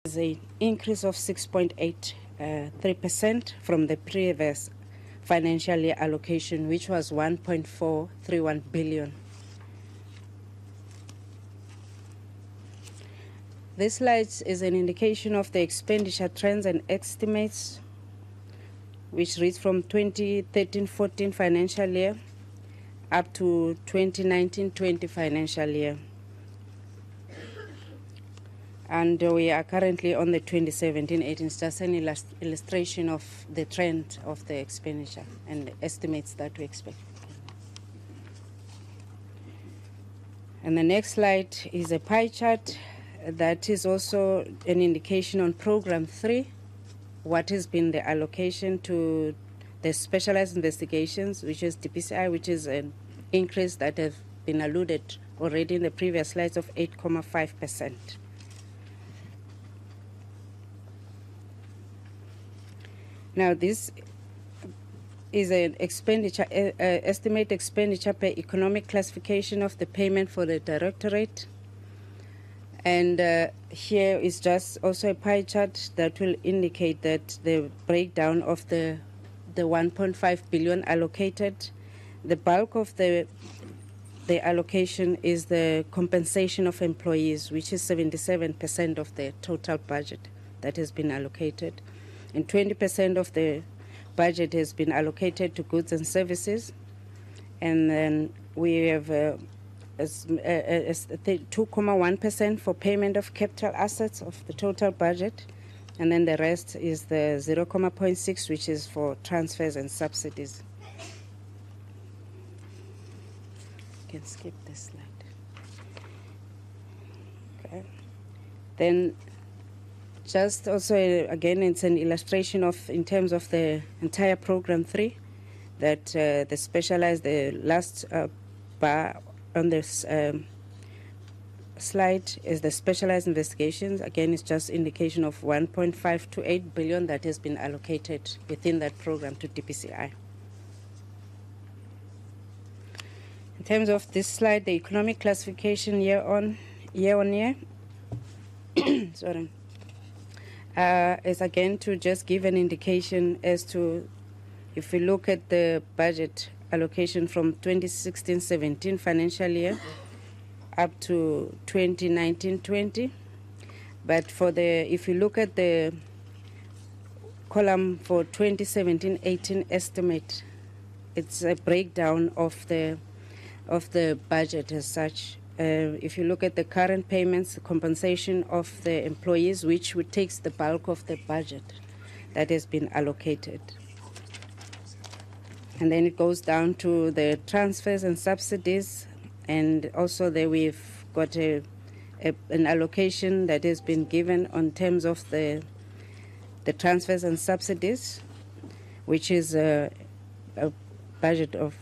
is an increase of 6.83% from the previous financial year allocation, which was 1.431 billion. This slide is an indication of the expenditure trends and estimates, which reads from 2013-14 financial year up to 2019-20 financial year. And we are currently on the 2017-18. It's just an illustration of the trend of the expenditure and the estimates that we expect. And the next slide is a pie chart that is also an indication on Program 3, what has been the allocation to the specialized investigations, which is DPCI, which is an increase that has been alluded already in the previous slides of 8.5%. Now, this is an expenditure, estimate expenditure per economic classification of the payment for the directorate. And here is just also a pie chart that will indicate that the breakdown of the 1.5 billion allocated. The bulk of the allocation is the compensation of employees, which is 77% of the total budget that has been allocated. And 20% of the budget has been allocated to goods and services. And then we have 2.1% for payment of capital assets of the total budget. And then the rest is the 0.6%, which is for transfers and subsidies. You can skip this slide. Okay. Then just also, again, it's an illustration of, in terms of the entire Program 3, that the specialized, the last bar on this slide is the specialized investigations. Again, it's just indication of 1.528 billion that has been allocated within that program to DPCI. In terms of this slide, the economic classification year on year, sorry, is again to just give an indication as to, if we look at the budget allocation from 2016-17 financial year up to 2019-20. But for if you look at the column for 2017-18 estimate, it's a breakdown of the budget as such. If you look at the current payments, the compensation of the employees, which takes the bulk of the budget that has been allocated. And then it goes down to the transfers and subsidies, and also there we've got an allocation that has been given on terms of the transfers and subsidies, which is a budget of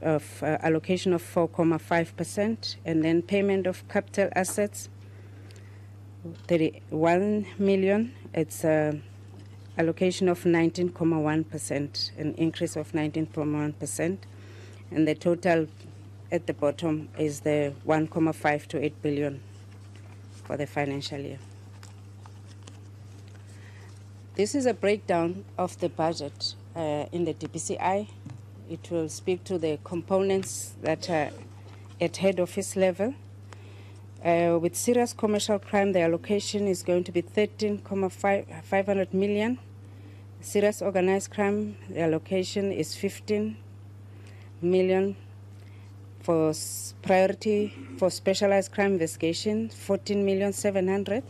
allocation of 4.5%, and then payment of capital assets, 31 million. It's a allocation of 19.1%, an increase of 19.1%, and the total at the bottom is the 1.528 billion for the financial year. This is a breakdown of the budget in the DPCI. It will speak to the components that are at head office level. With serious commercial crime, the allocation is going to be 13.500 million. Serious organized crime, the allocation is 15 million. For priority for specialized crime investigation, 14,700,000.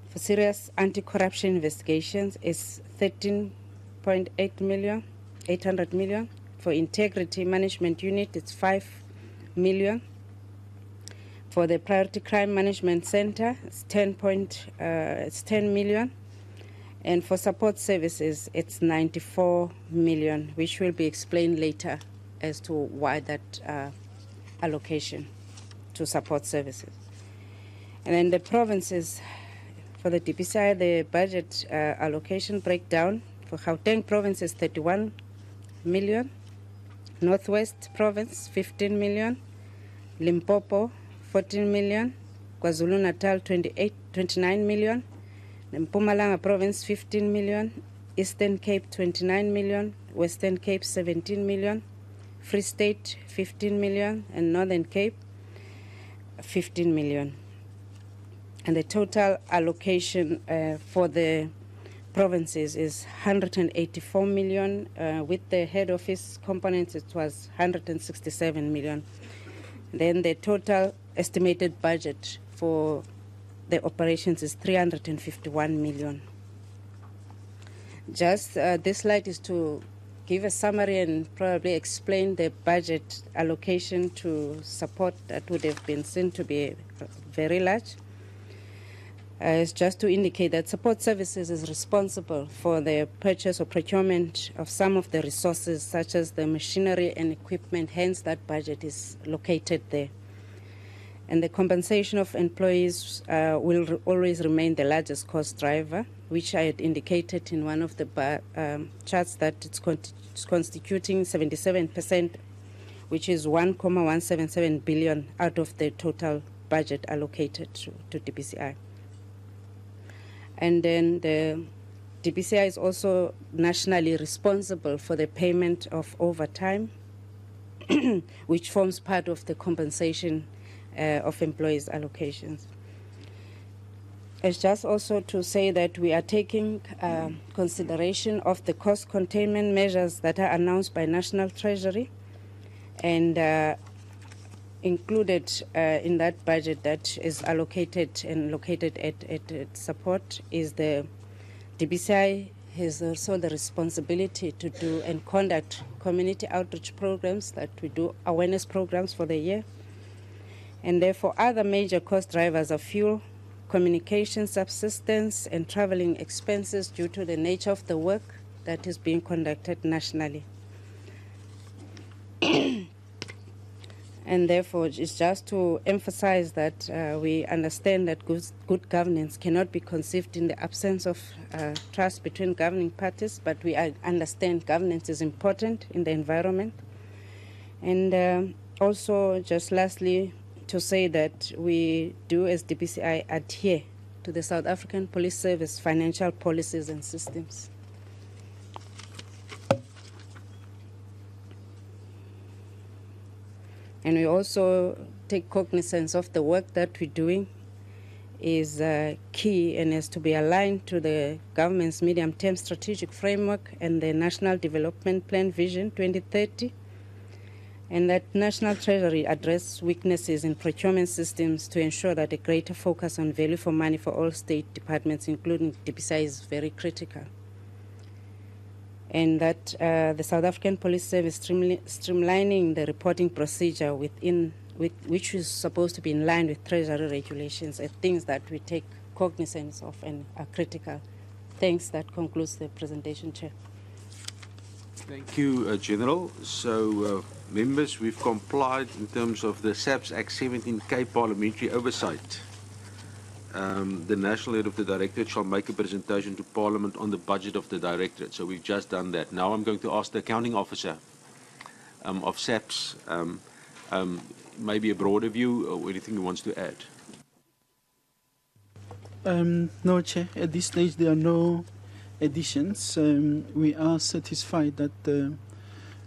For serious anti-corruption investigations is 13.8 million. 800 million. For integrity management unit, it's 5 million. For the priority crime management center, it's 10 million. And for support services, it's 94 million, which will be explained later as to why that allocation to support services. And then the provinces, for the DPCI, the budget allocation breakdown for Gauteng province is 31 million, Northwest province 15 million, Limpopo 14 million, KwaZulu-Natal 29 million, Mpumalanga Province 15 million, Eastern Cape 29 million, Western Cape 17 million, Free State 15 million, and Northern Cape 15 million. And the total allocation for the provinces is 184 million. With the head office components, it was 167 million. Then the total estimated budget for the operations is 351 million. Just this slide is to give a summary and probably explain the budget allocation to support that would have been seen to be very large. It's just to indicate that support services is responsible for the purchase or procurement of some of the resources, such as the machinery and equipment, hence that budget is located there. And the compensation of employees will always remain the largest cost driver, which I had indicated in one of the charts that it's constituting 77%, which is 1.177 billion out of the total budget allocated to DPCI. And then the DPCI is also nationally responsible for the payment of overtime, which forms part of the compensation of employees' allocations. It's just also to say that we are taking consideration of the cost containment measures that are announced by National Treasury, and included in that budget that is allocated and located at support is the DPCI has also the responsibility to do and conduct community outreach programs, that we do awareness programs for the year. And therefore other major cost drivers are fuel, communication, subsistence, and traveling expenses due to the nature of the work that is being conducted nationally. And therefore, it's just to emphasize that we understand that good governance cannot be conceived in the absence of trust between governing parties, but we understand governance is important in the environment. And also, just lastly, to say that we do, as DPCI, adhere to the South African Police Service financial policies and systems. And we also take cognizance of the work that we're doing is key and has to be aligned to the government's medium-term strategic framework and the National Development Plan Vision 2030, and that National Treasury address weaknesses in procurement systems to ensure that a greater focus on value for money for all state departments, including DPCI, is very critical. And that the South African Police Service streamlining the reporting procedure which is supposed to be in line with Treasury regulations, are things that we take cognizance of and are critical. Thanks. That concludes the presentation, Chair. Thank you, General. So, members, we've complied in terms of the SAPS Act 17K parliamentary oversight. The National Head of the Directorate shall make a presentation to Parliament on the budget of the Directorate. So we've just done that. Now I'm going to ask the Accounting Officer of SAPS maybe a broader view or anything he wants to add. No, Chair. At this stage, there are no additions. We are satisfied that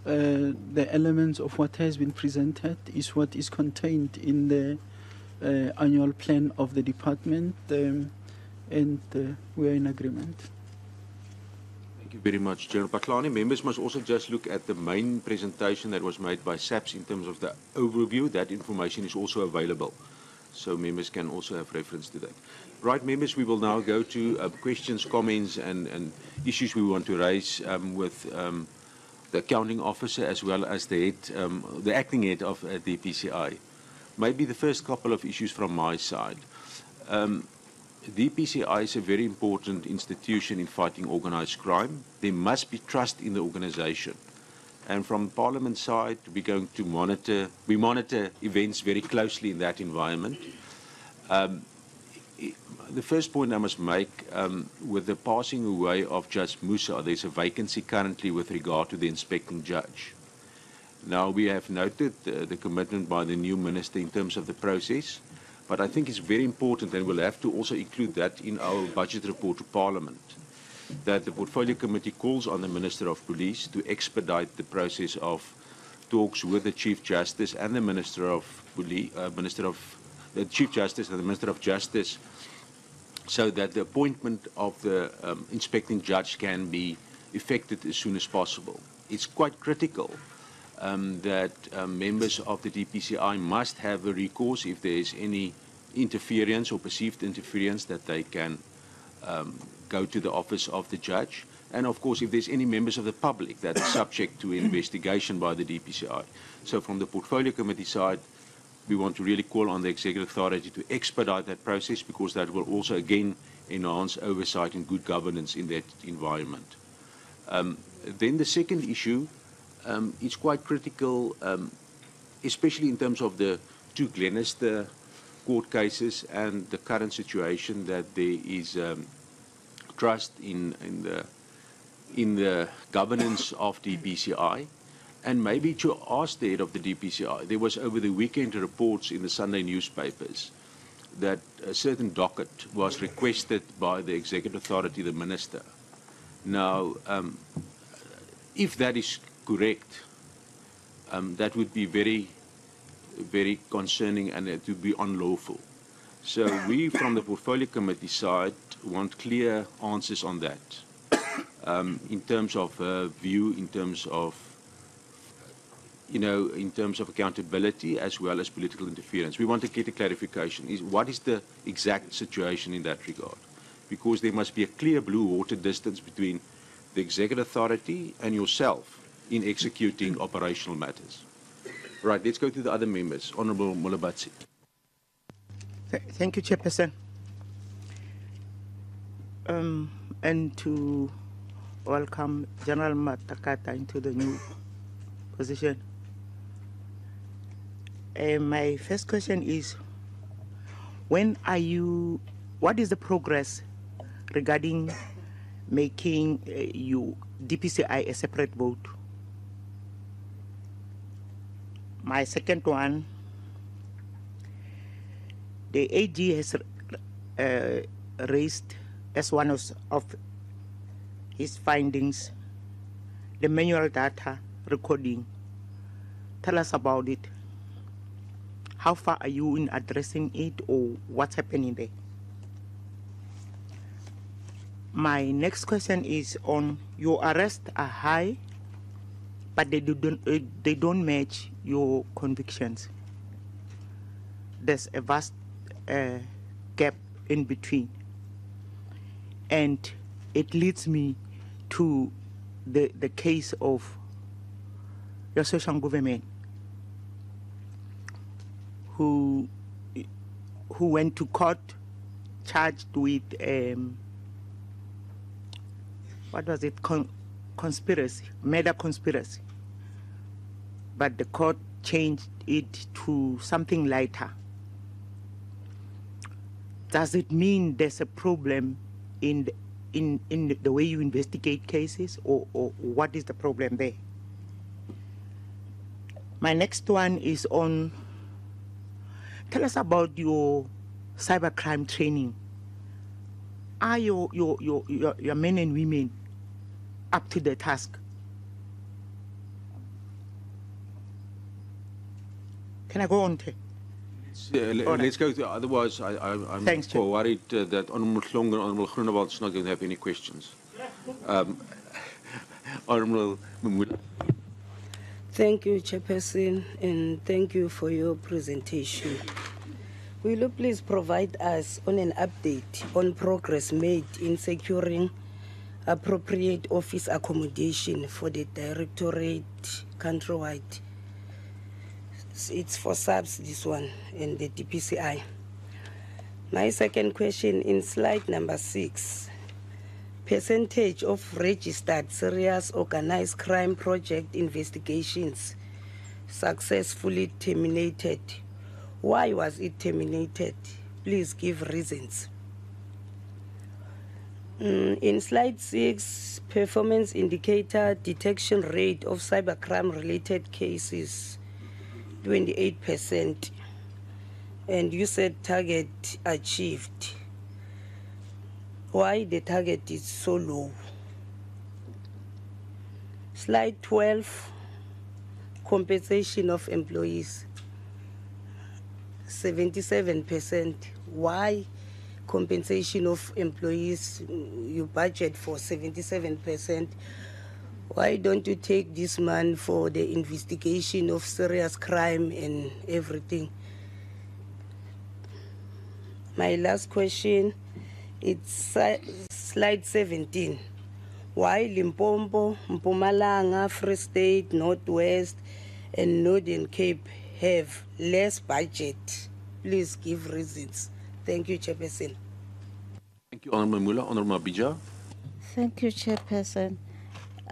the elements of what has been presented is what is contained in the annual plan of the department, and we are in agreement. Thank you very much, General Paklani. Members must also just look at the main presentation that was made by SAPS in terms of the overview. That information is also available, so members can also have reference to that. Right, members, we will now go to questions, comments, and issues we want to raise with the Accounting Officer as well as the head, the acting head of DPCI. Maybe the first couple of issues from my side. DPCI is a very important institution in fighting organized crime. There must be trust in the organization. And from Parliament side, we monitor events very closely in that environment. The first point I must make, with the passing away of Judge Musa, there's a vacancy currently with regard to the inspecting judge. Now, we have noted the commitment by the new minister in terms of the process, But I think it's very important, and we'll have to also include that in our budget report to Parliament, that the Portfolio Committee calls on the Minister of Police to expedite the process of talks with the Chief Justice and the Minister of the Chief Justice and the Minister of Justice, so that the appointment of the inspecting judge can be effected as soon as possible. It's quite critical that members of the DPCI must have a recourse if there is any interference or perceived interference, that they can go to the office of the judge. And of course, if there's any members of the public that are subject to investigation by the DPCI. So from the Portfolio Committee side, we want to really call on the Executive Authority to expedite that process, because that will also again enhance oversight and good governance in that environment. Then the second issue is quite critical, especially in terms of the two Glenister court cases and the current situation, that there is trust in the governance of DPCI. And maybe to ask the head of the DPCI, there was over the weekend reports in the Sunday newspapers that a certain docket was requested by the Executive Authority, the Minister. Now, if that is correct, that would be very, very concerning, and it would be unlawful. So we, from the Portfolio Committee side, want clear answers on that, in terms of view, in terms of, in terms of accountability as well as political interference. We want to get a clarification. What is the exact situation in that regard? Because there must be a clear blue water distance between the Executive Authority and yourself in executing operational matters. Right, let's go to the other members. Honourable Mulabatsi. Thank you, Chairperson. And to welcome General Matakata into the new position. My first question is, what is the progress regarding making DPCI a separate vote? My second one, the AG has raised as one of his findings the manual data recording. Tell us about it. How far are you in addressing it, or what's happening there? My next question is on your arrests are high, but they don't match your convictions. There's a vast gap in between, and it leads me to the case of your social government, who went to court charged with what was it, conspiracy, murder conspiracy, but the court changed it to something lighter. Does it mean there's a problem in the way you investigate cases, or what is the problem there? My next one is on, tell us about your cybercrime training. Are your men and women up to the task? Can I go on? Let's go to, otherwise I'm worried that Honourable Klong and Honourable Groenewald is not going to have any questions. Honourable Mamula. Thank you, Chairperson, and thank you for your presentation. Will you please provide us on an update on progress made in securing appropriate office accommodation for the Directorate countrywide? It's for SABS, this one, and the DPCI. My second question, in slide number 6, percentage of registered serious organized crime project investigations successfully terminated. Why was it terminated? Please give reasons. In slide 6, performance indicator detection rate of cybercrime related cases, 28%. And you said target achieved. Why the target is so low? Slide 12, compensation of employees, 77%. Why compensation of employees, you budget for 77%? Why don't you take this man for the investigation of serious crime and everything? My last question, it's slide 17. Why Limpopo, Mpumalanga, Free State, Northwest, and Northern Cape have less budget? Please give reasons. Thank you, Chairperson. Thank you, Honourable Mula. Honourable Mabija. Thank you, Chairperson.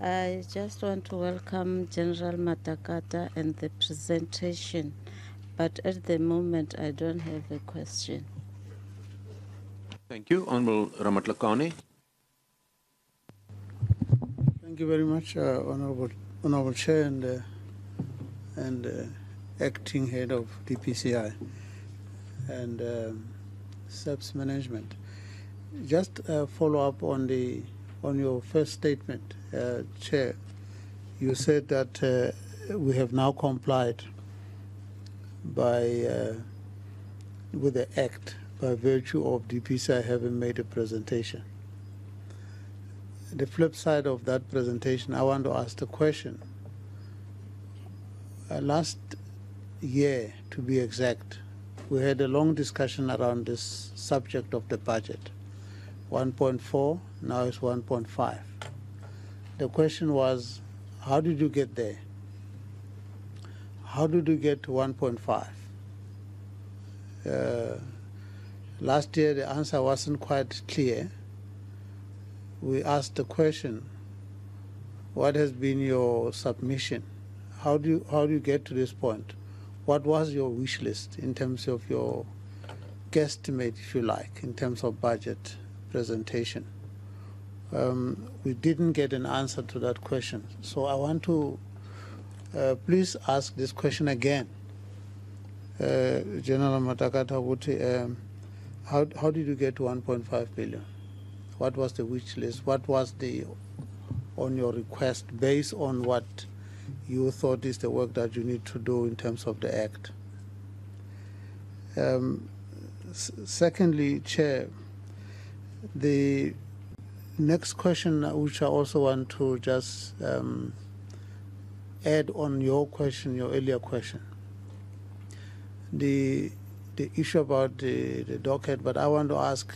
I just want to welcome General Matakata and the presentation, but at the moment I don't have a question. Thank you, Honourable Ramatlakane. Thank you very much, Honourable Chair and Acting Head of DPCI and SEPS Management. Just follow up on your first statement, Chair. You said that we have now complied with the Act by virtue of DPCI having made a presentation. The flip side of that presentation, I want to ask the question. Last year, to be exact, we had a long discussion around this subject of the budget. 1.4, now it's 1.5. The question was, how did you get there? How did you get to 1.5? Last year, the answer wasn't quite clear. We asked the question, what has been your submission? How do you get to this point? What was your wish list in terms of your guesstimate, if you like, in terms of budget presentation? We didn't get an answer to that question. So I want to please ask this question again. General Matakata, how did you get to 1.5 billion? What was the wish list? What was on your request based on what you thought is the work that you need to do in terms of the Act? Secondly, Chair, the next question which I also want to just add on your question, your earlier question, the issue about the docket, but I want to ask,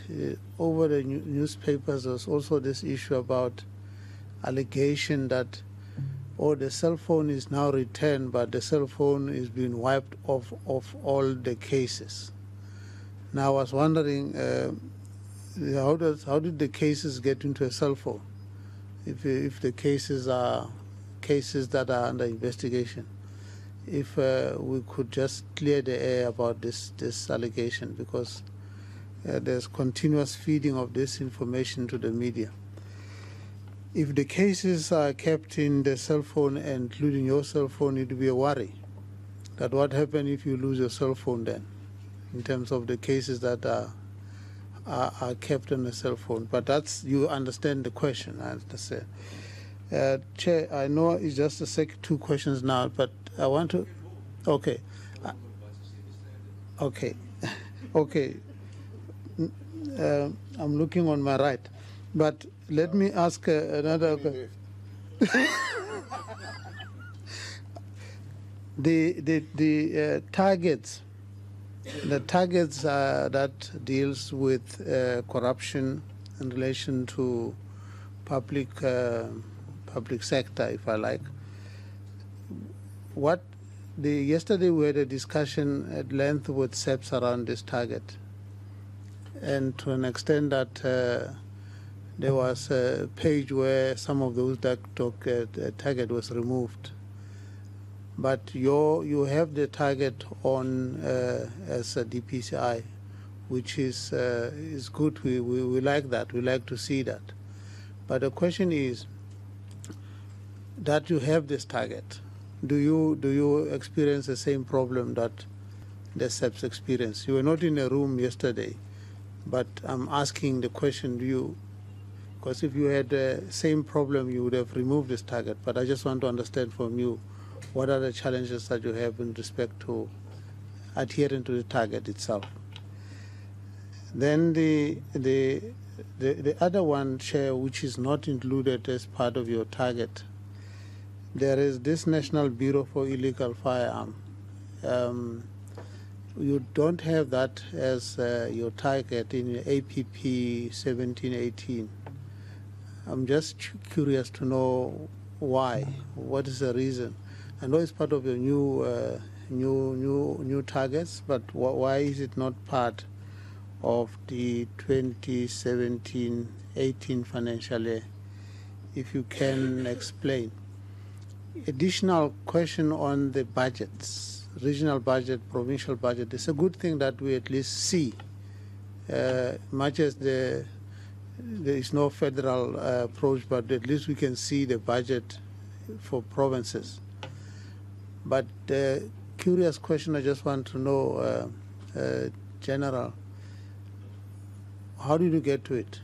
over the newspapers there's also this issue about allegation that the cell phone is now returned, but the cell phone is being wiped off of all the cases. Now I was wondering, how did the cases get into a cell phone if the cases are cases that are under investigation? If we could just clear the air about this allegation, because there's continuous feeding of this information to the media. If the cases are kept in the cell phone, including your cell phone, it would be a worry that what happens if you lose your cell phone then, in terms of the cases that are kept on the cell phone. But that's, you understand the question, I understand. Chair, I know it's just two questions now, but I want to, okay. Okay. I'm looking on my right, but let me ask another. The targets that deals with corruption in relation to public sector, if I like. Yesterday we had a discussion at length with SEPS around this target, and to an extent that there was a page where some of those target was removed. But you have the target on as a DPCI, which is good. We like that. We like to see that. But the question is that you have this target. Do you experience the same problem that the SAPS experience. You were not in a room yesterday, but I'm asking the question to you, because if you had the same problem, you would have removed this target. But I just want to understand from you, what are the challenges that you have in respect to adhering to the target itself? Then the other one, Chair, which is not included as part of your target, there is this National Bureau for Illegal Firearm. You don't have that as your target in your APP 1718. I'm just curious to know why. What is the reason? I know it's part of your new targets, but why is it not part of the 2017-18 financial year? If you can explain. Additional question on the budgets, regional budget, provincial budget. It's a good thing that we at least see, much as there is no federal approach, but at least we can see the budget for provinces. But curious question, I just want to know, General, how did you get to it?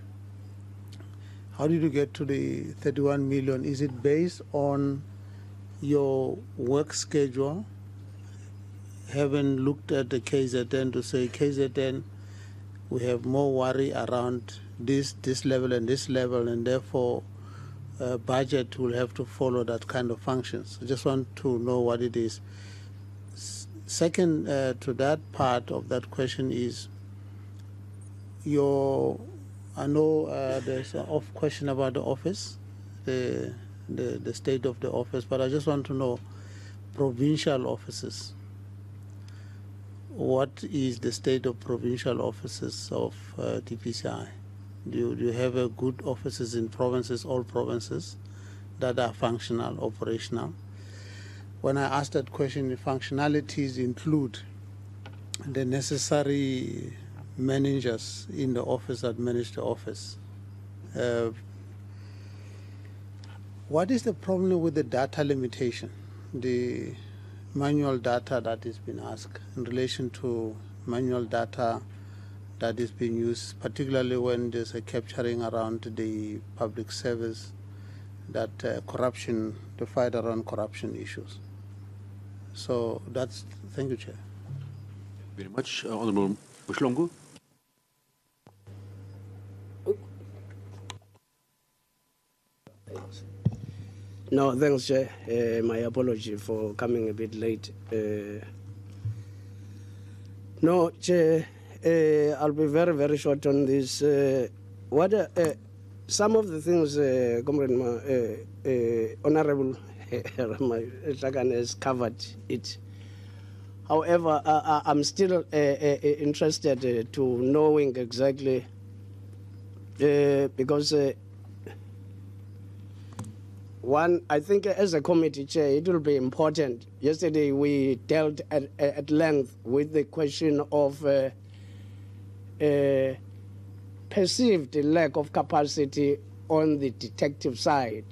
How did you get to the 31 million? Is it based on your work schedule? Haven't looked at the KZN to say, KZN, we have more worry around this level and this level, and therefore budget will have to follow that kind of functions. I just want to know what it is. Second, to that part of that question is, I know there's an off question about the office, the state of the office, but I just want to know provincial offices. What is the state of provincial offices of DPCI? Do you have a good offices in provinces, all provinces, that are functional, operational? When I asked that question, the functionalities include the necessary managers in the office that manage the office. What is the problem with the data limitation, the manual data that is being asked in relation to manual data that is being used, particularly when there's a capturing around the public service, that corruption, the fight around corruption issues. So that's, thank you, Chair. Very much. Honourable Bushlangu. No, thanks, Chair. My apology for coming a bit late. No, Chair, I'll be very, very short on this. Some of the things, Honourable Shagan has covered it. However, I'm still interested to knowing exactly, because one, I think as a committee chair, it will be important. Yesterday we dealt at length with the question of perceived lack of capacity on the detective side,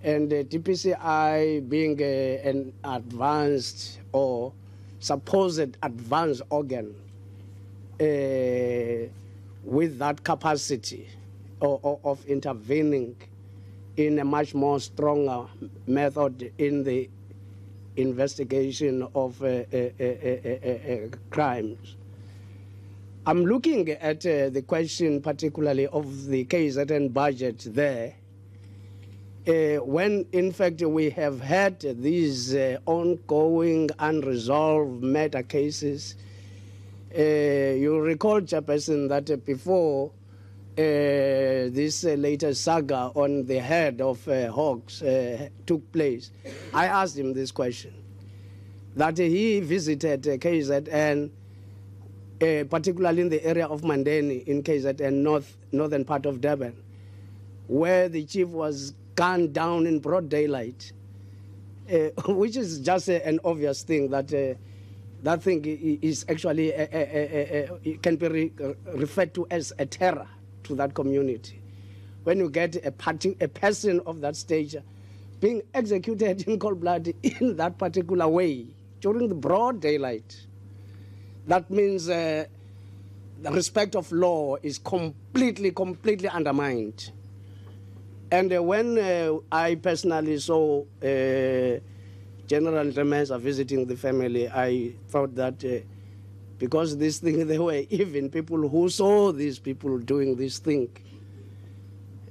and the DPCI being an advanced or supposed advanced organ with that capacity of intervening in a much more stronger method in the investigation of crimes. I'm looking at the question particularly of the KZN budget there, when in fact we have had these ongoing unresolved murder cases. You recall, Chairperson, that before this latest saga on the head of Hawks took place, I asked him this question, that he visited KZN, particularly in the area of Mandeni in KZN, northern part of Durban, where the chief was gunned down in broad daylight, which is just an obvious thing, that that thing is actually it can be referred to as a terror to that community. When you get a person of that stage being executed in cold blood in that particular way during the broad daylight, that means the respect of law is completely undermined. And when I personally saw General Remesa visiting the family, I thought that because this thing, there were even people who saw these people doing this thing,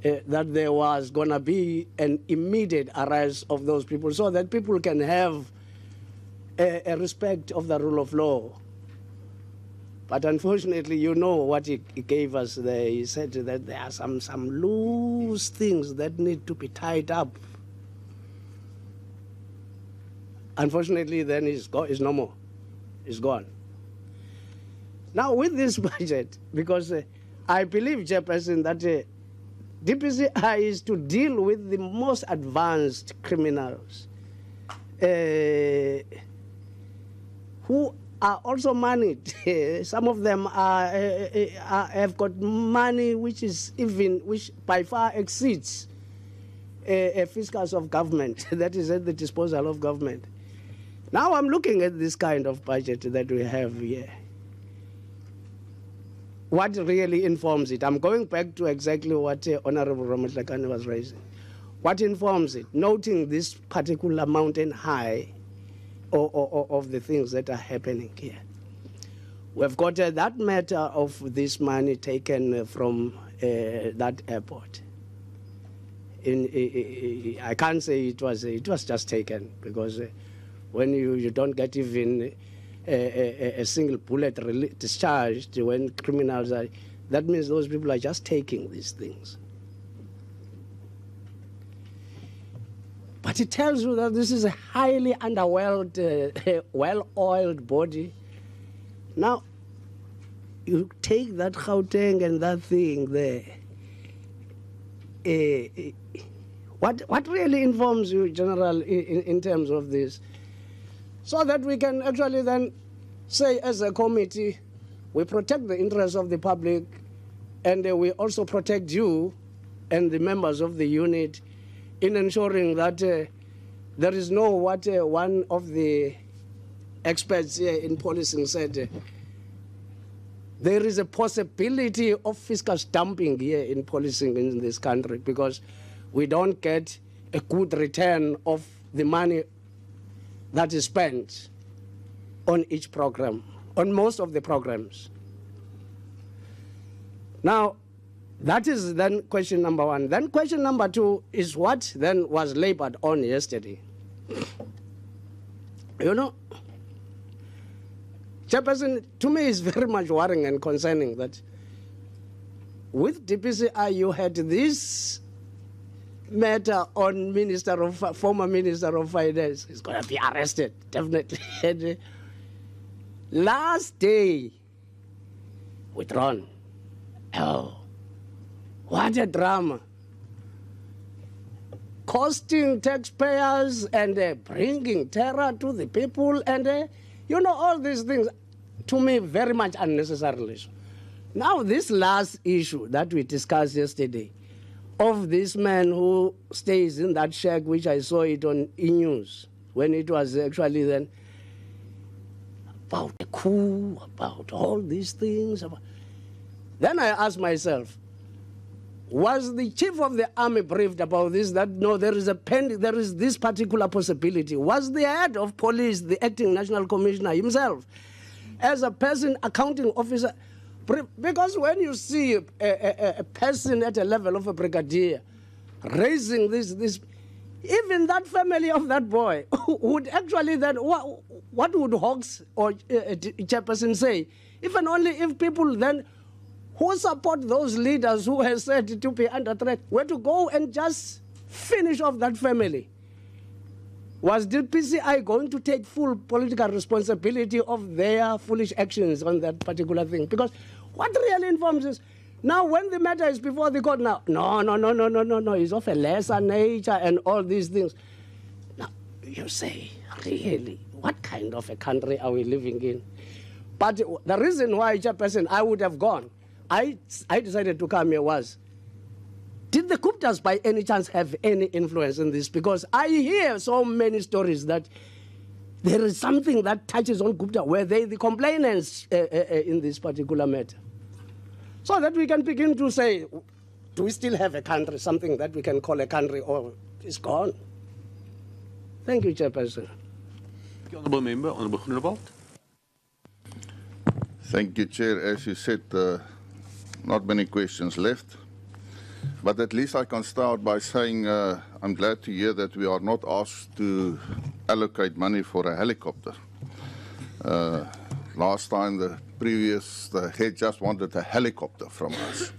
that there was going to be an immediate arrest of those people so that people can have a respect of the rule of law. But unfortunately, you know what he gave us there. He said that there are some loose things that need to be tied up. Unfortunately, then it's no more. It's gone. Now, with this budget, because I believe, Chairperson, that DPCI is to deal with the most advanced criminals who are also moneyed. Some of them have got money which by far exceeds a fiscus of government that is at the disposal of government. Now I'm looking at this kind of budget that we have here. What really informs it? I'm going back to exactly what Honorable Ramatlakane was raising. What informs it? Noting this particular mountain high of the things that are happening here. We've got that matter of this money taken from that airport. I can't say it was just taken, because when you don't get even a single bullet discharged when criminals are, that means those people are just taking these things. But it tells you that this is a highly underwhelmed, well-oiled body. Now, you take that Gauteng and that thing there. What really informs you, General, in terms of this? So that we can actually then say, as a committee, we protect the interests of the public, and we also protect you and the members of the unit in ensuring that there is no, what one of the experts here in policing said, there is a possibility of fiscal dumping here in policing in this country, because we don't get a good return of the money that is spent on each program, on most of the programs. Now, that is then question number one. Then question number two is what then was labored on yesterday. You know, Chairperson, to me is very much worrying and concerning that with DPCI you had this matter on former Minister of Finance. He's going to be arrested, definitely. And, last day, withdrawn. Oh, what a drama. Costing taxpayers and bringing terror to the people and, you know, all these things, to me, very much unnecessarily. Now, this last issue that we discussed yesterday, of this man who stays in that shack, which I saw it on e-news, when it was actually then about the coup, about all these things. Then I asked myself, was the chief of the army briefed about this, that no, there is this particular possibility? Was the head of police, the acting national commissioner himself, as a person, accounting officer? Because when you see a person at a level of a brigadier raising this, even that family of that boy would actually then, what would Hawks or Chairperson say? Even only if people then who support those leaders who have said to be under threat were to go and just finish off that family. Was DPCI going to take full political responsibility of their foolish actions on that particular thing? Because what really informs is, now when the matter is before the court now, no, it's of a lesser nature and all these things. Now, you say, really, what kind of a country are we living in? But the reason why, Chairperson, I would have gone, I decided to come here was, did the Guptas by any chance have any influence in this? Because I hear so many stories that there is something that touches on Gupta, where they the complainants in this particular matter. So that we can begin to say, do we still have a country, something that we can call a country, or it's gone? Thank you, Chairperson. Thank you, Honourable Member. Honourable Groenewald. Thank you, Chair. As you said, not many questions left. But at least I can start by saying I'm glad to hear that we are not asked to allocate money for a helicopter. Last time, the head just wanted a helicopter from us.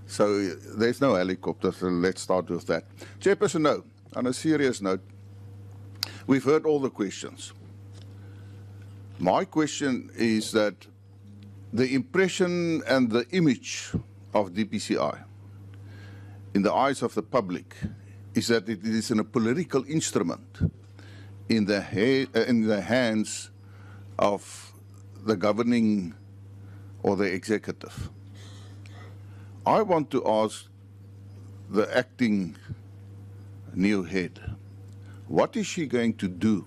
So there's no helicopter, so let's start with that. Chairperson, no. On a serious note, we've heard all the questions. My question is that the impression and the image of DPCI in the eyes of the public is that it is a political instrument in the hands of the governing or the executive. I want to ask the acting new head, what is she going to do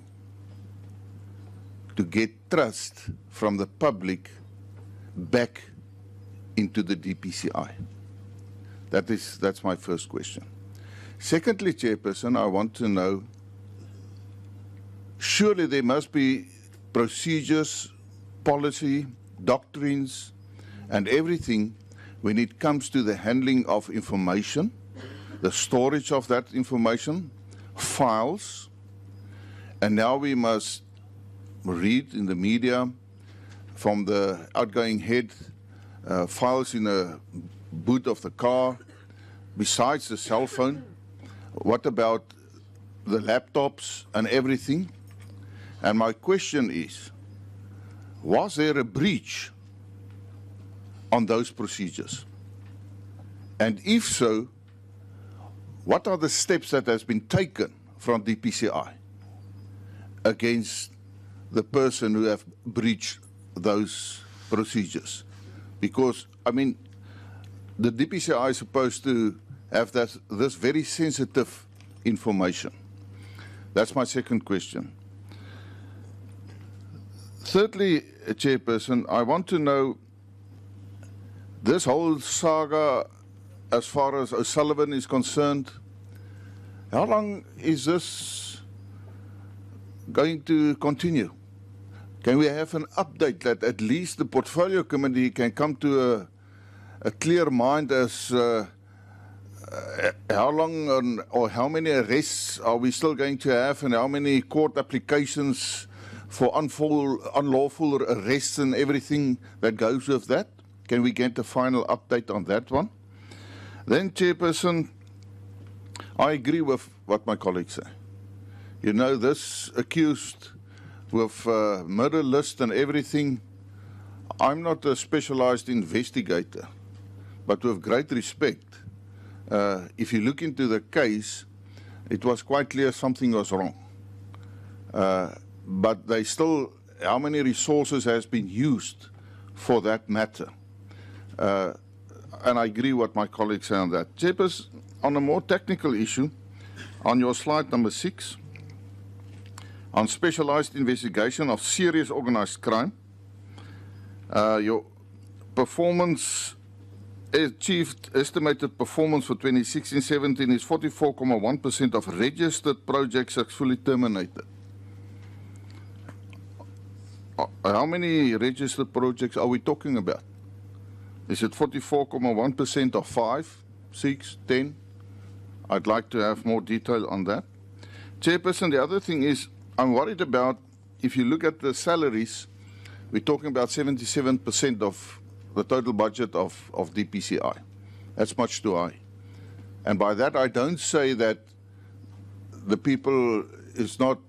to get trust from the public back into the DPCI? That's my first question. Secondly, Chairperson, I want to know, surely there must be procedures, policy, doctrines, and everything when it comes to the handling of information, the storage of that information, files, and now we must read in the media from the outgoing head files in a boot of the car, besides the cell phone. What about the laptops and everything? And my question is, was there a breach on those procedures? And if so, what are the steps that has been taken from DPCI against the person who have breached those procedures? Because, I mean, the DPCI is supposed to have this very sensitive information. That's my second question. Thirdly, Chairperson, I want to know this whole saga as far as O'Sullivan is concerned. How long is this going to continue? Can we have an update that at least the Portfolio Committee can come to a clear mind as how long or how many arrests are we still going to have, and how many court applications for unlawful arrests and everything that goes with that? Can we get a final update on that one? Then, Chairperson, I agree with what my colleagues say. You know, this accused with murder list and everything, I'm not a specialized investigator, but with great respect, if you look into the case, it was quite clear something was wrong. But they still, how many resources has been used for that matter? And I agree what my colleagues say on that. Chairperson, on a more technical issue, on your slide number 6, on specialized investigation of serious organized crime, your performance, achieved estimated performance for 2016-17 is 44.1% of registered projects successfully terminated. How many registered projects are we talking about? Is it 44.1% of 5, 6, 10? I'd like to have more detail on that. Chairperson, the other thing is, I'm worried about, if you look at the salaries, we're talking about 77% of the total budget of DPCI. That's much too high. And by that, I don't say that the people is not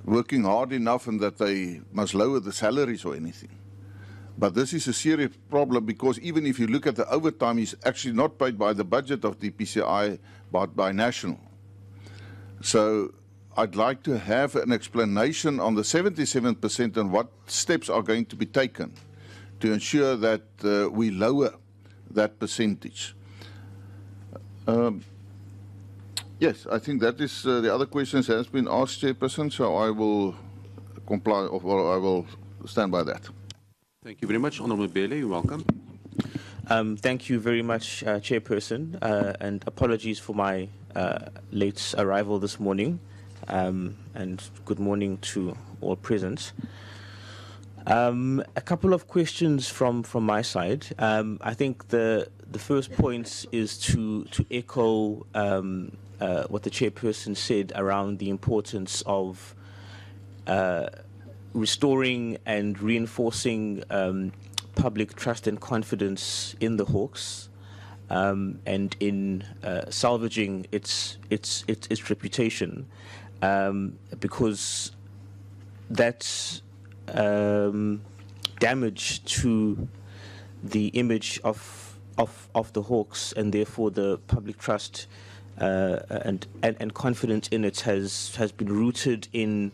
working hard enough and that they must lower the salaries or anything. But this is a serious problem, because even if you look at the overtime, it's actually not paid by the budget of DPCI, but by national. So I'd like to have an explanation on the 77% and what steps are going to be taken to ensure that we lower that percentage. Yes, I think that is the other questions has been asked, Chairperson, so I will comply, or I will stand by that. Thank you very much. Honourable Bele, you're welcome. Thank you very much, Chairperson, and apologies for my late arrival this morning, and good morning to all present. A couple of questions from my side. I think the first point is to echo what the Chairperson said around the importance of restoring and reinforcing public trust and confidence in the Hawks, and in salvaging its reputation, because that's damage to the image of the Hawks, and therefore the public trust and confidence in it has been rooted in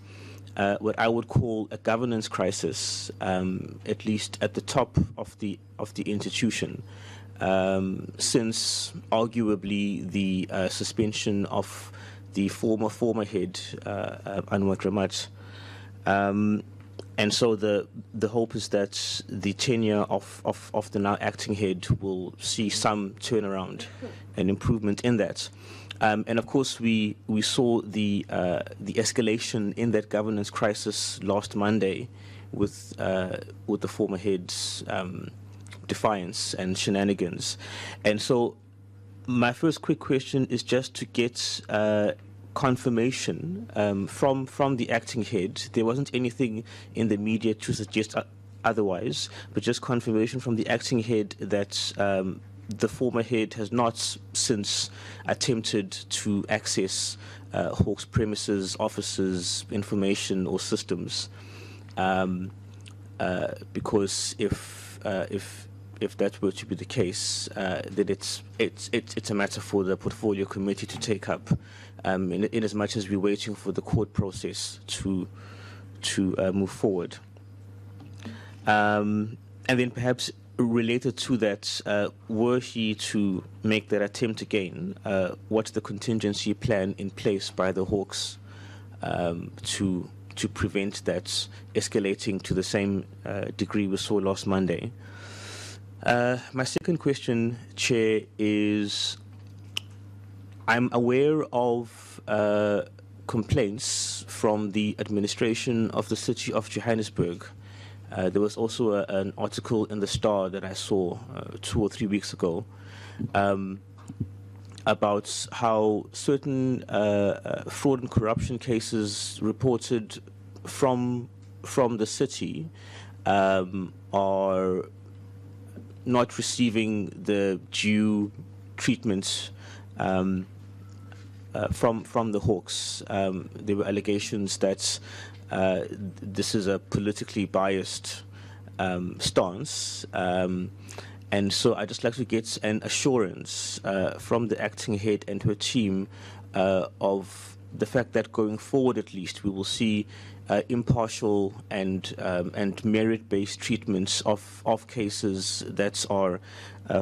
what I would call a governance crisis, at least at the top of the institution, since arguably the suspension of the former head, Anwar Ramat. And so the hope is that the tenure of the now acting head will see some turnaround and improvement in that. And of course, we saw the escalation in that governance crisis last Monday with the former head's defiance and shenanigans. And so my first quick question is just to get confirmation from the acting head. There wasn't anything in the media to suggest otherwise, but just confirmation from the acting head that the former head has not since attempted to access Hawks premises, offices, information or systems, because if that were to be the case, then it's a matter for the portfolio committee to take up, in as much as we're waiting for the court process to move forward. And then perhaps related to that, were he to make that attempt again, what's the contingency plan in place by the Hawks to prevent that escalating to the same degree we saw last Monday? My second question, Chair, is I'm aware of complaints from the administration of the city of Johannesburg. There was also an article in the Star that I saw 2 or 3 weeks ago about how certain fraud and corruption cases reported from the city are not receiving the due treatment from the Hawks. There were allegations that this is a politically biased stance, and so I'd just like to get an assurance from the acting head and her team of the fact that going forward, at least, we will see impartial and merit-based treatments of cases that are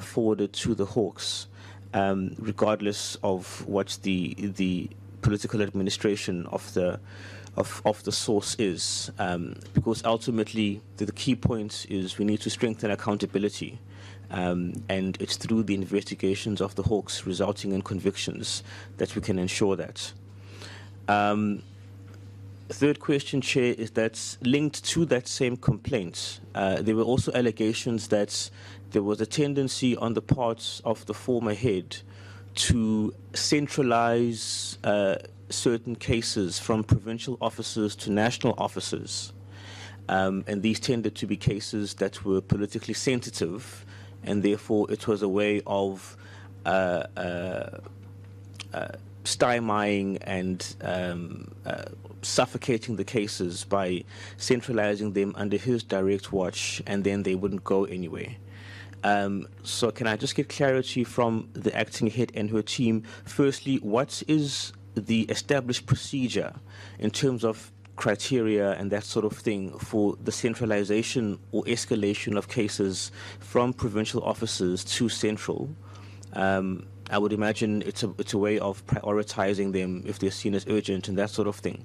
forwarded to the Hawks, regardless of what the political administration of the source is, because ultimately the key point is we need to strengthen accountability, and it's through the investigations of the Hawks resulting in convictions that we can ensure that. Third question, Chair, is that's linked to that same complaint. There were also allegations that there was a tendency on the part of the former head to centralize certain cases from provincial officers to national officers. And these tended to be cases that were politically sensitive, and therefore it was a way of stymieing and suffocating the cases by centralizing them under his direct watch, and then they wouldn't go anywhere. So can I just get clarity from the acting head and her team? Firstly, what is the established procedure in terms of criteria and that sort of thing for the centralization or escalation of cases from provincial officers to central? I would imagine it's a way of prioritizing them if they're seen as urgent and that sort of thing.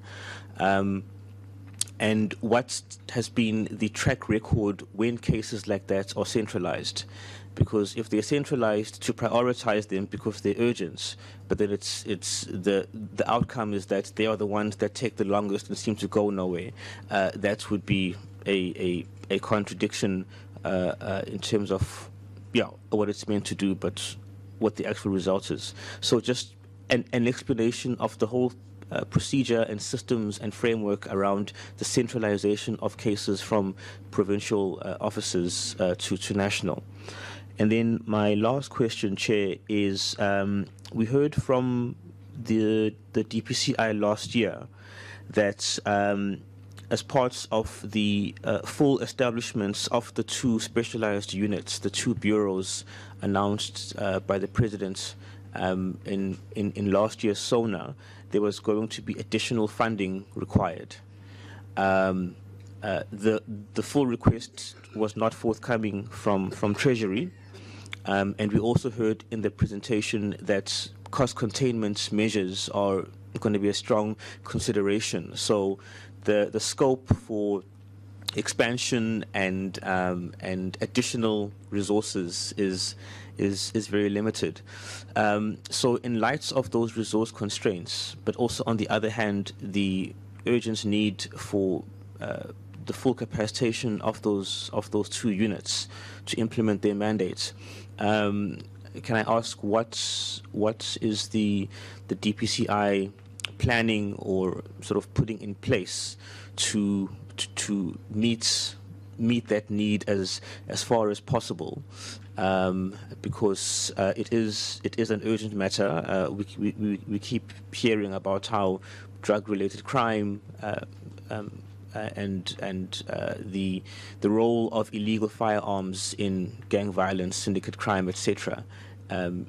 And what has been the track record when cases like that are centralized? Because if they're centralized to prioritize them because they're urgent, but then it's the outcome is that they are the ones that take the longest and seem to go nowhere. That would be a contradiction in terms of what it's meant to do, but what the actual result is. So just an explanation of the whole procedure and systems and framework around the centralization of cases from provincial offices to national. And then my last question, Chair, is we heard from the DPCI last year that as part of the full establishments of the two specialized units, the two bureaus announced by the President in last year's SONA, there was going to be additional funding required. The full request was not forthcoming from Treasury, and we also heard in the presentation that cost containment measures are going to be a strong consideration. So the scope for expansion and additional resources is very limited. So in light of those resource constraints, but also on the other hand, the urgent need for the full capacitation of those two units to implement their mandates, can I ask what is the DPCI planning or sort of putting in place to meet that need as far as possible, because it is an urgent matter. We keep hearing about how drug-related crime and the role of illegal firearms in gang violence, syndicate crime, etc.,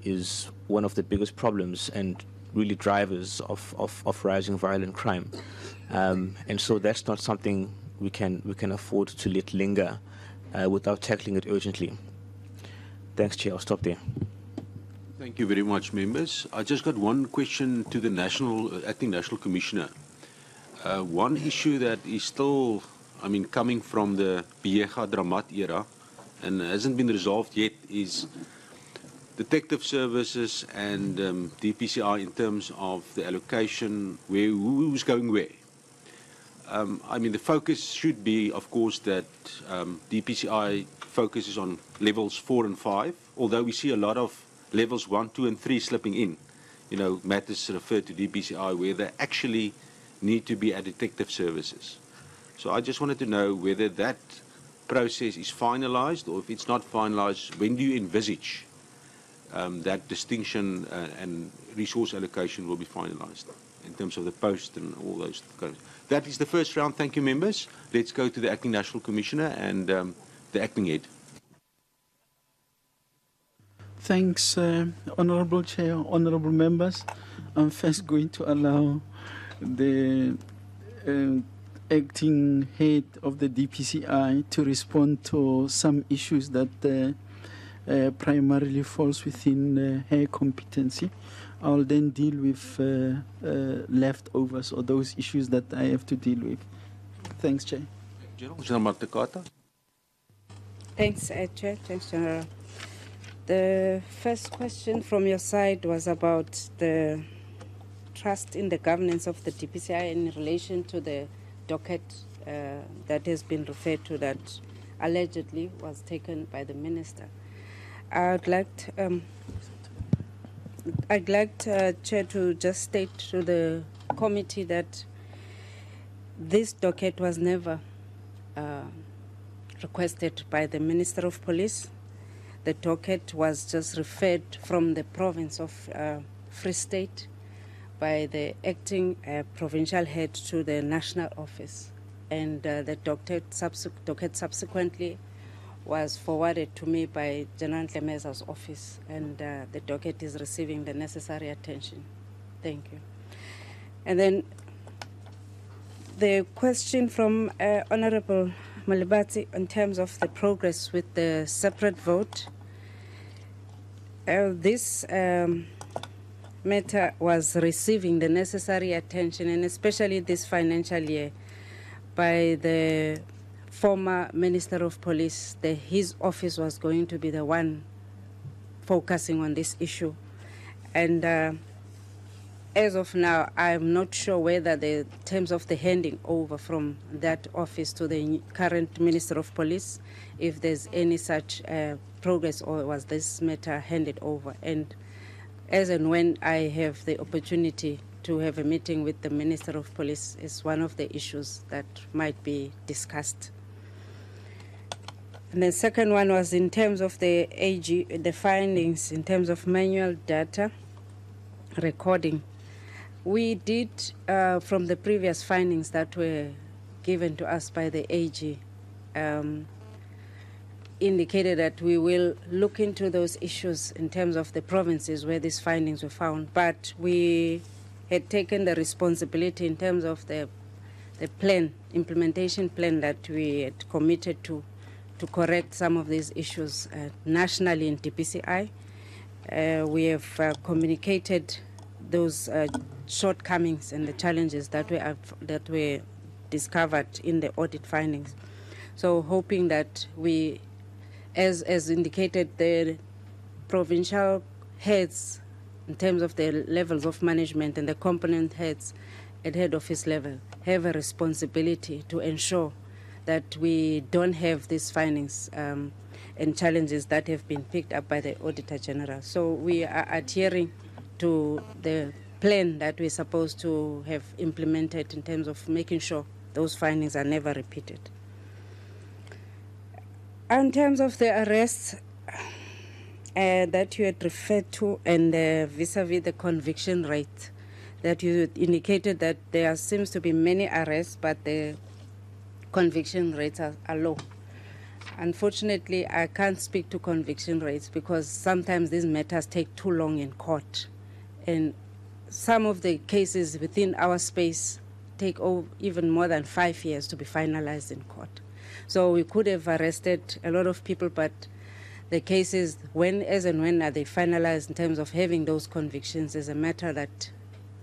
is one of the biggest problems and really drivers of rising violent crime. And so that's not something we can afford to let linger without tackling it urgently. Thanks, Chair. I'll stop there. Thank you very much, members. I just got one question to the Acting National Commissioner. One issue that is still, coming from the Biega Dramat era and hasn't been resolved yet is detective services and DPCI in terms of the allocation, who's going where. The focus should be, of course, that DPCI focuses on levels 4 and 5, although we see a lot of levels 1, 2, and 3 slipping in. Matters referred to DPCI where they actually need to be at detective services. So I just wanted to know whether that process is finalized, or if it's not finalized, when do you envisage that distinction and resource allocation will be finalized in terms of the post and all those kinds. That is the first round. Thank you, members. Let's go to the Acting National Commissioner and the Acting Head. Thanks, Honorable Chair, Honorable members. I'm first going to allow the Acting Head of the DPCI to respond to some issues that primarily falls within her competency. I'll then deal with leftovers or those issues that I have to deal with. Thanks, Chair. General Matekata. Thanks, Chair. Thanks, General. The first question from your side was about the trust in the governance of the DPCI in relation to the docket that has been referred to that allegedly was taken by the Minister. I'd like Chair to just state to the committee that this docket was never requested by the Minister of Police. The docket was just referred from the province of Free State by the acting provincial head to the national office, and the docket subsequently was forwarded to me by General Tlemeza's office, and the docket is receiving the necessary attention. Thank you. And then the question from Honorable Malibati in terms of the progress with the separate vote. This matter was receiving the necessary attention, and especially this financial year, by the former Minister of Police. His office was going to be the one focusing on this issue. And as of now, I'm not sure whether the terms of the handing over from that office to the current Minister of Police, if there's any such progress, or was this matter handed over. And as and when I have the opportunity to have a meeting with the Minister of Police, is one of the issues that might be discussed. And the second one was in terms of the AG, the findings in terms of manual data recording. We did, from the previous findings that were given to us by the AG, indicated that we will look into those issues in terms of the provinces where these findings were found. But we had taken the responsibility in terms of the plan, implementation plan that we had committed to correct some of these issues nationally in DPCI. We have communicated those shortcomings and the challenges that were discovered in the audit findings. So hoping that we, as indicated, the provincial heads in terms of the levels of management and the component heads at head office level have a responsibility to ensure that we don't have these findings and challenges that have been picked up by the Auditor General. So we are adhering to the plan that we're supposed to have implemented in terms of making sure those findings are never repeated. In terms of the arrests that you had referred to, and vis-a-vis the conviction rate, that you indicated that there seems to be many arrests, but the conviction rates are low. Unfortunately, I can't speak to conviction rates because sometimes these matters take too long in court. And some of the cases within our space take even more than 5 years to be finalized in court. So we could have arrested a lot of people, but the cases, as and when are they finalized in terms of having those convictions, is a matter that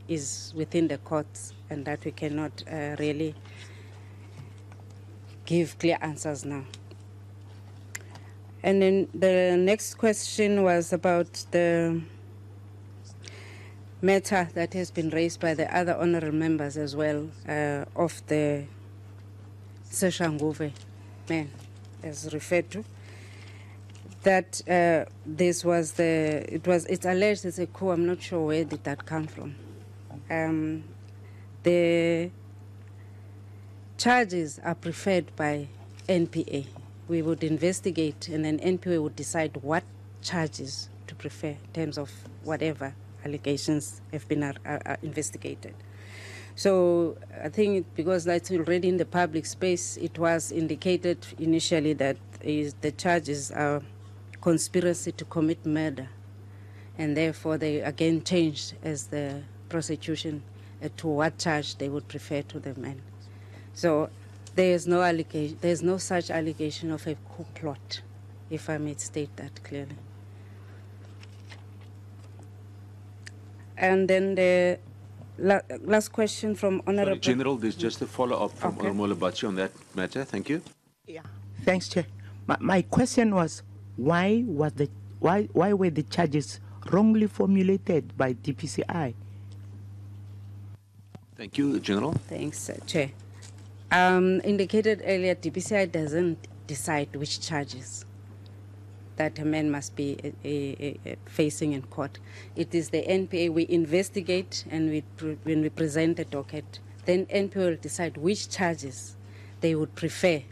is within the courts and that we cannot really give clear answers now. And then the next question was about the matter that has been raised by the other honorable members as well of the Seshanguve man, as referred to. That it's alleged it's a coup. I'm not sure where did that come from. The charges are preferred by NPA. We would investigate, and then NPA would decide what charges to prefer in terms of whatever allegations have been investigated. So I think because that's already in the public space, it was indicated initially that the charges are conspiracy to commit murder, and therefore they again changed as the prosecution to what charge they would prefer to the man. So there is no allegation. There is no such allegation of a coup plot, if I may state that clearly. And then the last question from Honorable. Sorry, General, there's just a follow-up from Honorable Molebatsi on that matter. Thank you. Yeah, thanks, Chair. My question was, why were the charges wrongly formulated by DPCI? Thank you, General. Thanks, Chair. Indicated earlier, DPCI doesn't decide which charges that a man must be facing in court. It is the NPA. We investigate, and when we present the docket, then NPA will decide which charges they would prefer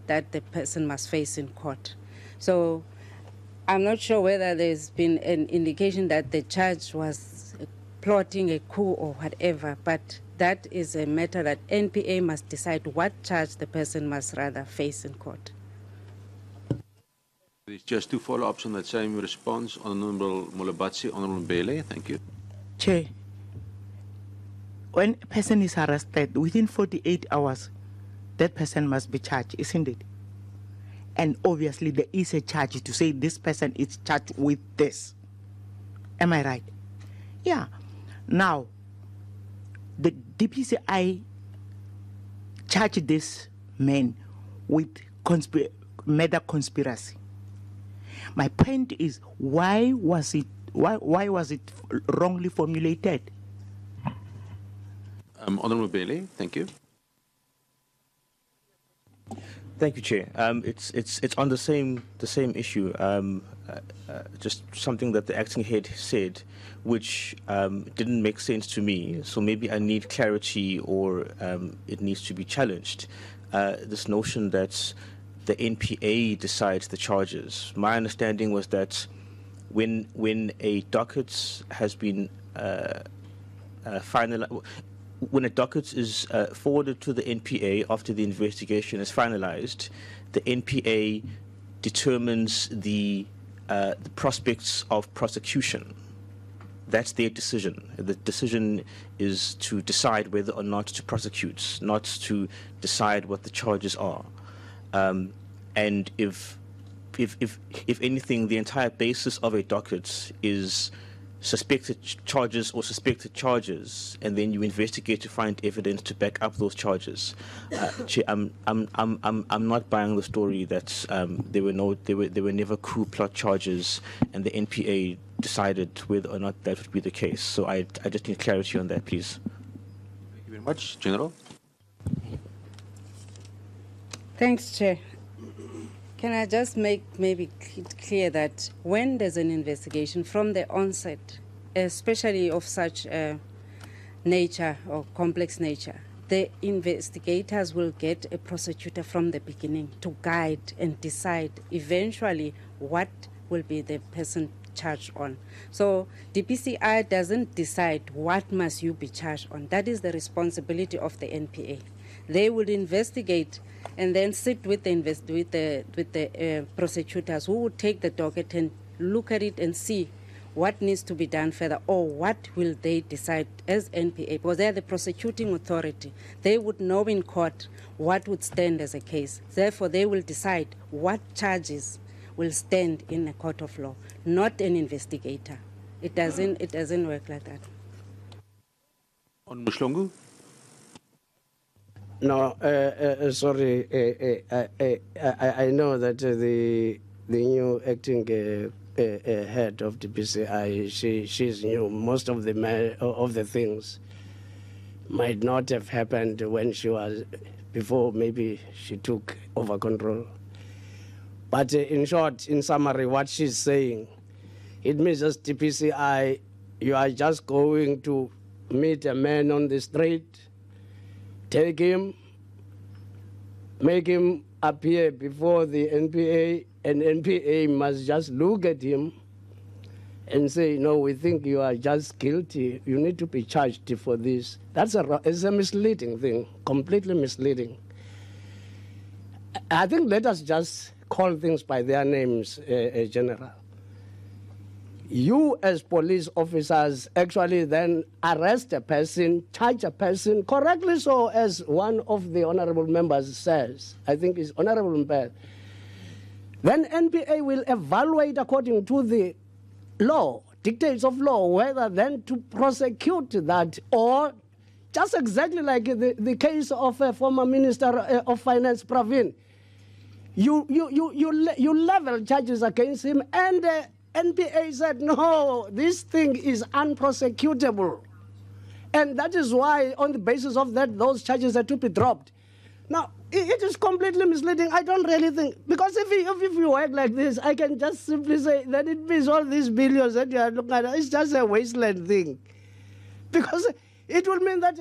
that the person must face in court. So I'm not sure whether there's been an indication that the charge was plotting a coup or whatever, but that is a matter that NPA must decide what charge the person must rather face in court. There's just two follow-ups on that same response. Honorable Molebatsi, Honorable Mbele, thank you. Chair, when a person is arrested, within 48 hours, that person must be charged, isn't it? And obviously there is a charge to say this person is charged with this. Am I right? Yeah. Now, the DPCI charged this man with murder conspiracy. My point is, why was it wrongly formulated? Honourable Bailey, thank you. Thank you, Chair. It's on the same issue. Just something that the acting head said, which didn't make sense to me. So maybe I need clarity, or it needs to be challenged. This notion that the NPA decides the charges. My understanding was that when a docket has been finalized. When a docket is forwarded to the NPA after the investigation is finalized, the NPA determines the prospects of prosecution. That's their decision. The decision is to decide whether or not to prosecute, not to decide what the charges are. And if anything, the entire basis of a docket is suspected charges, and then you investigate to find evidence to back up those charges. I'm not buying the story that there were never coup plot charges, and the NPA decided whether or not that would be the case. So I just need clarity on that, please. Thank you very much, General. Thanks, Chair. Can I just make maybe clear that when there's an investigation from the onset, especially of such nature or complex nature, the investigators will get a prosecutor from the beginning to guide and decide eventually what will be the person charged on. So DPCI doesn't decide what must you be charged on. That is the responsibility of the NPA. They will investigate and then sit with the prosecutors who would take the docket and look at it and see what needs to be done further, or what will they decide as NPA, because they're the prosecuting authority. They would know in court what would stand as a case. Therefore, they will decide what charges will stand in a court of law, not an investigator. It doesn't work like that. On Mshlongu? No, sorry. I know that the new acting head of the DPCI, she's new. Most of the things might not have happened when she was before. Maybe she took over control. But in short, in summary, what she's saying, it means just DPCI, you are just going to meet a man on the street, take him, make him appear before the NPA, and NPA must just look at him and say, no, we think you are just guilty. You need to be charged for this. It's a misleading thing, completely misleading. I think let us just call things by their names, General. You as police officers actually then arrest a person, charge a person, correctly so, as one of the honorable members says. I think it's Honorable Mbed. Then NPA will evaluate according to the law, dictates of law, whether then to prosecute that, or just exactly like the case of a former Minister of Finance, Pravin. You level charges against him, and NPA said, no, this thing is unprosecutable. And that is why, on the basis of that, those charges are to be dropped. Now, it is completely misleading. I don't really think, because if you work like this, I can just simply say that it means all these billions that you are looking at, it's just a wasteland thing. Because it will mean that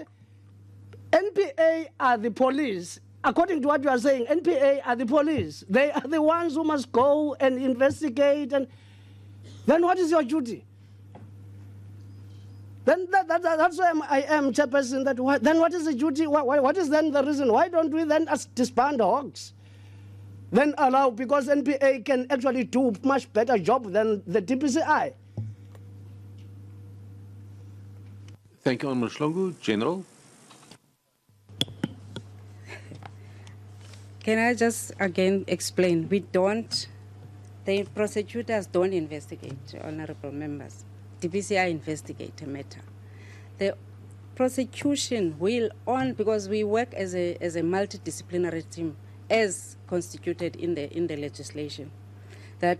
NPA are the police. According to what you are saying, NPA are the police. They are the ones who must go and investigate. And then what is your duty? Then that's why I am chairperson. Then what is the duty? What is then the reason? Why don't we then disband Hawks? Then allow, because NPA can actually do much better job than the DPCI. Thank you, Honourable Mshlongu. General? Can I just again explain? The prosecutors don't investigate, honorable members. DPCI investigate a matter, the prosecution will because we work as a multidisciplinary team as constituted in the legislation, that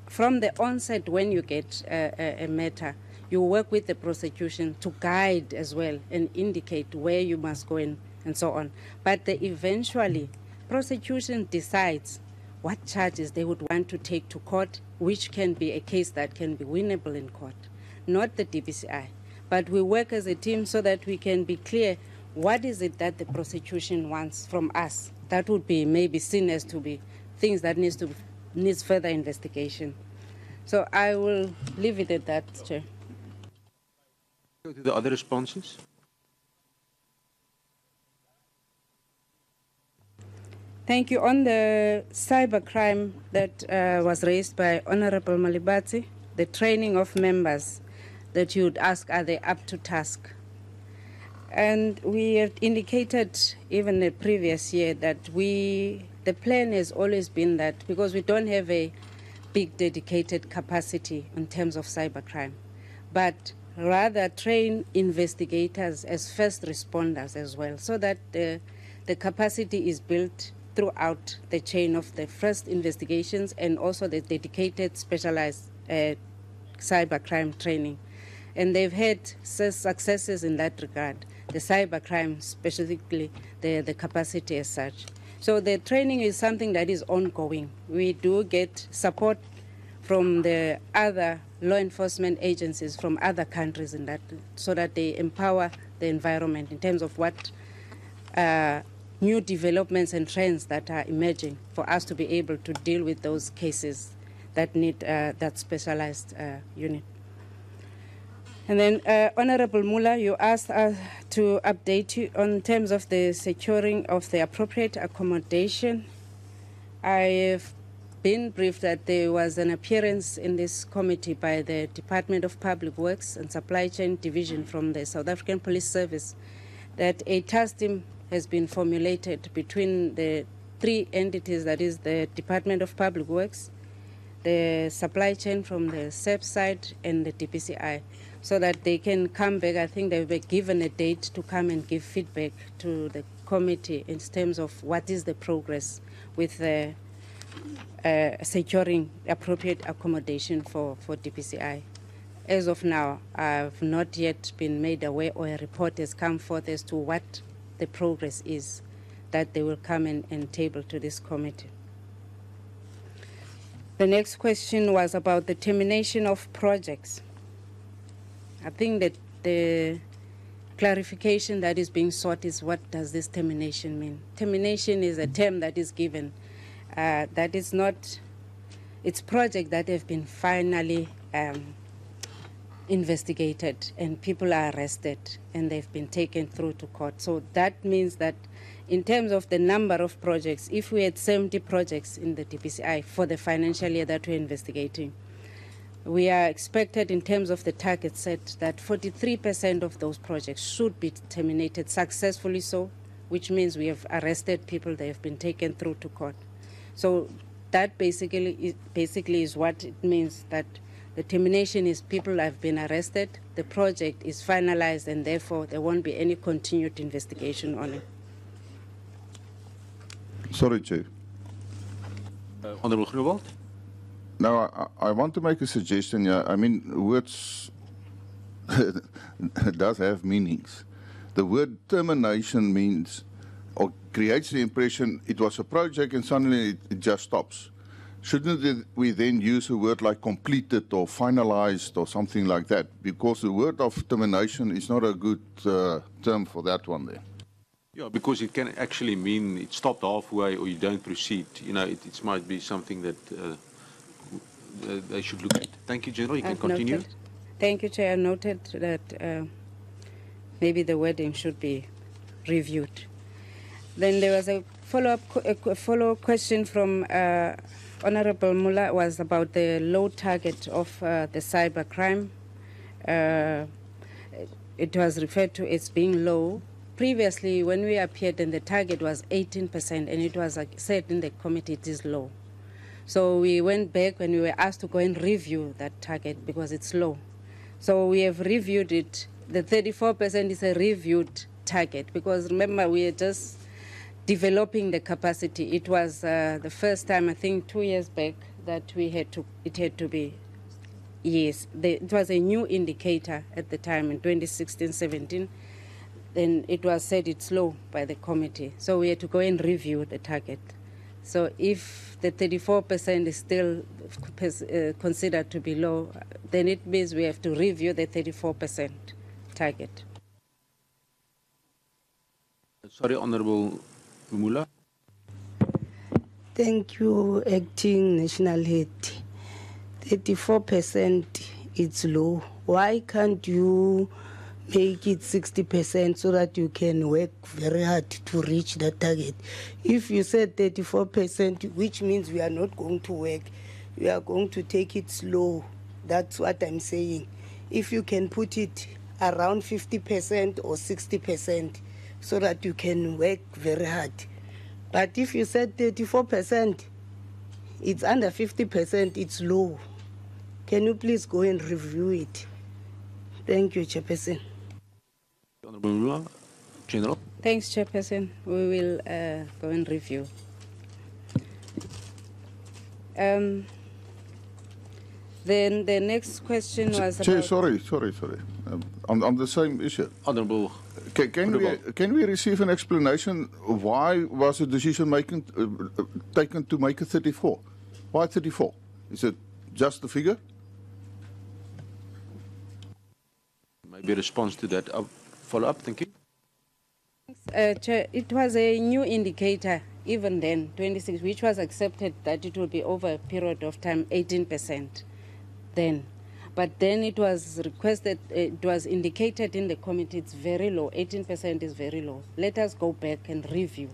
from the onset when you get a matter, you work with the prosecution to guide as well and indicate where you must go in and so on. But eventually, prosecution decides what charges they would want to take to court, which can be a case that can be winnable in court, not the DPCI. But we work as a team so that we can be clear what is it that the prosecution wants from us. That would be maybe seen as to be things that needs further investigation. So I will leave it at that, Chair. Go to the other responses. Thank you. On the cybercrime that was raised by Honorable Malibati, the training of members that you would ask, are they up to task? And we had indicated even the previous year that the plan has always been that because we don't have a big dedicated capacity in terms of cybercrime, but rather train investigators as first responders as well, so that the capacity is built throughout the chain of the first investigations and also the dedicated specialized cybercrime training. And they've had successes in that regard, the cybercrime specifically, the capacity as such. So the training is something that is ongoing. We do get support from the other law enforcement agencies from other countries in that, so that they empower the environment in terms of what new developments and trends that are emerging for us to be able to deal with those cases that need that specialized unit. And then, Honorable Muller, you asked us to update you on terms of the securing of the appropriate accommodation. I've been briefed that there was an appearance in this committee by the Department of Public Works and Supply Chain Division from the South African Police Service, that a task team has been formulated between the three entities, that is the Department of Public Works, the supply chain from the SEP side, and the DPCI, so that they can come back. I think they were given a date to come and give feedback to the committee in terms of what is the progress with securing appropriate accommodation for DPCI. As of now, I've not yet been made aware or a report has come forth as to what the progress is that they will come and table to this committee. The next question was about the termination of projects. I think that the clarification that is being sought is, what does this termination mean? Termination is a term that is given. That is not, it's projects that have been finally investigated and people are arrested and they've been taken through to court. So that means that in terms of the number of projects, if we had 70 projects in the DPCI for the financial year that we're investigating, we are expected in terms of the target set that 43% of those projects should be terminated successfully, so, which means we have arrested people, they have been taken through to court. So that basically is what it means, that the termination is people have been arrested, the project is finalized, and therefore there won't be any continued investigation on it. Sorry, Chair. Honourable Groenewald. Now, I want to make a suggestion here. I mean, words does have meanings. The word termination means, or creates the impression it was a project and suddenly it just stops. Shouldn't we then use a word like completed or finalized or something like that? Because the word of termination is not a good term for that one there. Yeah, because it can actually mean it stopped halfway or you don't proceed. You know, it might be something that they should look at. Thank you, General. You can continue. Noted. Thank you, Chair. I noted that maybe the wording should be reviewed. Then there was a follow-up question from Honorable Muller, was about the low target of the cybercrime. It was referred to as being low. Previously, when we appeared, then the target was 18%, and it was said in the committee it is low. So we went back when we were asked to go and review that target because it's low. So we have reviewed it. The 34% is a reviewed target because remember we are just developing the capacity. It was the first time, I think 2 years back, that it had to be, yes, it was a new indicator at the time in 2016-17. Then it was said it's low by the committee. So we had to go and review the target. So if the 34% is still considered to be low, then it means we have to review the 34% target. Sorry, Honorable Mula. Thank you, Acting National Head. 34% it's low. Why can't you make it 60% so that you can work very hard to reach that target? If you said 34%, which means we are not going to work, we are going to take it slow. That's what I'm saying. If you can put it around 50% or 60% so that you can work very hard. But if you said 34%, it's under 50%, it's low. Can you please go and review it? Thank you, Chairperson. Honorable Mula, General. Thanks, Chairperson. We will go and review. Then the next question was Chair, about... sorry. On the same issue. Honorable. Can we receive an explanation why was the decision taken to make it 34? Why 34? Is it just the figure? Maybe a response to that. Follow up, thank you. Chair, it was a new indicator even then, 26, which was accepted that it will be over a period of time 18% then. But then it was requested, it was indicated in the committee it's very low, 18% is very low. Let us go back and review.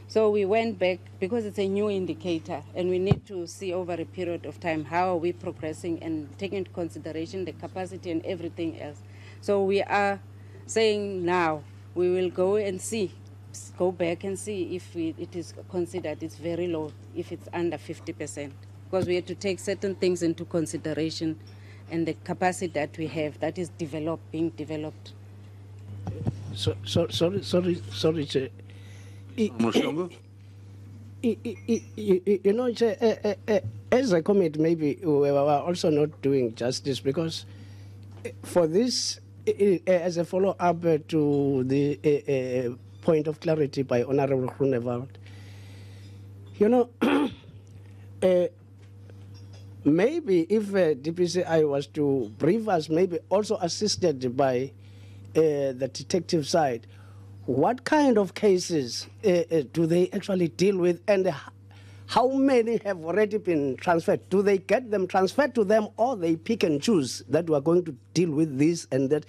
So we went back because it's a new indicator and we need to see over a period of time how are we progressing and taking into consideration the capacity and everything else. So we are saying now we will go back and see if it is considered it's very low, if it's under 50%. Because we have to take certain things into consideration and the capacity that we have that is being developed. Sorry, Chair. You know, Chair, as a committee, maybe we are also not doing justice because for this, as a follow-up to the point of clarity by Honorable Groenewald, you know, maybe if DPCI was to brief us, maybe also assisted by the detective side, what kind of cases do they actually deal with and how many have already been transferred? Do they get them transferred to them or they pick and choose that we are going to deal with this and that?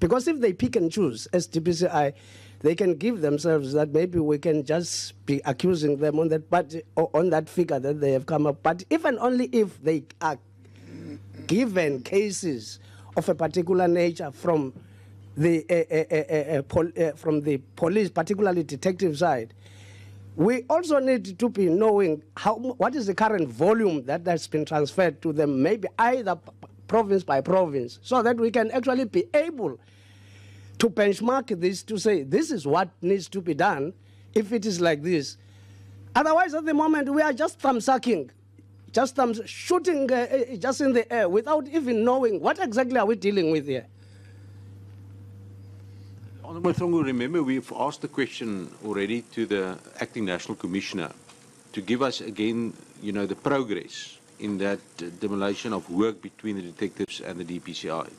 Because if they pick and choose as DPCI, they can give themselves that maybe we can just be accusing them on that budget or on that figure that they have come up. But if and only if they are given cases of a particular nature from the police, particularly detective side, we also need to be knowing what is the current volume that has been transferred to them, maybe either province by province, so that we can actually be able to benchmark this to say this is what needs to be done if it is like this. Otherwise, at the moment, we are just thumb-sucking, just shooting just in the air without even knowing what exactly are we dealing with here. Honourable Thongo, remember we've asked the question already to the Acting National Commissioner to give us again, you know, the progress in that demolition of work between the detectives and the DPCI.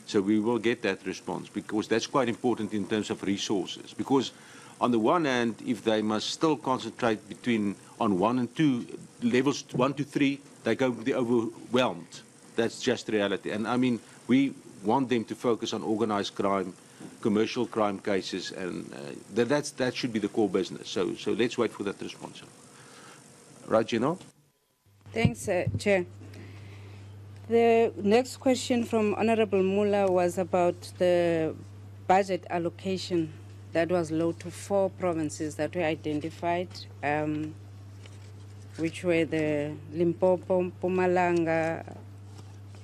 So we will get that response because that's quite important in terms of resources. Because on the one hand, if they must still concentrate on 1 and 2, levels 1 to 3, they're going to be overwhelmed. That's just reality. And I mean, we want them to focus on organized crime, commercial crime cases, and that should be the core business. So let's wait for that response. Right, General? Thanks, Chair. The next question from Honorable Mula was about the budget allocation that was low to 4 provinces that were identified, which were the Limpopo, Mpumalanga,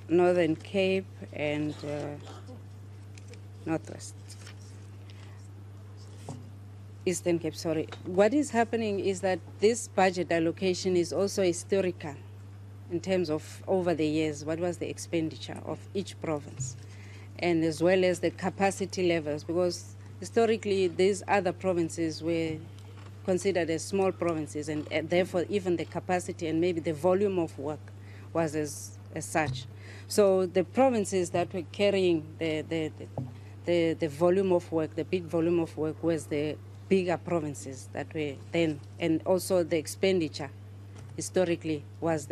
Northern Cape and Northwest. Eastern Cape, sorry. What is happening is that this budget allocation is also historical in terms of over the years, what was the expenditure of each province, and as well as the capacity levels, because historically these other provinces were considered as small provinces, and therefore even the capacity and maybe the volume of work was as such. So the provinces that were carrying the volume of work, the big volume of work, was the bigger provinces that were then, and also the expenditure historically was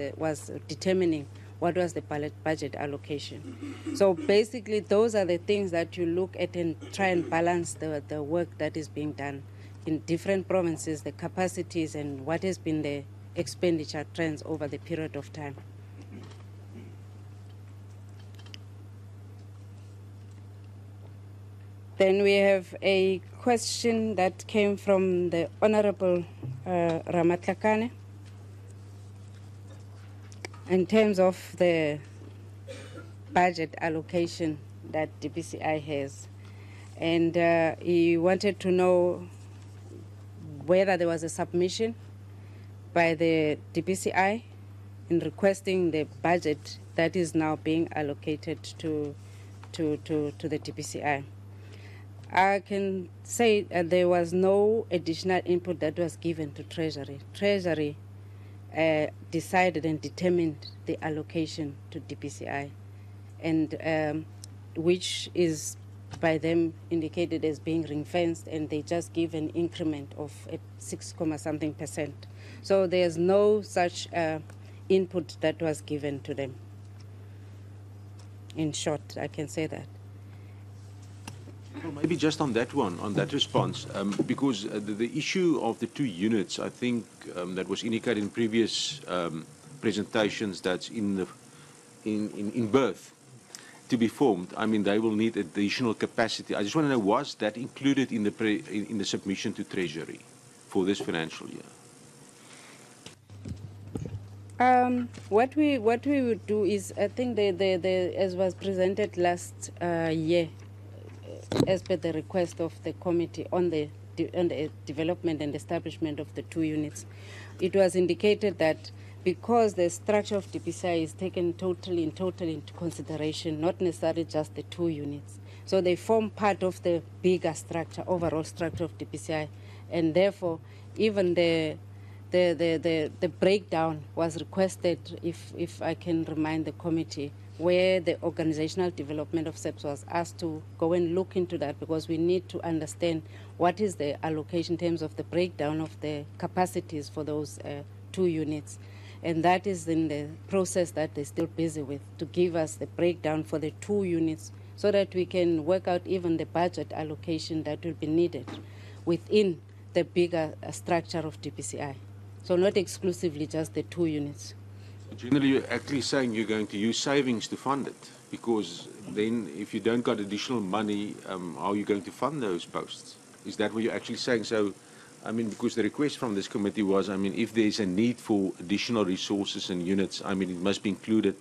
determining what was the budget allocation. So basically those are the things that you look at and try and balance the work that is being done in different provinces, the capacities, and what has been the expenditure trends over the period of time. Then we have a question that came from the Honorable Ramatlakane in terms of the budget allocation that DPCI has. And he wanted to know whether there was a submission by the DPCI in requesting the budget that is now being allocated to the DPCI. I can say there was no additional input that was given to Treasury. Treasury decided and determined the allocation to DPCI, and which is by them indicated as being ring-fenced, and they just give an increment of 6%. So there's no such input that was given to them. In short, I can say that. Well, maybe just on that one, on that response, because the issue of the 2 units, I think that was indicated in previous presentations, that's in birth to be formed. I mean, they will need additional capacity. I just want to know, was that included in the submission to Treasury for this financial year? What we would do is, I think as was presented last year, as per the request of the committee on the development and establishment of the 2 units, it was indicated that because the structure of DPCI is taken totally into consideration, not necessarily just the 2 units. So they form part of the bigger structure, overall structure of DPCI, and therefore even the breakdown was requested, if I can remind the committee, where the organizational development of SEPS was asked to go and look into that, because we need to understand what is the allocation in terms of the breakdown of the capacities for those 2 units. And that is in the process that they're still busy with, to give us the breakdown for the 2 units so that we can work out even the budget allocation that will be needed within the bigger structure of DPCI. So not exclusively just the 2 units. Generally, you're actually saying you're going to use savings to fund it, because then if you don't got additional money, how are you going to fund those posts? Is that what you're actually saying? So, I mean, because the request from this committee was, I mean, if there's a need for additional resources and units, I mean, it must be included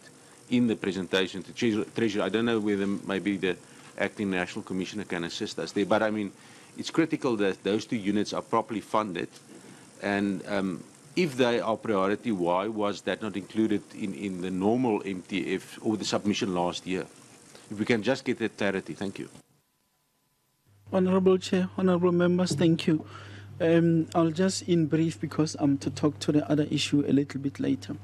in the presentation to Treasury. I don't know whether maybe the Acting National Commissioner can assist us there, but I mean, it's critical that those 2 units are properly funded, and if they are priority, why was that not included in the normal MTF or the submission last year? If we can just get that clarity. Thank you. Honorable Chair, honorable members, thank you. I'll just in brief, because I'm to talk to the other issue a little bit later.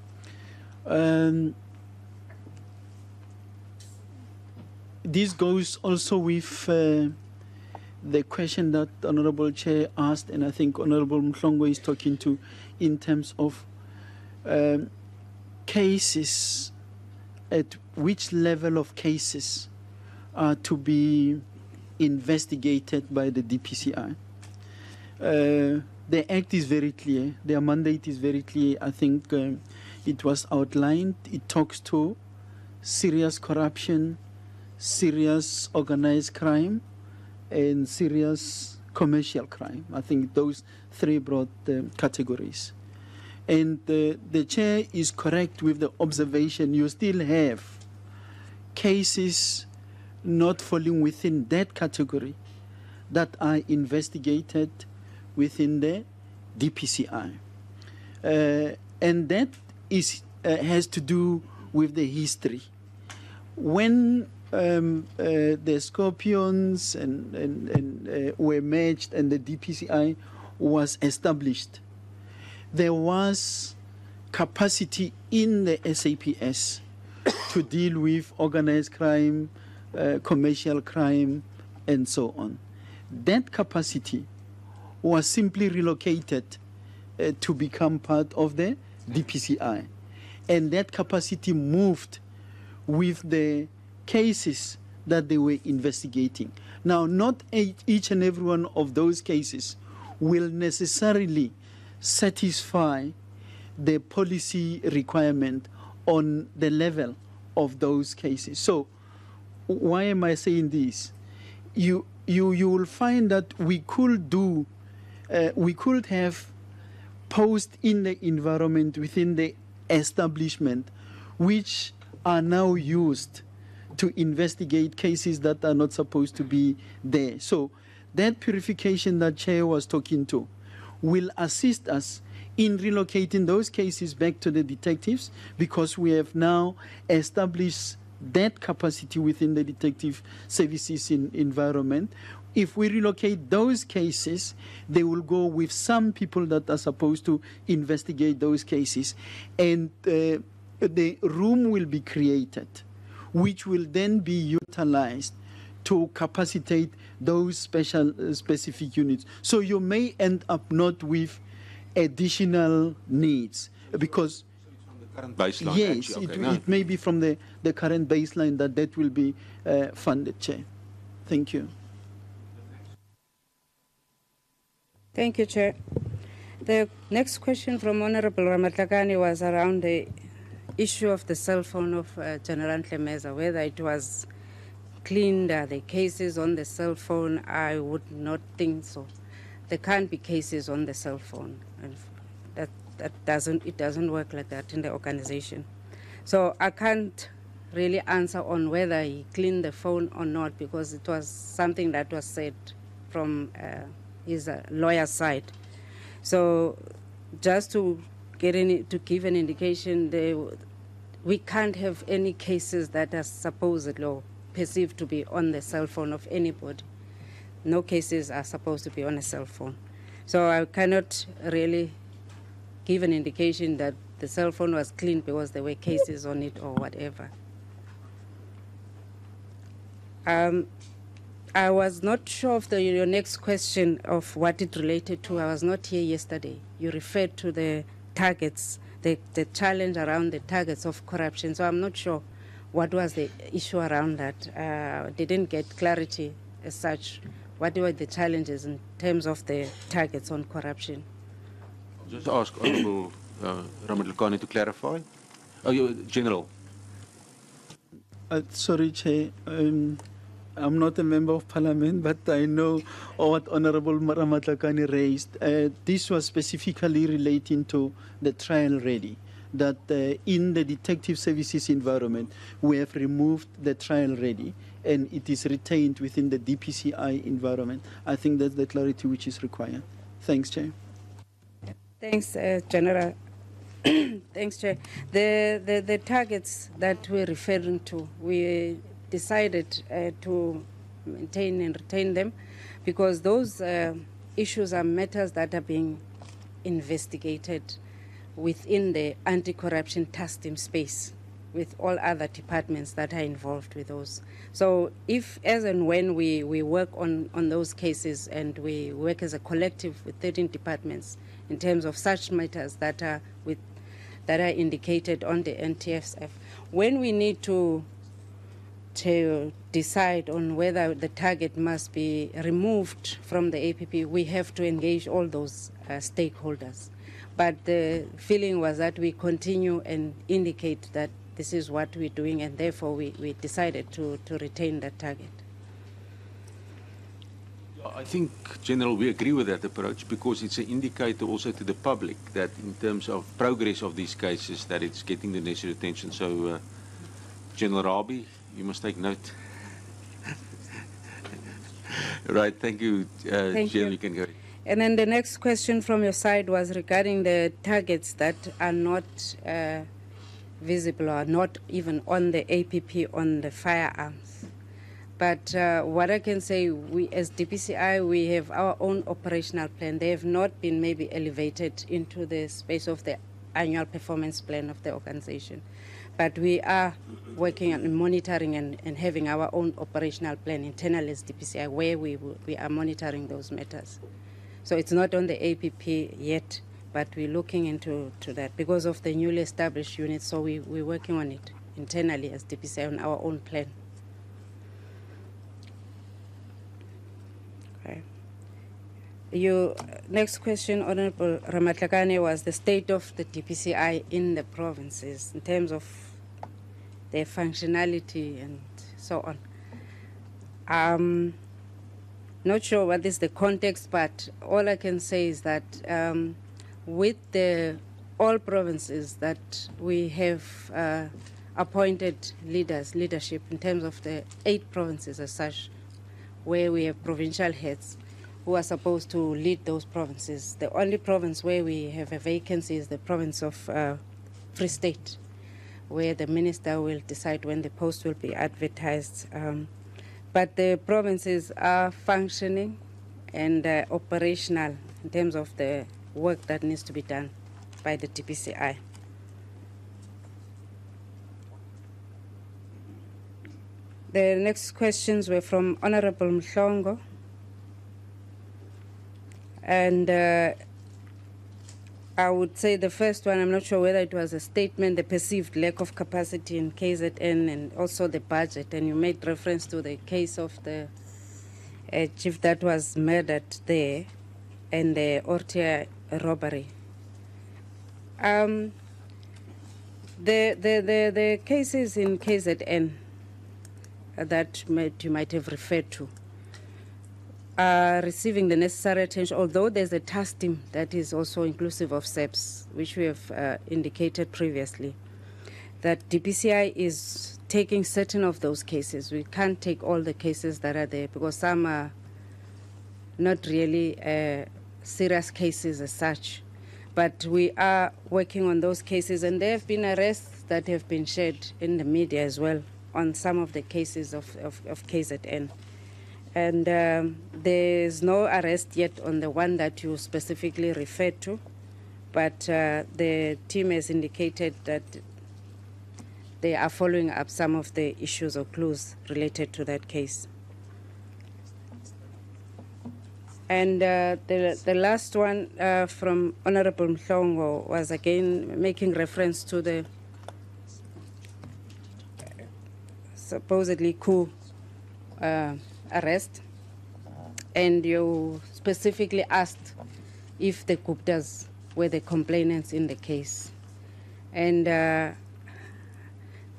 This goes also with the question that Honorable Chair asked, and I think Honorable Mhlongo is talking to, in terms of cases, at which level of cases are to be investigated by the DPCI. The Act is very clear, their mandate is very clear. I think it was outlined. It talks to serious corruption, serious organized crime, and serious commercial crime. I think those 3 broad categories. And the Chair is correct with the observation. You still have cases not falling within that category that are investigated within the DPCI. And that has to do with the history. When the Scorpions were merged and the DPCI was established, there was capacity in the SAPS to deal with organized crime, commercial crime, and so on. That capacity was simply relocated to become part of the DPCI. And that capacity moved with the cases that they were investigating. Now, not each and every one of those cases will necessarily satisfy the policy requirement on the level of those cases. So, why am I saying this? You will find that we could have posts in the environment within the establishment which are now used to investigate cases that are not supposed to be there. So that purification that Chair was talking to will assist us in relocating those cases back to the detectives, because we have now established that capacity within the detective services environment. If we relocate those cases, they will go with some people that are supposed to investigate those cases. And the room will be created, which will then be utilized to capacitate those specific units. So you may end up not with additional needs, because current baseline. yes, actually. it may be from the current baseline that will be funded, Chair. Thank you. Thank you, Chair. The next question from Honorable Ramatlakane was around the issue of the cell phone of General Ntlemeza, whether it was cleaned, are the cases on the cell phone. I would not think so. There can't be cases on the cell phone, and it doesn't work like that in the organization. So I can't really answer on whether he cleaned the phone or not, because it was something that was said from his lawyer's side. So just to give an indication, we can't have any cases that are supposedly or perceived to be on the cell phone of anybody. No cases are supposed to be on a cell phone. So I cannot really give an indication that the cell phone was cleaned because there were cases on it or whatever. I was not sure of your next question of what it related to. I was not here yesterday. You referred to the targets, the challenge around the targets of corruption. So I'm not sure what was the issue around that. Didn't get clarity as such. What were the challenges in terms of the targets on corruption? I'll just ask Honorable Ramatlakane to clarify. Oh, General. Sorry, Chair. I'm not a member of Parliament, but I know what Honorable Ramatlakane raised. This was specifically relating to the trial ready, that in the detective services environment, we have removed the trial ready, and it is retained within the DPCI environment. I think that's the clarity which is required. Thanks, Chair. Thanks, General. Thanks, Chair. The targets that we're referring to, we decided to maintain and retain them because those issues are matters that are being investigated within the anti-corruption task team space with all other departments that are involved with those. So if, as and when we work on those cases and we work as a collective with 13 departments in terms of such matters that are indicated on the NTFF, when we need to decide on whether the target must be removed from the APP, we have to engage all those stakeholders. But the feeling was that we continue and indicate that this is what we're doing, and therefore we decided to retain that target. I think, General, we agree with that approach because it's an indicator also to the public that in terms of progress of these cases that it's getting the necessary attention. So, General Rabi, You must take note. Right, thank you, Thank Jill, you. you can go. And then the next question from your side was regarding the targets that are not visible or not even on the APP on the firearms. But what I can say, we as DPCI, we have our own operational plan. They have not been maybe elevated into the space of the annual performance plan of the organization. But we are working on monitoring and having our own operational plan internally as DPCI where we are monitoring those matters. So it's not on the APP yet, but we're looking into that because of the newly established unit. So we're working on it internally as DPCI on our own plan. Okay. Your next question, Honorable Ramatlakane, was the state of the DPCI in the provinces in terms of their functionality and so on. Not sure what is the context, but all I can say is that with all provinces that we have appointed leadership in terms of the 8 provinces as such, where we have provincial heads who are supposed to lead those provinces. The only province where we have a vacancy is the province of Free State, where the minister will decide when the post will be advertised. But the provinces are functioning and operational in terms of the work that needs to be done by the DPCI. The next questions were from Honorable Mhlongo. And I would say the first one, I'm not sure whether it was a statement, the perceived lack of capacity in KZN and also the budget. And you made reference to the case of the chief that was murdered there and the Ortia robbery. The cases in KZN that you might have referred to are receiving the necessary attention, although there's a task team that is also inclusive of SEPs, which we have indicated previously, that DPCI is taking certain of those cases. We can't take all the cases that are there because some are not really serious cases as such. But we are working on those cases, and there have been arrests that have been shared in the media as well on some of the cases of KZN. And there's no arrest yet on the one that you specifically referred to, but the team has indicated that they are following up some of the issues or clues related to that case. And the last one from Honorable Mhlongo was again making reference to the supposedly coup arrest, and you specifically asked if the Guptas were the complainants in the case. And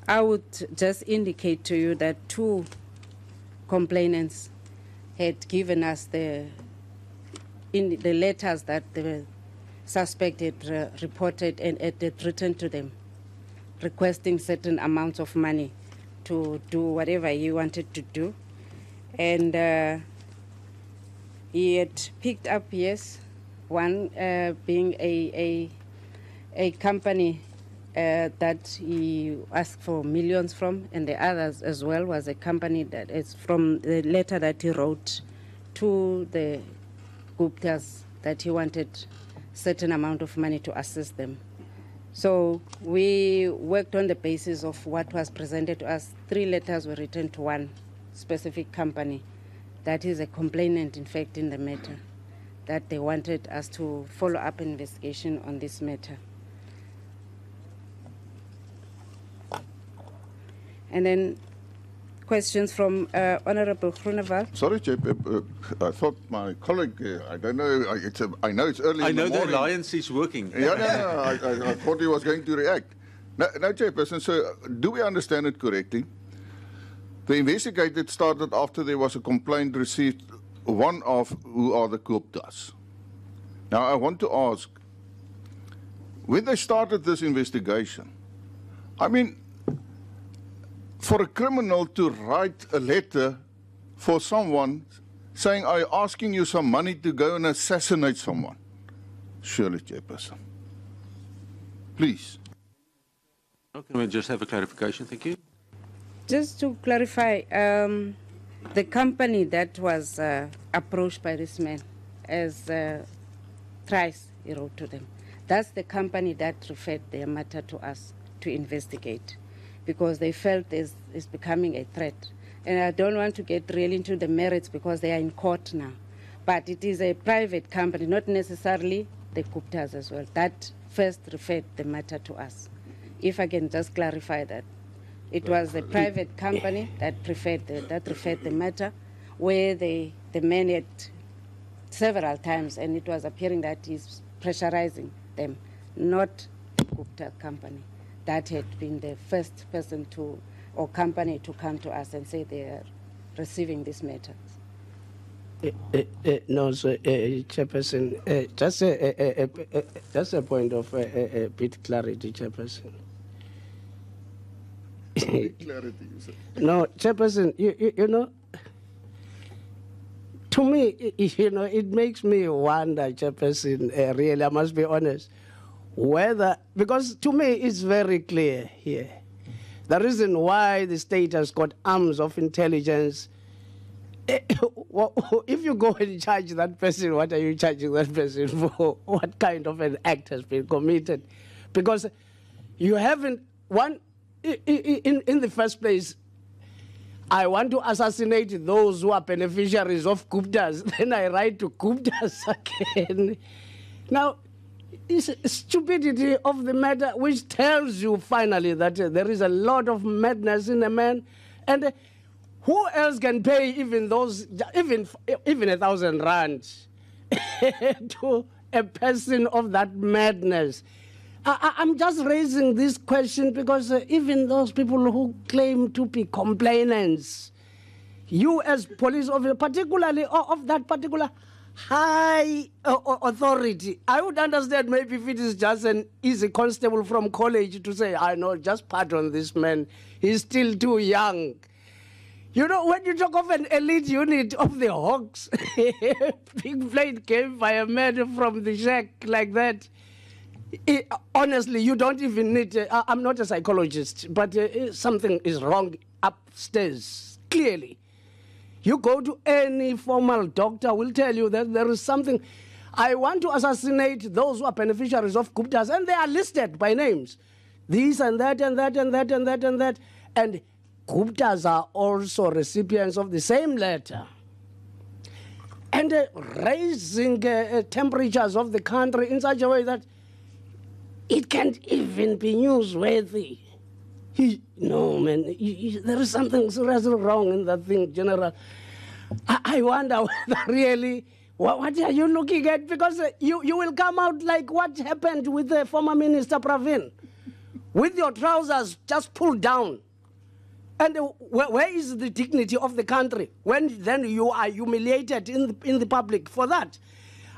I would just indicate to you that 2 complainants had given us the letters that the suspect had reported and had written to them, requesting certain amounts of money to do whatever he wanted to do. And he had picked up, yes, one being a company that he asked for millions from, and the others as well was a company that is from the letter that he wrote to the Guptas that he wanted certain amount of money to assist them. So we worked on the basis of what was presented to us. 3 letters were written to one specific company that is a complainant, in fact, in the matter, that they wanted us to follow up investigation on this matter. And then questions from Honorable Groenewald. Sorry, Chair, I thought my colleague, I don't know, I know it's early in the morning. I know the alliance is working. Yeah, no, I thought he was going to react. No, Chairperson, so do we understand it correctly? The investigation started after there was a complaint received, one of who are the Guptas. Now, I want to ask, when they started this investigation, I mean, for a criminal to write a letter for someone saying, I'm asking you some money to go and assassinate someone. Surely, Chairperson. Please. Can we just have a clarification? Thank you. Just to clarify, the company that was approached by this man as thrice he wrote to them, that's the company that referred their matter to us to investigate, because they felt it's becoming a threat. And I don't want to get really into the merits because they are in court now. But it is a private company, not necessarily the Guptas as well, that first referred the matter to us. If I can just clarify that. It was a private company that referred the matter, where the man had several times, and it was appearing that he's pressurizing them, not the Gupta company. That had been the first person or company to come to us and say they are receiving this matter. No, so, Chairperson, just a point of a bit clarity, Chairperson. Clarity, you said. No, Chairperson, you know, to me, you know, it makes me wonder, Chairperson, really, I must be honest, whether, because to me it's very clear here, the reason why the state has got arms of intelligence. If you go and charge that person, what are you charging that person for? What kind of an act has been committed? Because you haven't, in the first place, I want to assassinate those who are beneficiaries of Guptas. Then I write to Guptas again. Now, it's stupidity of the matter which tells you finally that there is a lot of madness in a man. And who else can pay even 1,000 rand to a person of that madness? I'm just raising this question because even those people who claim to be complainants, you as police officer, particularly of that particular high authority, I would understand maybe if it is just an easy constable from college to say, I know, just pardon this man, he's still too young. You know, when you talk of an elite unit of the Hawks, big plate came by a man from the shack like that. Honestly, you don't even need, I'm not a psychologist, but something is wrong upstairs, clearly. You go to any formal doctor will tell you that there is something. I want to assassinate those who are beneficiaries of Guptas, and they are listed by names. These and that and that and that and that and that. And Guptas are also recipients of the same letter. And raising temperatures of the country in such a way that it can't even be newsworthy. No, man, there is something seriously wrong in that thing, General. I wonder whether really, what are you looking at? Because you will come out like what happened with the former Minister Pravin, with your trousers just pulled down. And where is the dignity of the country when then you are humiliated in the public for that?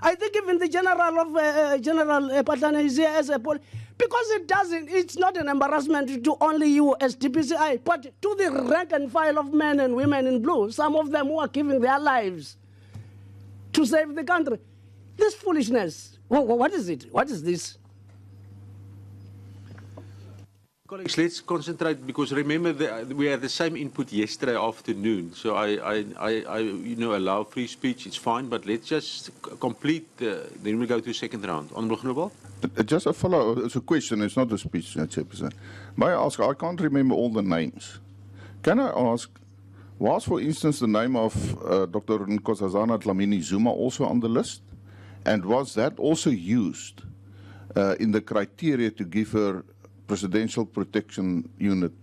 I think even the General Patlana is here as a because it's not an embarrassment to only you as DPCI, but to the rank and file of men and women in blue, some of them who are giving their lives to save the country. This foolishness, what is it? What is this? Colleagues, let's concentrate because remember we had the same input yesterday afternoon. So I allow free speech. It's fine, but let's just complete. Then we go to the second round. Honourable Groenewald. Just a follow. It's a question. It's not a speech, Chairperson. May I ask? I can't remember all the names. Can I ask? Was, for instance, the name of Dr. Nkosazana Dlamini Zuma also on the list, and was that also used in the criteria to give her Presidential Protection Unit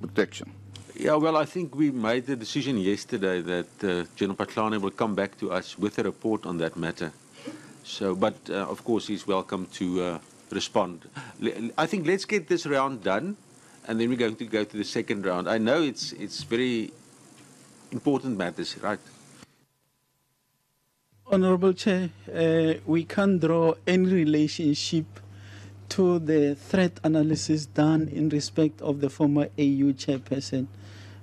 protection? Yeah, well, I think we made the decision yesterday that General Patlane will come back to us with a report on that matter. So, but of course, he's welcome to respond. I think let's get this round done, and then we're going to go to the second round. I know it's very important matters, right? Honorable Chair, we can't draw any relationship to the threat analysis done in respect of the former AU chairperson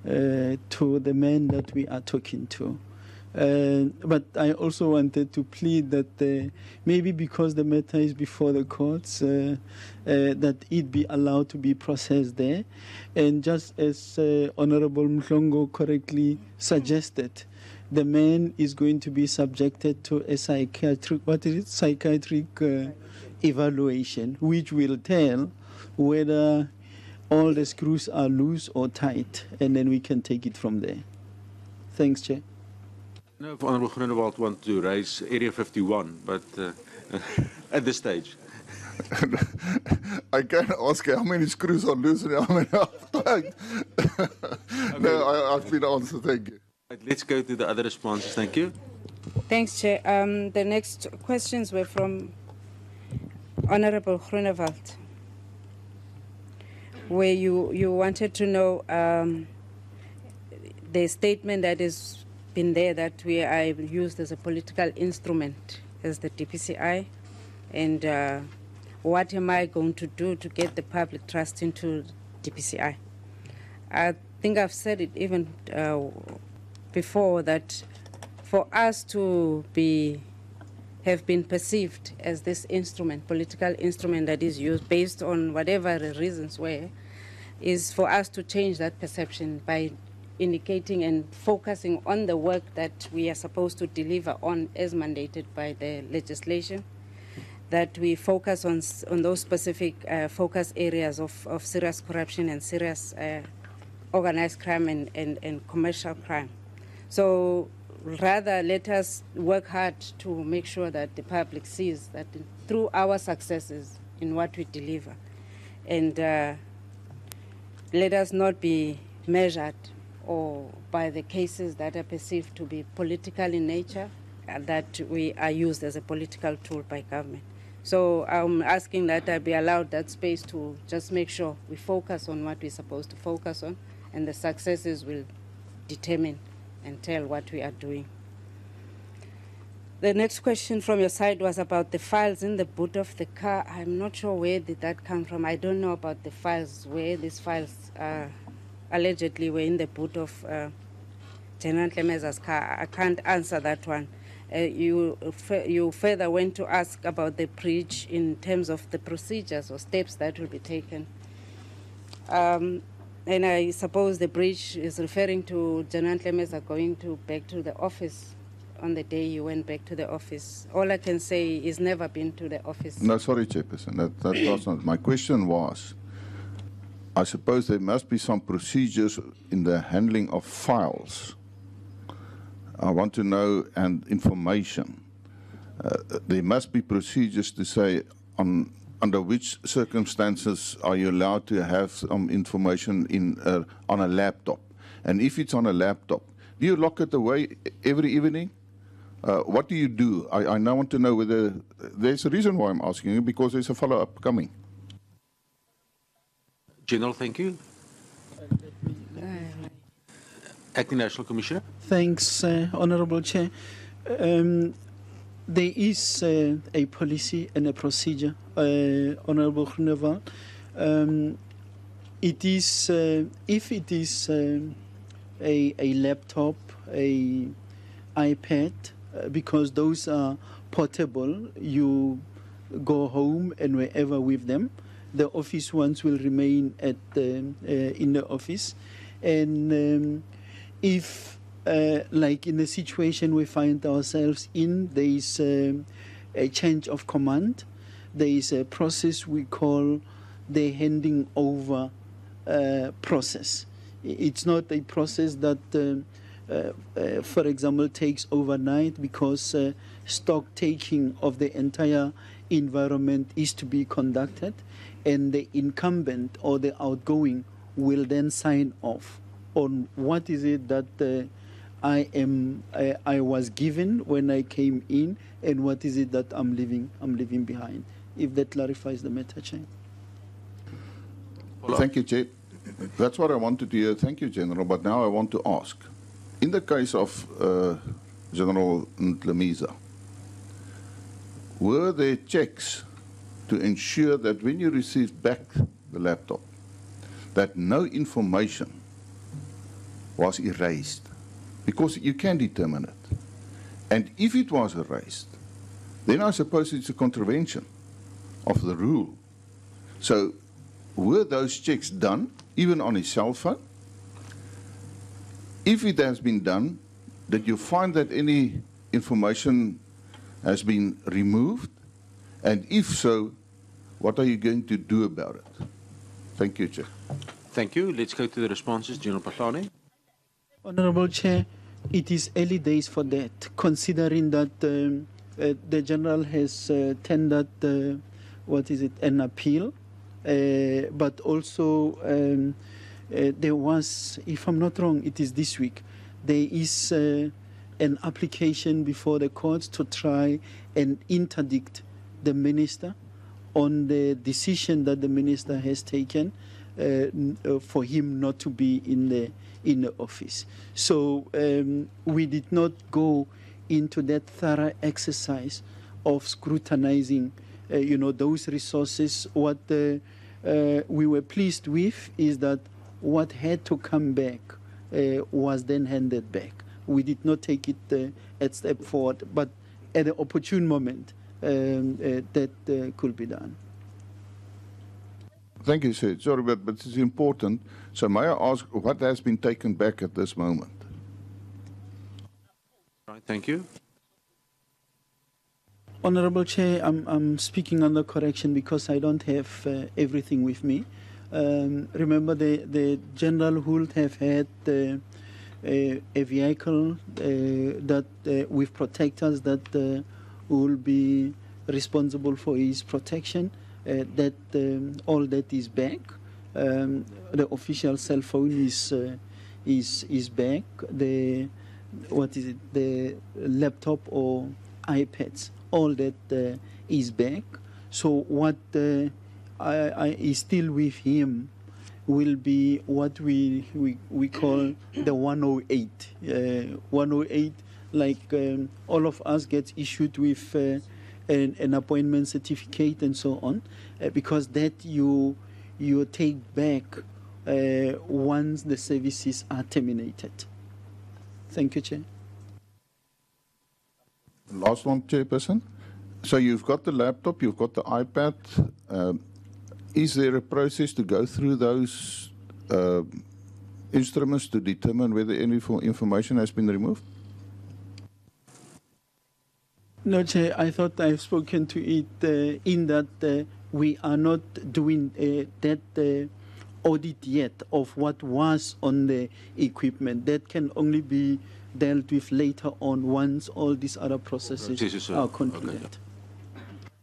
to the man that we are talking to. But I also wanted to plead that maybe because the matter is before the courts, that it be allowed to be processed there. And just as Honorable Mhlongo correctly suggested, the man is going to be subjected to a psychiatric evaluation, which will tell whether all the screws are loose or tight, and then we can take it from there. Thanks, Chair. No, if Honourable Groenewald want to raise Area 51, but at this stage. I can ask how many screws are loose and how many are tight. No, I've been answered. Thank you. Right, let's go to the other responses. Thank you. Thanks, Chair. The next questions were from Honourable Groenewald, where you wanted to know the statement that has been there that we are used as a political instrument as the DPCI, and what am I going to do to get the public trust into DPCI? I think I've said it even before that for us to have been perceived as this instrument, political instrument that is used based on whatever the reasons were, is for us to change that perception by indicating and focusing on the work that we are supposed to deliver on as mandated by the legislation, that we focus on those specific focus areas of serious corruption and serious organized crime and commercial crime. So rather, let us work hard to make sure that the public sees that through our successes in what we deliver. And let us not be measured or by the cases that are perceived to be political in nature, that we are used as a political tool by government. So I'm asking that I be allowed that space to just make sure we focus on what we're supposed to focus on, and the successes will determine and tell what we are doing. The next question from your side was about the files in the boot of the car. I'm not sure where did that come from. I don't know about the files, where these files allegedly were in the boot of General Tlemeza's car. I can't answer that one. You further went to ask about the breach in terms of the procedures or steps that will be taken. And I suppose the breach is referring to General Tlemeza going back to the office on the day you went back to the office. All I can say is never been to the office. No, sorry, Chairperson. That was not. My question was, I suppose there must be some procedures in the handling of files. I want to know, and information. There must be procedures to say under which circumstances are you allowed to have some information on a laptop. And if it's on a laptop, do you lock it away every evening? What do you do? I now want to know whether there's a reason why I'm asking you, because there's a follow-up coming. General, thank you. Acting National Commissioner. Thanks, Honourable Chair. There is a policy and a procedure, Honourable Groenewald. It is, if it is a laptop, a iPad, because those are portable, you go home and wherever with them. The office ones will remain at in the office. And if, like in the situation we find ourselves in, there is a change of command, there is a process we call the handing over process. It's not a process that, for example, takes overnight, because stock taking of the entire environment is to be conducted, and the incumbent or the outgoing will then sign off on what is it that I was given when I came in, and what is it that I'm leaving behind. If that clarifies the matter, Chair. Thank you, Chair. That's what I wanted to hear. Thank you, General. But now I want to ask, in the case of General Tlemeza, were there checks to ensure that when you received back the laptop, that no information was erased, because you can determine it. And if it was erased, then I suppose it's a contravention of the rule. So were those checks done, even on his cell phone? If it has been done, did you find that any information has been removed? And if so, what are you going to do about it? Thank you, Chair. Thank you. Let's go to the responses. General Patlani. Honorable Chair, it is early days for that, considering that the General has tendered, an appeal, but also there was, if I'm not wrong, it is this week, there is an application before the courts to try and interdict the minister on the decision that the minister has taken for him not to be in the office. So we did not go into that thorough exercise of scrutinizing, those resources. What we were pleased with is that what had to come back was then handed back. We did not take it a step forward, but at the opportune moment, that could be done. Thank you, sir. Sorry, but it's important. So may I ask what has been taken back at this moment? Right, thank you. Honorable Chair, I'm speaking under correction because I don't have everything with me. Remember, the General would have had a vehicle that with protectors that will be responsible for his protection. That all that is back. The official cell phone is back. The laptop or iPads, all that is back. So what is still with him will be what we call the 108. 108, like all of us gets issued with an appointment certificate and so on, because that you take back once the services are terminated. Thank you, Chair. Last one, Chairperson. So you've got the laptop, you've got the iPad. Is there a process to go through those instruments to determine whether any information has been removed? No, Chair, I thought I've spoken to it in that we are not doing that audit yet of what was on the equipment. That can only be dealt with later on once all these other processes are concluded.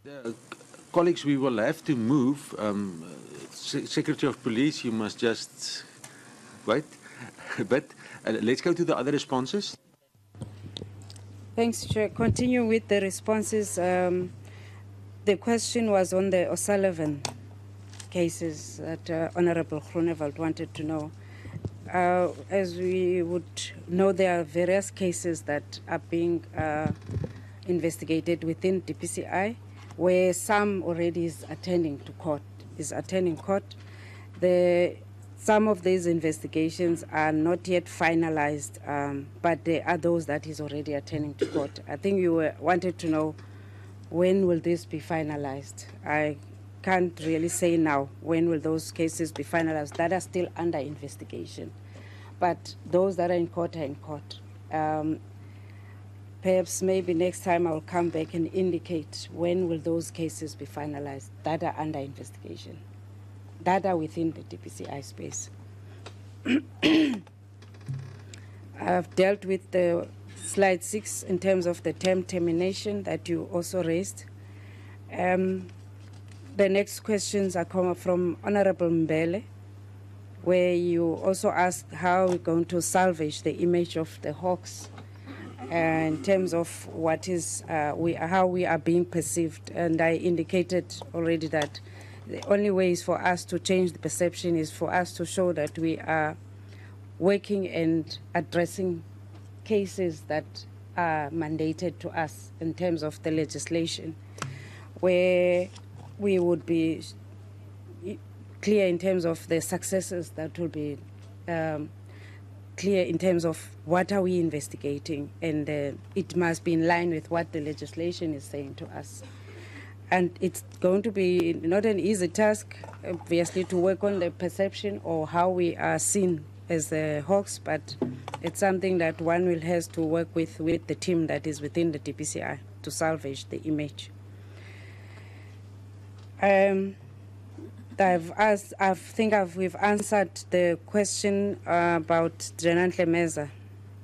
Okay. Colleagues, we will have to move. Secretary of Police, you must just wait. But let's go to the other responses. Thanks, Chair. Continue with the responses. The question was on the O'Sullivan cases that Honorable Groenewald wanted to know. As we would know, there are various cases that are being investigated within DPCI, where some already is attending court. Some of these investigations are not yet finalized, but there are those that is already attending to court. I think you wanted to know when will this be finalized. I can't really say now when will those cases be finalized that are still under investigation. But those that are in court are in court. Perhaps maybe next time I'll come back and indicate when will those cases be finalized that are under investigation, that are within the DPCI space. I've dealt with the slide 6 in terms of the term termination that you also raised. The next questions are coming from Honorable Mbele, where you also asked how we're going to salvage the image of the Hawks in terms of what is how we are being perceived. And I indicated already that the only way is for us to change the perception is for us to show that we are working and addressing cases that are mandated to us in terms of the legislation, where we would be clear in terms of the successes that will be clear in terms of what are we investigating, and it must be in line with what the legislation is saying to us. And it's going to be not an easy task, obviously, to work on the perception or how we are seen as hawks, but it's something that one will have to work with the team that is within the DPCI to salvage the image. We've answered the question about General Meza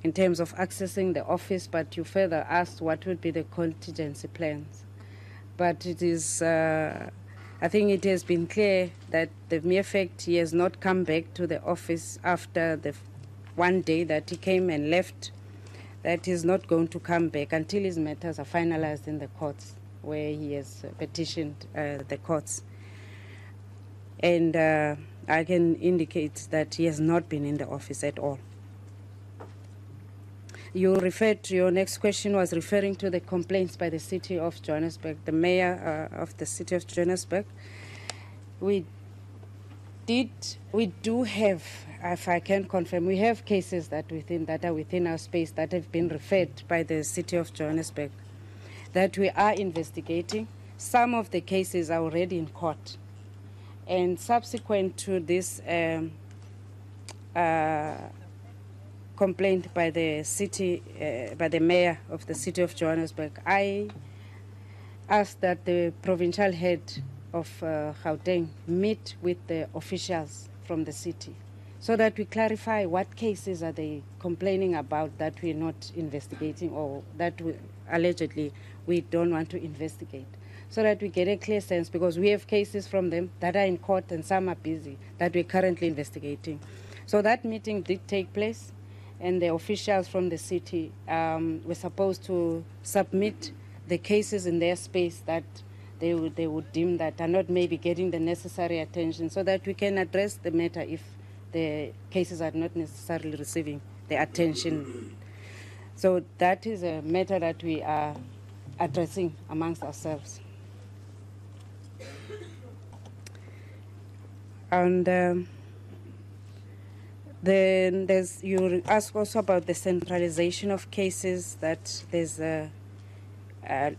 in terms of accessing the office, but you further asked what would be the contingency plans. But it is, I think it has been clear that the mere fact he has not come back to the office after the one day that he came and left, that he's not going to come back until his matters are finalized in the courts, where he has petitioned the courts. And I can indicate that he has not been in the office at all. You referred to, your next question was referring to the complaints by the City of Johannesburg, the mayor of the City of Johannesburg. We do have, if I can confirm, we have cases that are within our space that have been referred by the City of Johannesburg that we are investigating. Some of the cases are already in court. And subsequent to this complaint by the city, by the mayor of the City of Johannesburg, I asked that the provincial head of Gauteng meet with the officials from the city so that we clarify what cases are they complaining about that we're not investigating, or that allegedly we don't want to investigate, so that we get a clear sense, because we have cases from them that are in court and some are busy that we're currently investigating. So that meeting did take place, and the officials from the city were supposed to submit the cases in their space that they would deem that are not maybe getting the necessary attention, so that we can address the matter if the cases are not necessarily receiving the attention. So that is a matter that we are addressing amongst ourselves. And then you ask also about the centralization of cases, that there's a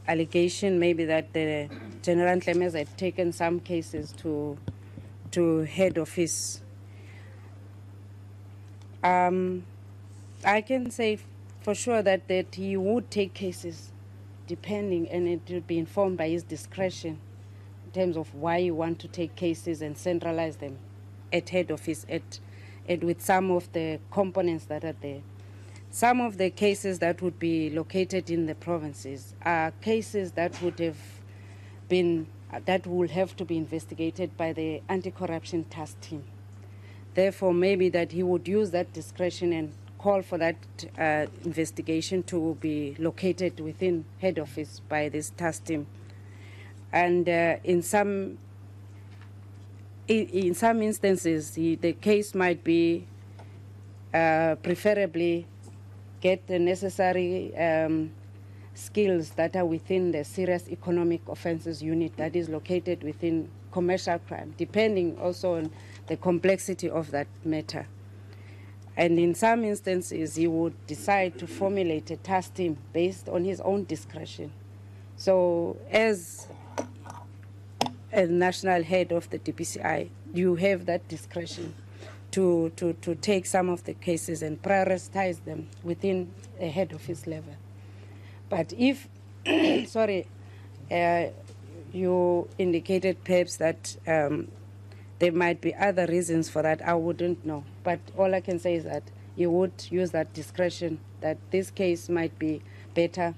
allegation maybe that the General Meza had taken some cases to head office. I can say for sure that he would take cases depending, and it would be informed by his discretion in terms of why you want to take cases and centralize them at head office with some of the components that are there. Some of the cases that would be located in the provinces are cases that would have been, that will have to be investigated by the anti-corruption task team. Therefore, maybe that he would use that discretion and call for that investigation to be located within head office by this task team. And in some instances, the case might be preferably get the necessary skills that are within the serious economic offences unit that is located within commercial crime, depending also on the complexity of that matter. And in some instances, he would decide to formulate a task team based on his own discretion. So as a national head of the DPCI, you have that discretion to take some of the cases and prioritize them within a head office level. But if, sorry, you indicated perhaps that there might be other reasons for that, I wouldn't know. But all I can say is that you would use that discretion, that this case might be better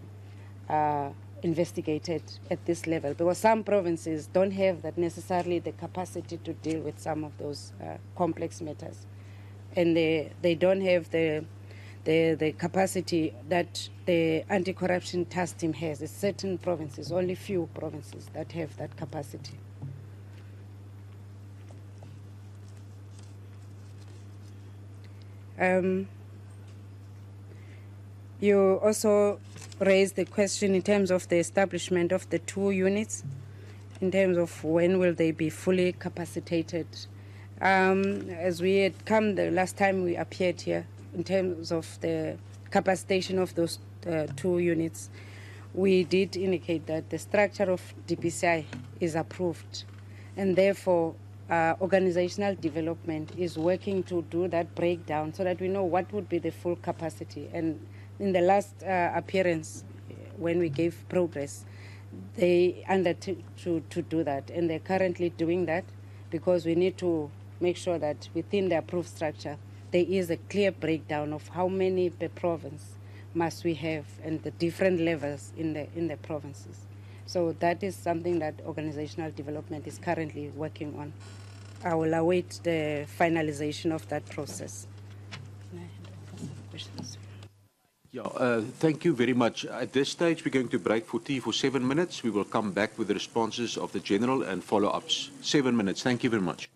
investigated at this level, because some provinces don't have that necessarily the capacity to deal with some of those complex matters, and they don't have the capacity that the anti-corruption task team has. It's certain provinces, only few provinces that have that capacity. You also raised the question in terms of the establishment of the 2 units, in terms of when will they be fully capacitated. As we had come the last time we appeared here, in terms of the capacitation of those 2 units, we did indicate that the structure of DPCI is approved, and therefore organizational development is working to do that breakdown so that we know what would be the full capacity. And in the last appearance, when we gave progress, they undertook to do that, and they're currently doing that because we need to make sure that within the approved structure there is a clear breakdown of how many per province must we have and the different levels in the provinces. So that is something that organizational development is currently working on. I will await the finalization of that process. Yeah, thank you very much. At this stage, we're going to break for tea for 7 minutes. We will come back with the responses of the general and follow-ups. 7 minutes. Thank you very much.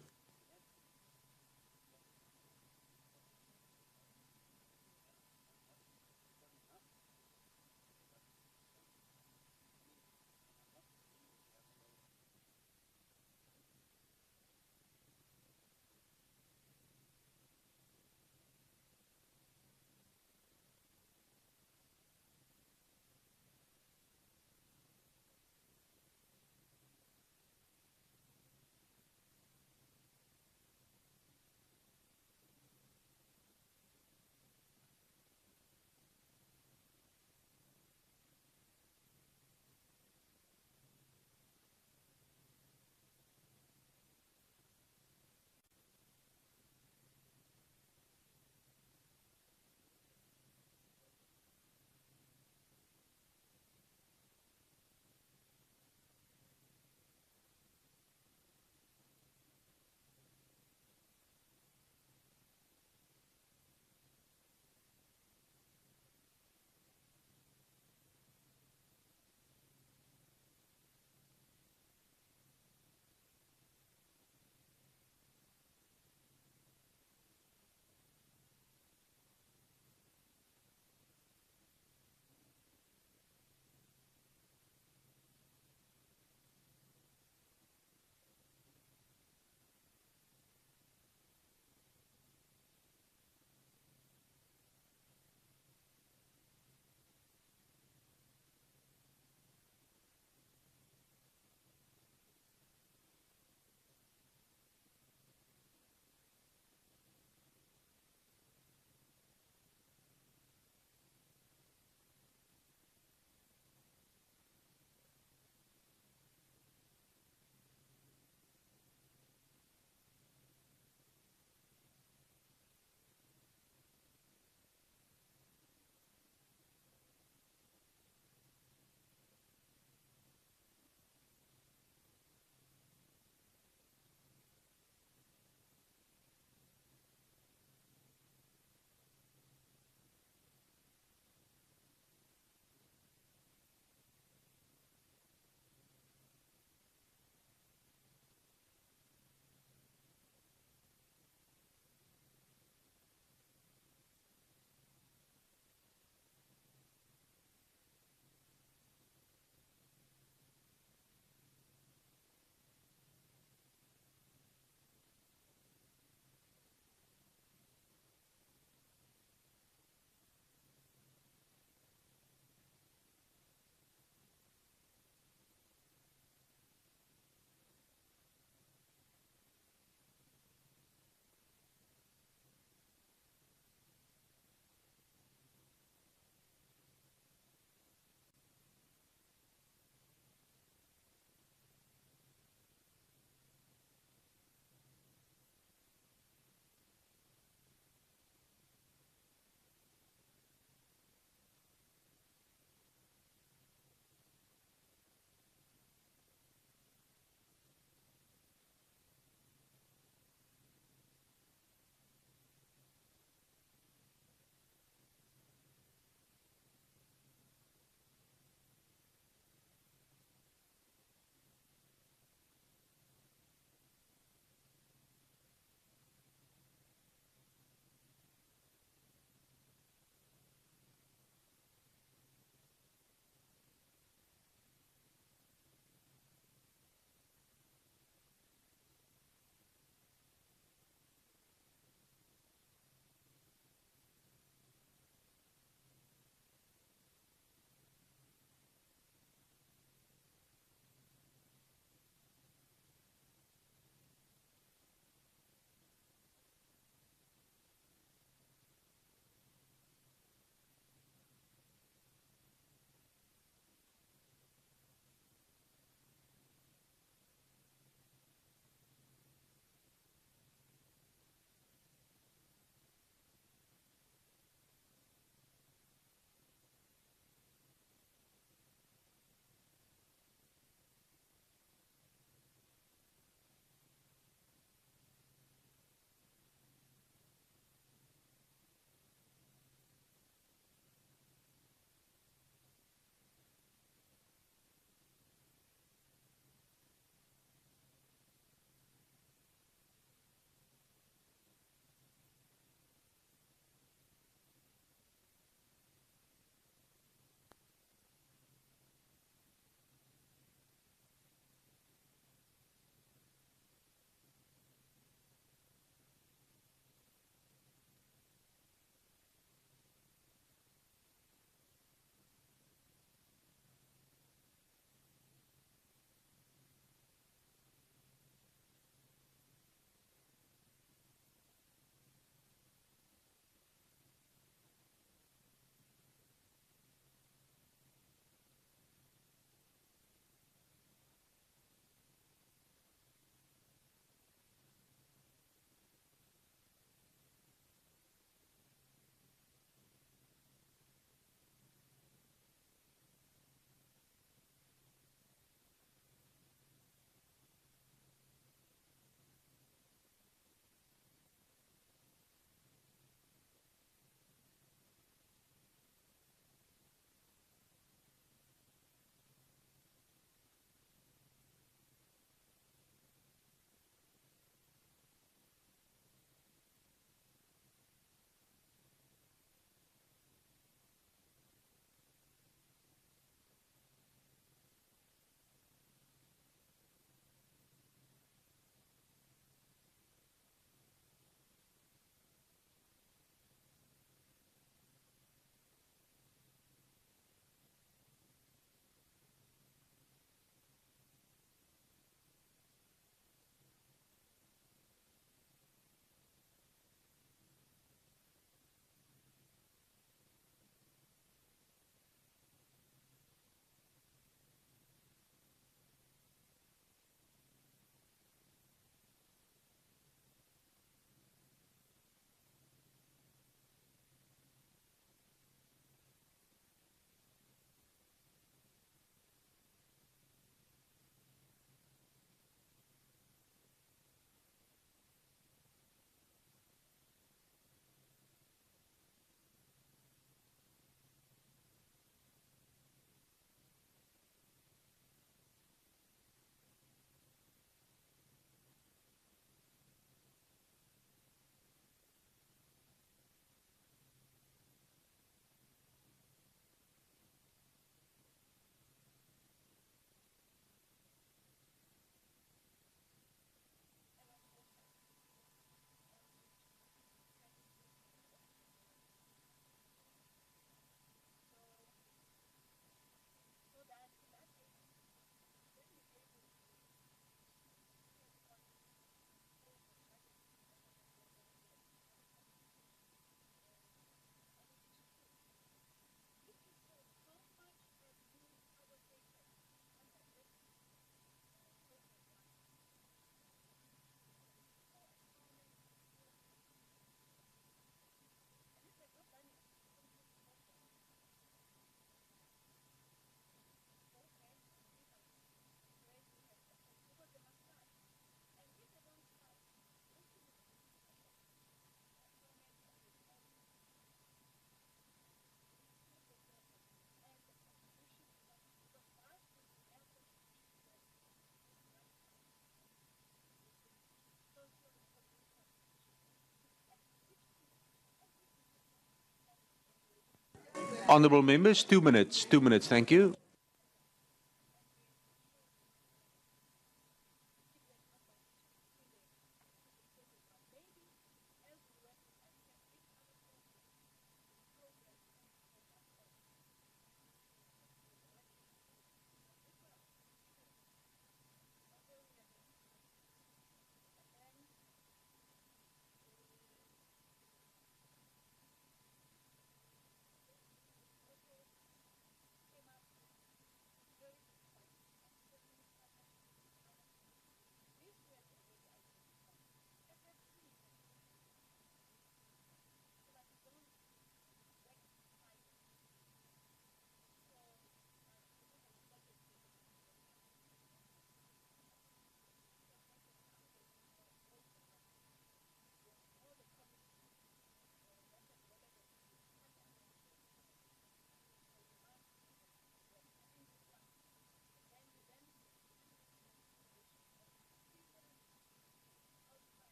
Honourable members, 2 minutes. 2 minutes, thank you.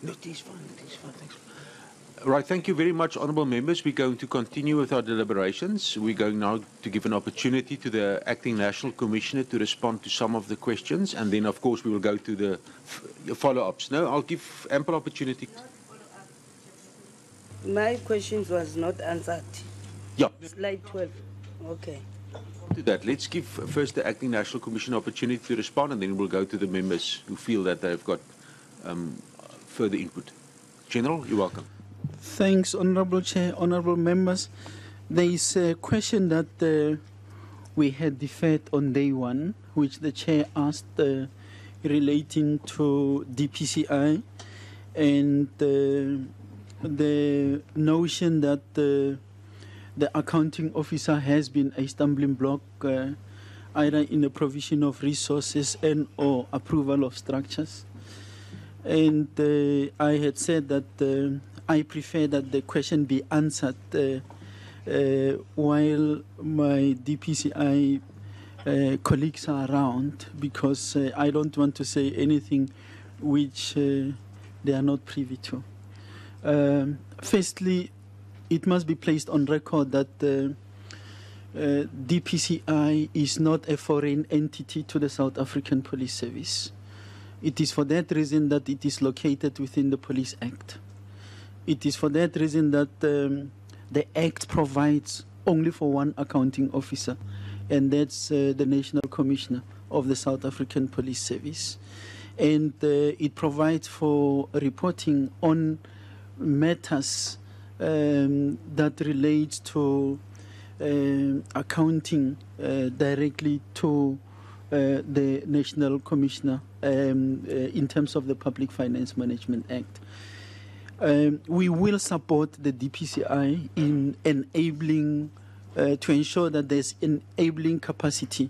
No, it is fine. Thanks. Right, thank you very much, honourable members. We're going to continue with our deliberations. We're going now to give an opportunity to the Acting National Commissioner to respond to some of the questions, and then, of course, we will go to the follow-ups. No, I'll give ample opportunity. My questions was not answered. Yeah. Slide 12. Okay. To that, let's give first the Acting National Commissioner opportunity to respond, and then we'll go to the members who feel that they've got further input. General, you're welcome. Thanks, Honourable Chair, honourable members. There is a question that we had deferred on day one, which the Chair asked relating to DPCI and the notion that the accounting officer has been a stumbling block either in the provision of resources and or approval of structures. And I had said that I prefer that the question be answered while my DPCI colleagues are around, because I don't want to say anything which they are not privy to. Firstly, it must be placed on record that DPCI is not a foreign entity to the South African Police Service. It is for that reason that it is located within the Police Act. It is for that reason that the Act provides only for one accounting officer, and that's the National Commissioner of the South African Police Service. And it provides for reporting on matters that relates to accounting directly to the National Commissioner in terms of the Public Finance Management Act. We will support the DPCI in enabling, to ensure that there's enabling capacity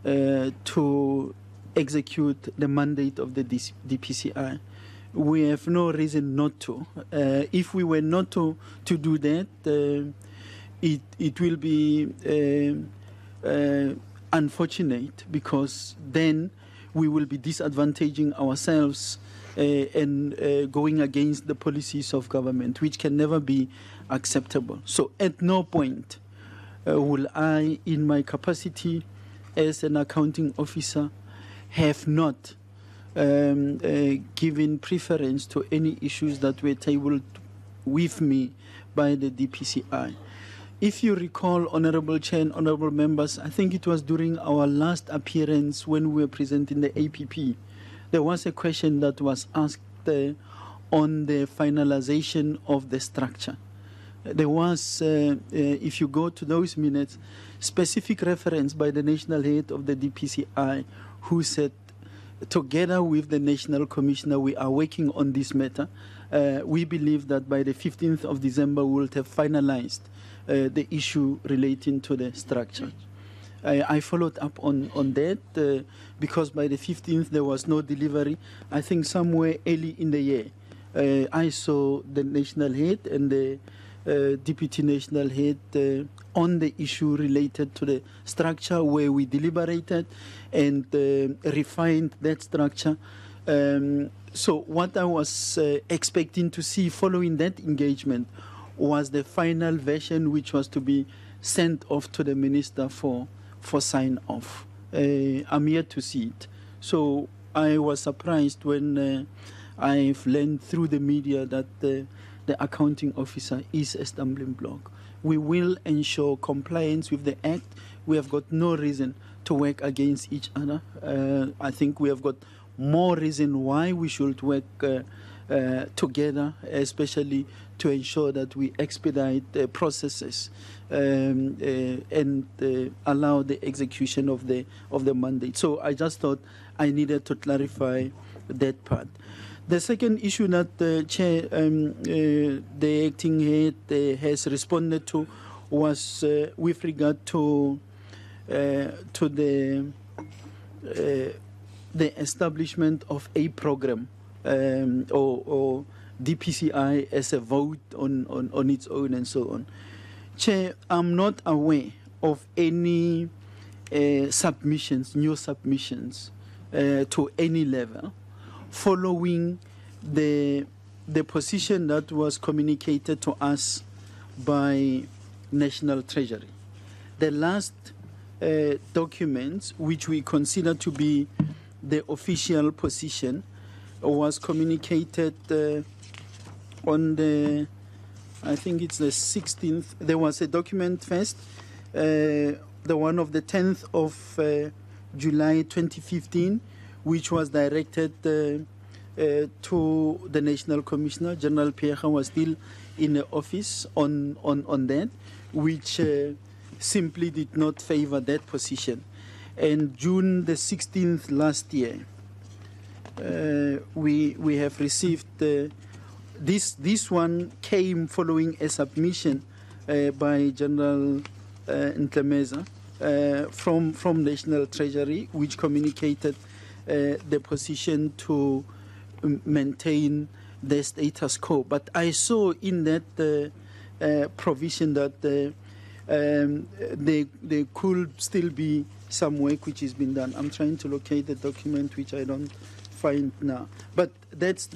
to execute the mandate of the DPCI. We have no reason not to. If we were not to do that, it will be unfortunate, because then we will be disadvantaging ourselves and going against the policies of government, which can never be acceptable. So at no point will I, in my capacity as an accounting officer, have not given preference to any issues that were tabled with me by the DPCI. If you recall, Honourable Chair and Honourable Members, I think it was during our last appearance when we were presenting the APP, there was a question that was asked on the finalization of the structure. There was, if you go to those minutes, specific reference by the national head of the DPCI, who said, together with the National Commissioner, we are working on this matter. We believe that by the 15th of December, we will have finalized the issue relating to the structure. I followed up on that because by the 15th there was no delivery. I think somewhere early in the year, I saw the national head and the deputy national head on the issue related to the structure, where we deliberated and refined that structure. So what I was expecting to see following that engagement was the final version, which was to be sent off to the minister for sign off. I'm yet to see it. So I was surprised when I've learned through the media that the accounting officer is a stumbling block. We will ensure compliance with the Act. We have got no reason to work against each other. I think we have got more reason why we should work together, especially to ensure that we expedite the processes and allow the execution of the mandate. So I just thought I needed to clarify that part. The second issue that Chair, the acting head has responded to was with regard to the establishment of a program or DPCI as a vote on its own and so on. Chair, I'm not aware of any submissions, new submissions to any level following the position that was communicated to us by National Treasury. The last documents which we consider to be the official position was communicated on the, I think it's the 16th. There was a document first, the one of the 10th of July 2015, which was directed to the National Commissioner. General Pierre was still in the office on that, which simply did not favor that position. And June the 16th last year, we have received this one came following a submission by General Ntlemeza from National Treasury, which communicated the position to maintain the status quo. But I saw in that provision that there could still be some work which has been done. I'm trying to locate the document, which I don't find now. But that's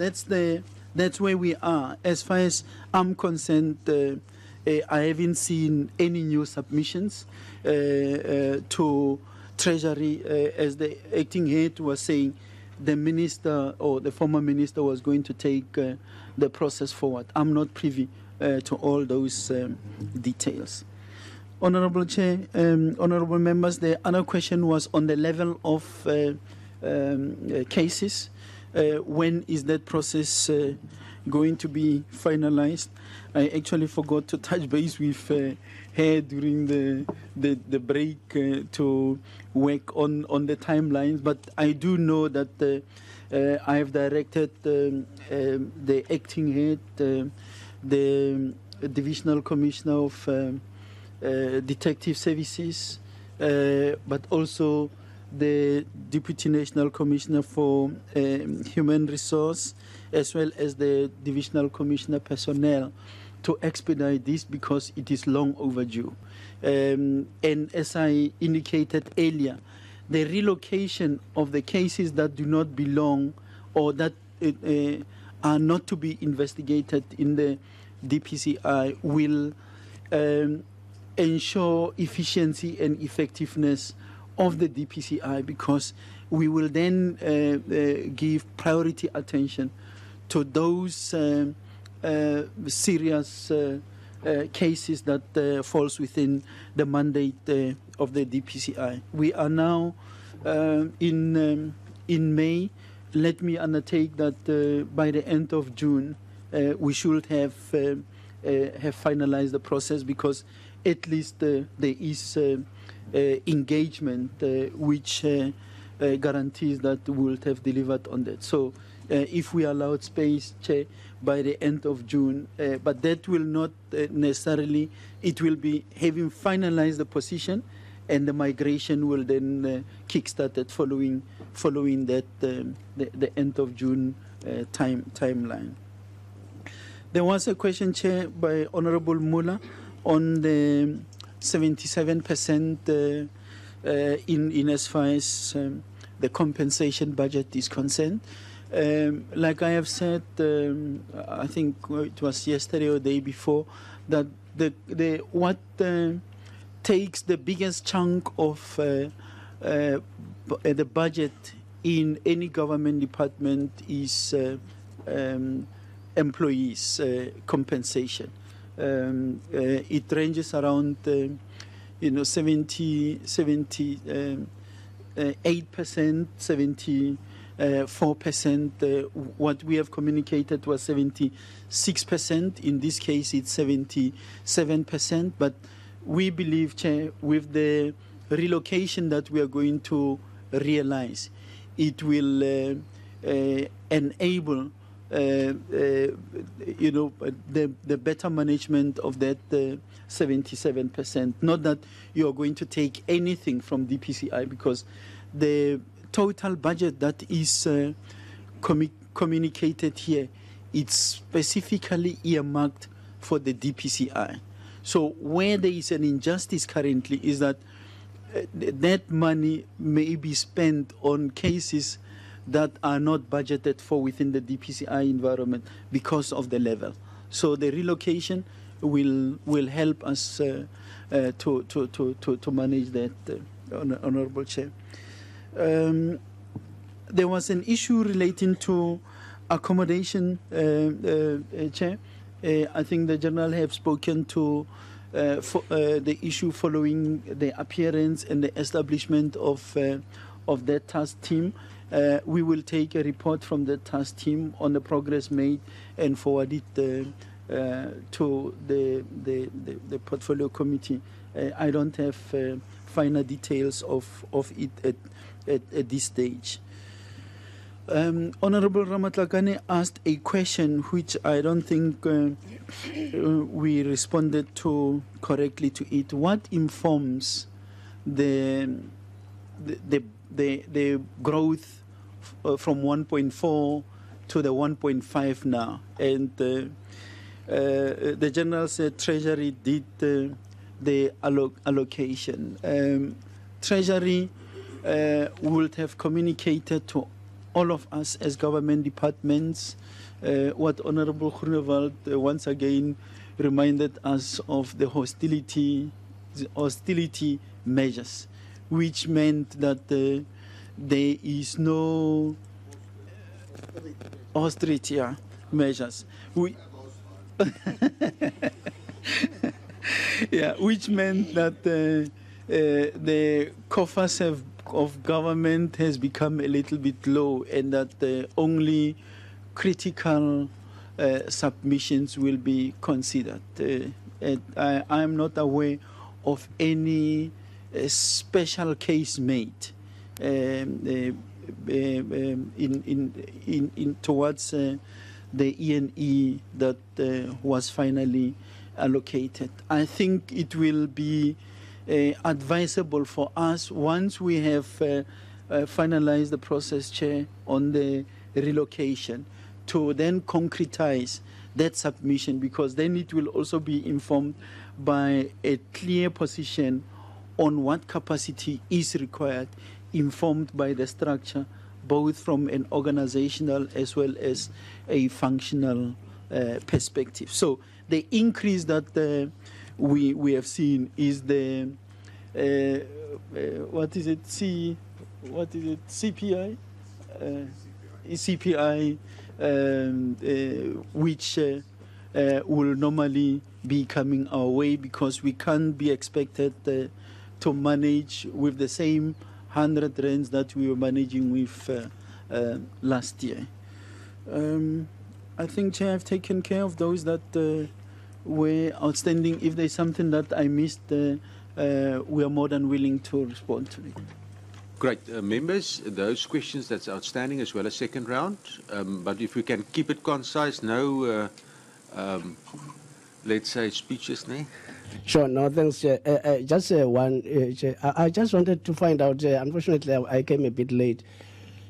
where we are. As far as I'm concerned, I haven't seen any new submissions to Treasury. As the acting head was saying, the minister or the former minister was going to take the process forward. I'm not privy to all those details. Honourable Chair, honourable members, the other question was on the level of cases. When is that process going to be finalized? I actually forgot to touch base with her during the break to work on the timelines, but I do know that I have directed the acting head, the divisional commissioner of detective services, but also the Deputy National Commissioner for Human Resource, as well as the Divisional Commissioner Personnel, to expedite this because it is long overdue. And as I indicated earlier, the relocation of the cases that do not belong or that are not to be investigated in the DPCI will ensure efficiency and effectiveness of the DPCI, because we will then give priority attention to those serious cases that falls within the mandate of the DPCI. We are now in May. Let me undertake that by the end of June we should have finalized the process, because at least there is engagement which guarantees that we will have delivered on that. So if we allowed space, Chair, by the end of June, but that will not necessarily, it will be having finalized the position and the migration will then kick-start it following that the end of June timeline. There was a question, Chair, by Honourable Muller on the 77% in as far as the compensation budget is concerned. Like I have said, I think it was yesterday or the day before, that what takes the biggest chunk of the budget in any government department is employees' compensation. It ranges around 78%, 74%. What we have communicated was 76%. In this case, it's 77%. But we believe, Chair, with the relocation that we are going to realize, it will enable the better management of that 77%. Not that you are going to take anything from DPCI, because the total budget that is communicated here, it's specifically earmarked for the DPCI. So where there is an injustice currently is that that money may be spent on cases that are not budgeted for within the DPCI environment because of the level. So the relocation will help us to manage that, Honourable Chair. There was an issue relating to accommodation, Chair. I think the General have spoken to the issue following the appearance and the establishment of that task team. We will take a report from the task team on the progress made and forward it to the portfolio committee. I don't have finer details of it at this stage. Honourable Ramatlakane asked a question which I don't think we responded to correctly to it. What informs the growth from 1.4 to the 1.5 now? And the General said Treasury did the allocation. Treasury would have communicated to all of us as government departments what Honourable Groenewald once again reminded us of, the hostility measures, which meant that there is no austerity measures. Which meant that the coffers of government has become a little bit low, and that only critical submissions will be considered. I am not aware of any special case made towards the ENE that was finally allocated. I think it will be advisable for us, once we have finalized the process, Chair, on the relocation, to then concretize that submission, because then it will also be informed by a clear position on what capacity is required, informed by the structure, both from an organizational as well as a functional perspective. So the increase that we have seen is the CPI, which will normally be coming our way, because we can't be expected to manage with the same 100 rands that we were managing with last year. I think, Chair, I've taken care of those that were outstanding. If there's something that I missed, we are more than willing to respond to it. Great. Members, those questions that's outstanding as well as second round. But if we can keep it concise, no, let's say, speeches, Sure, no, thanks, Chair. Just one, Chair. I just wanted to find out, unfortunately, I came a bit late,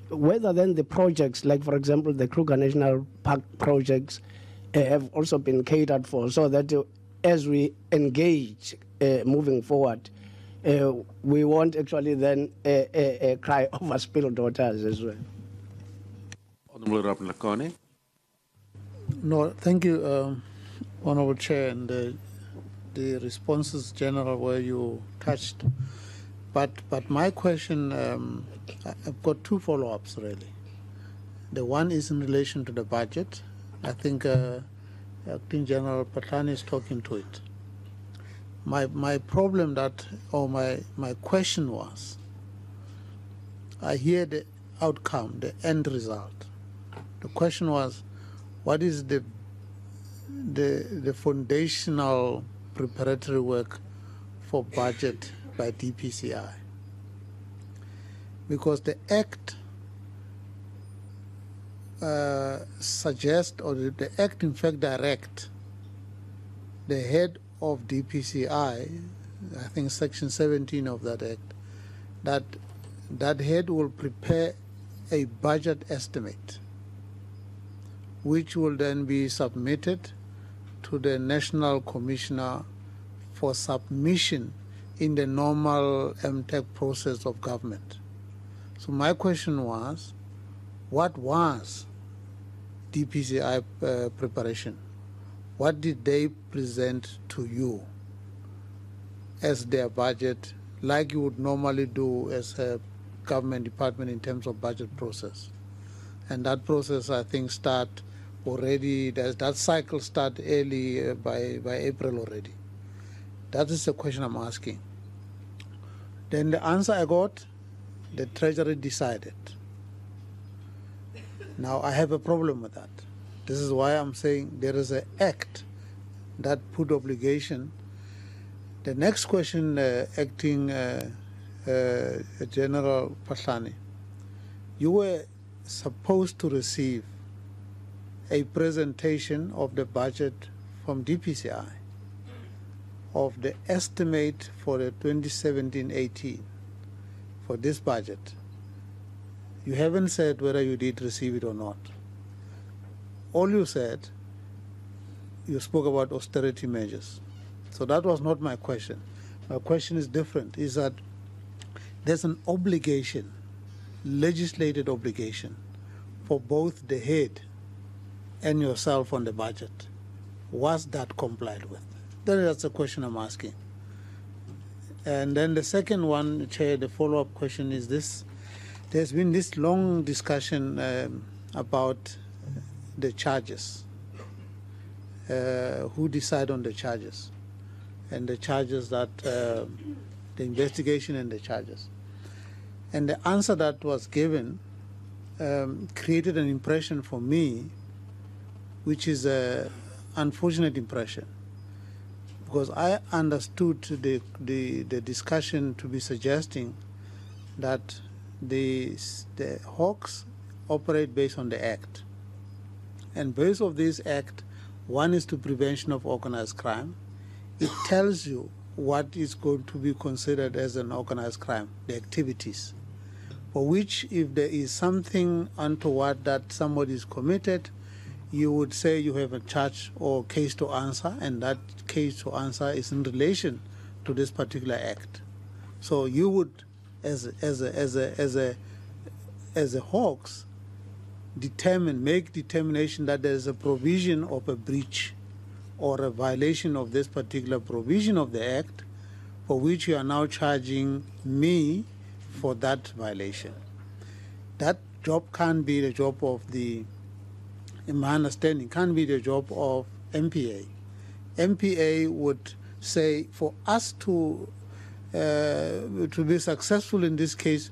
whether then the projects, like, for example, the Kruger National Park projects, have also been catered for, so that as we engage moving forward, we won't actually then cry over spilled waters as well. Honourable Rapnakane. No, thank you, Honourable Chair, and the responses general where you touched. But my question, I've got two follow-ups really. The one is in relation to the budget. I think Acting General Patlani is talking to it. My problem my question was, I hear the outcome, the end result. The question was, what is the foundational preparatory work for budget by DPCI? Because the Act suggests, or the Act in fact direct the head of DPCI, I think Section 17 of that Act, that head will prepare a budget estimate which will then be submitted to the National Commissioner for submission in the normal MTEC process of government. So my question was, what was DPCI preparation? What did they present to you as their budget, like you would normally do as a government department in terms of budget process? And that process, I think, start already, that cycle start early by April already. That is the question I'm asking. Then the answer I got, the Treasury decided. Now I have a problem with that. This is why I'm saying there is an act that put obligation. The next question, Acting General Patlani, you were supposed to receive a presentation of the budget from DPCI of the estimate for the 2017-18 for this budget. You haven't said whether you did receive it or not. All you said, you spoke about austerity measures. So that was not my question. My question is different, is that there's an obligation, legislated obligation, for both the head and yourself on the budget. Was that complied with? That's the question I'm asking. And then the second one, Chair, the follow-up question is this. There's been this long discussion about the charges. Who decide on the charges? And the charges that, the investigation and the charges. And the answer that was given created an impression for me, which is an unfortunate impression, because I understood the discussion to be suggesting that the Hawks operate based on the Act. And based on this Act, one is to prevention of organized crime. It tells you what is going to be considered as an organized crime, the activities, for which if there is something untoward that somebody is committed, you would say you have a charge or case to answer, and that case to answer is in relation to this particular act. So you would, as a Hawks, make determination that there is a provision of a breach or a violation of this particular provision of the act, for which you are now charging me for that violation. That job can't be the job of the, in my understanding, can't be the job of MPA. MPA would say, for us to be successful in this case,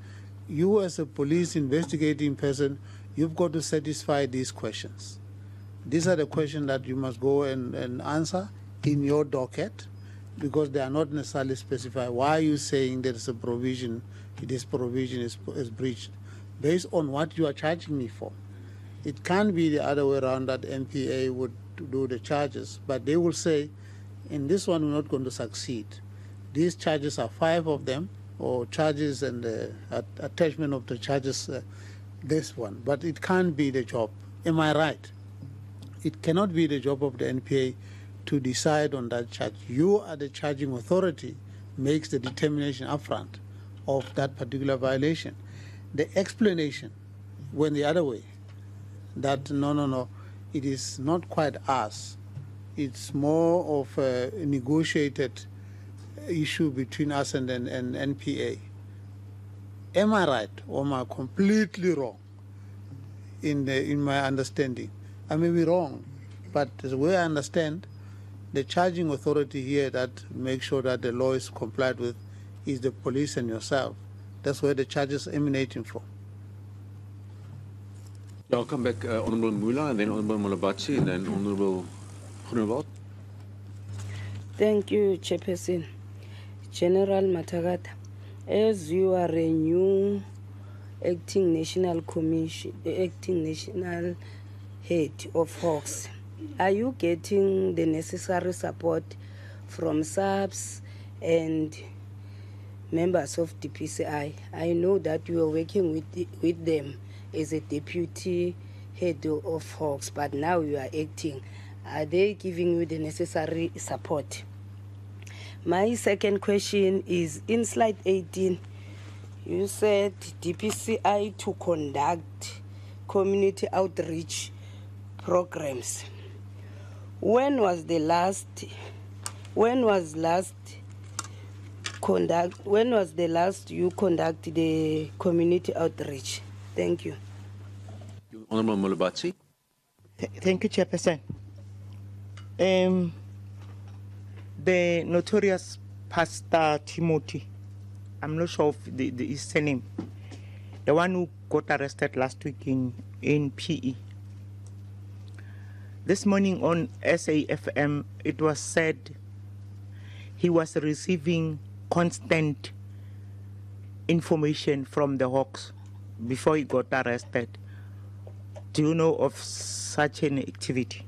you as a police investigating person, you've got to satisfy these questions. These are the questions that you must go and answer in your docket, because they are not necessarily specified. Why are you saying there is a provision, this provision is breached? Based on what you are charging me for. It can't be the other way around, that MPA would do the charges, but they will say In this one, we're not going to succeed. These charges are 5 of them, or charges and attachment of the charges, this one. But it can't be the job. Am I right? It cannot be the job of the NPA to decide on that charge. You are the charging authority, makes the determination upfront of that particular violation. The explanation went the other way, that no, it is not quite us. It's more of a negotiated issue between us and NPA. Am I right, or am I completely wrong in my understanding? I may be wrong, but the way I understand, the charging authority here that makes sure that the law is complied with is the police and yourself. That's where the charges emanating from. Yeah, I'll come back, Honourable Mula, and then Honourable Mulabatsi, and then Honourable Groenewald. Thank you, Chairperson. General Matagata, as you are a new acting national head of Hawks, are you getting the necessary support from SAPS and members of DPCI? I know that you are working with them as a deputy head of Hawks, but now you are acting. Are they giving you the necessary support? My second question is, in slide 18, you said DPCI to conduct community outreach programs. When was you conduct the community outreach? Thank you. Honourable Mulabatsi. Thank you, Chairperson. The notorious Pastor Timothy, I'm not sure of his surname, the one who got arrested last week in PE. This morning on SAFM, it was said he was receiving constant information from the Hawks before he got arrested. Do you know of such an activity?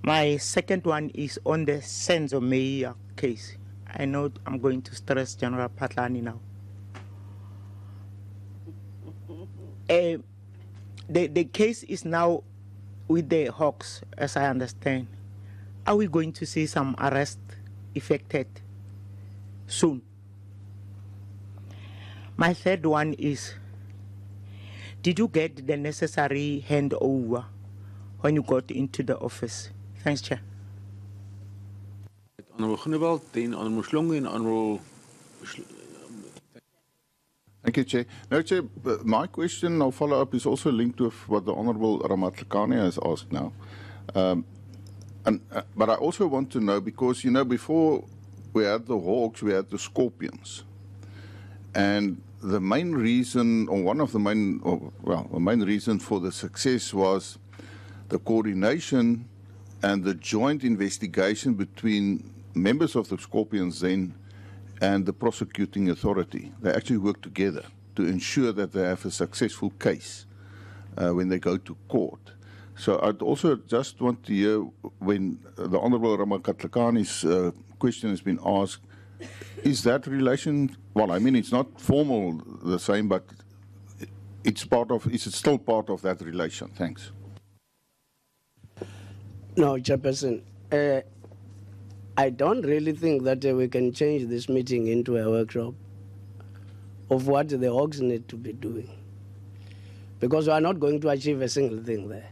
My second one is on the Senzo Meia case. I know I'm going to stress General Patlani now. The case is now with the Hawks, as I understand. Are we going to see some arrest effected soon? My third one is, did you get the necessary handover when you got into the office? Thanks, Chair. Honourable Groenewald, then Honourable Shlongu, and Honourable... Thank you, Chair. No, Chair, my question or follow-up is also linked with what the Honourable Ramatlakane has asked now. But I also want to know, because, you know, before we had the Hawks, we had the Scorpions. And the main reason, or one of the main, the main reason for the success was the coordination and the joint investigation between members of the Scorpions then and the prosecuting authority. They actually work together to ensure that they have a successful case when they go to court. So I'd also just want to hear, when the Honourable Ramakatlakane's question has been asked, is that relation, well, I mean, it's not formal the same, but it's part of, is it still part of that relation? Thanks. No, Chairperson, I don't really think that we can change this meeting into a workshop of what the Hawks need to be doing, because we are not going to achieve a single thing there.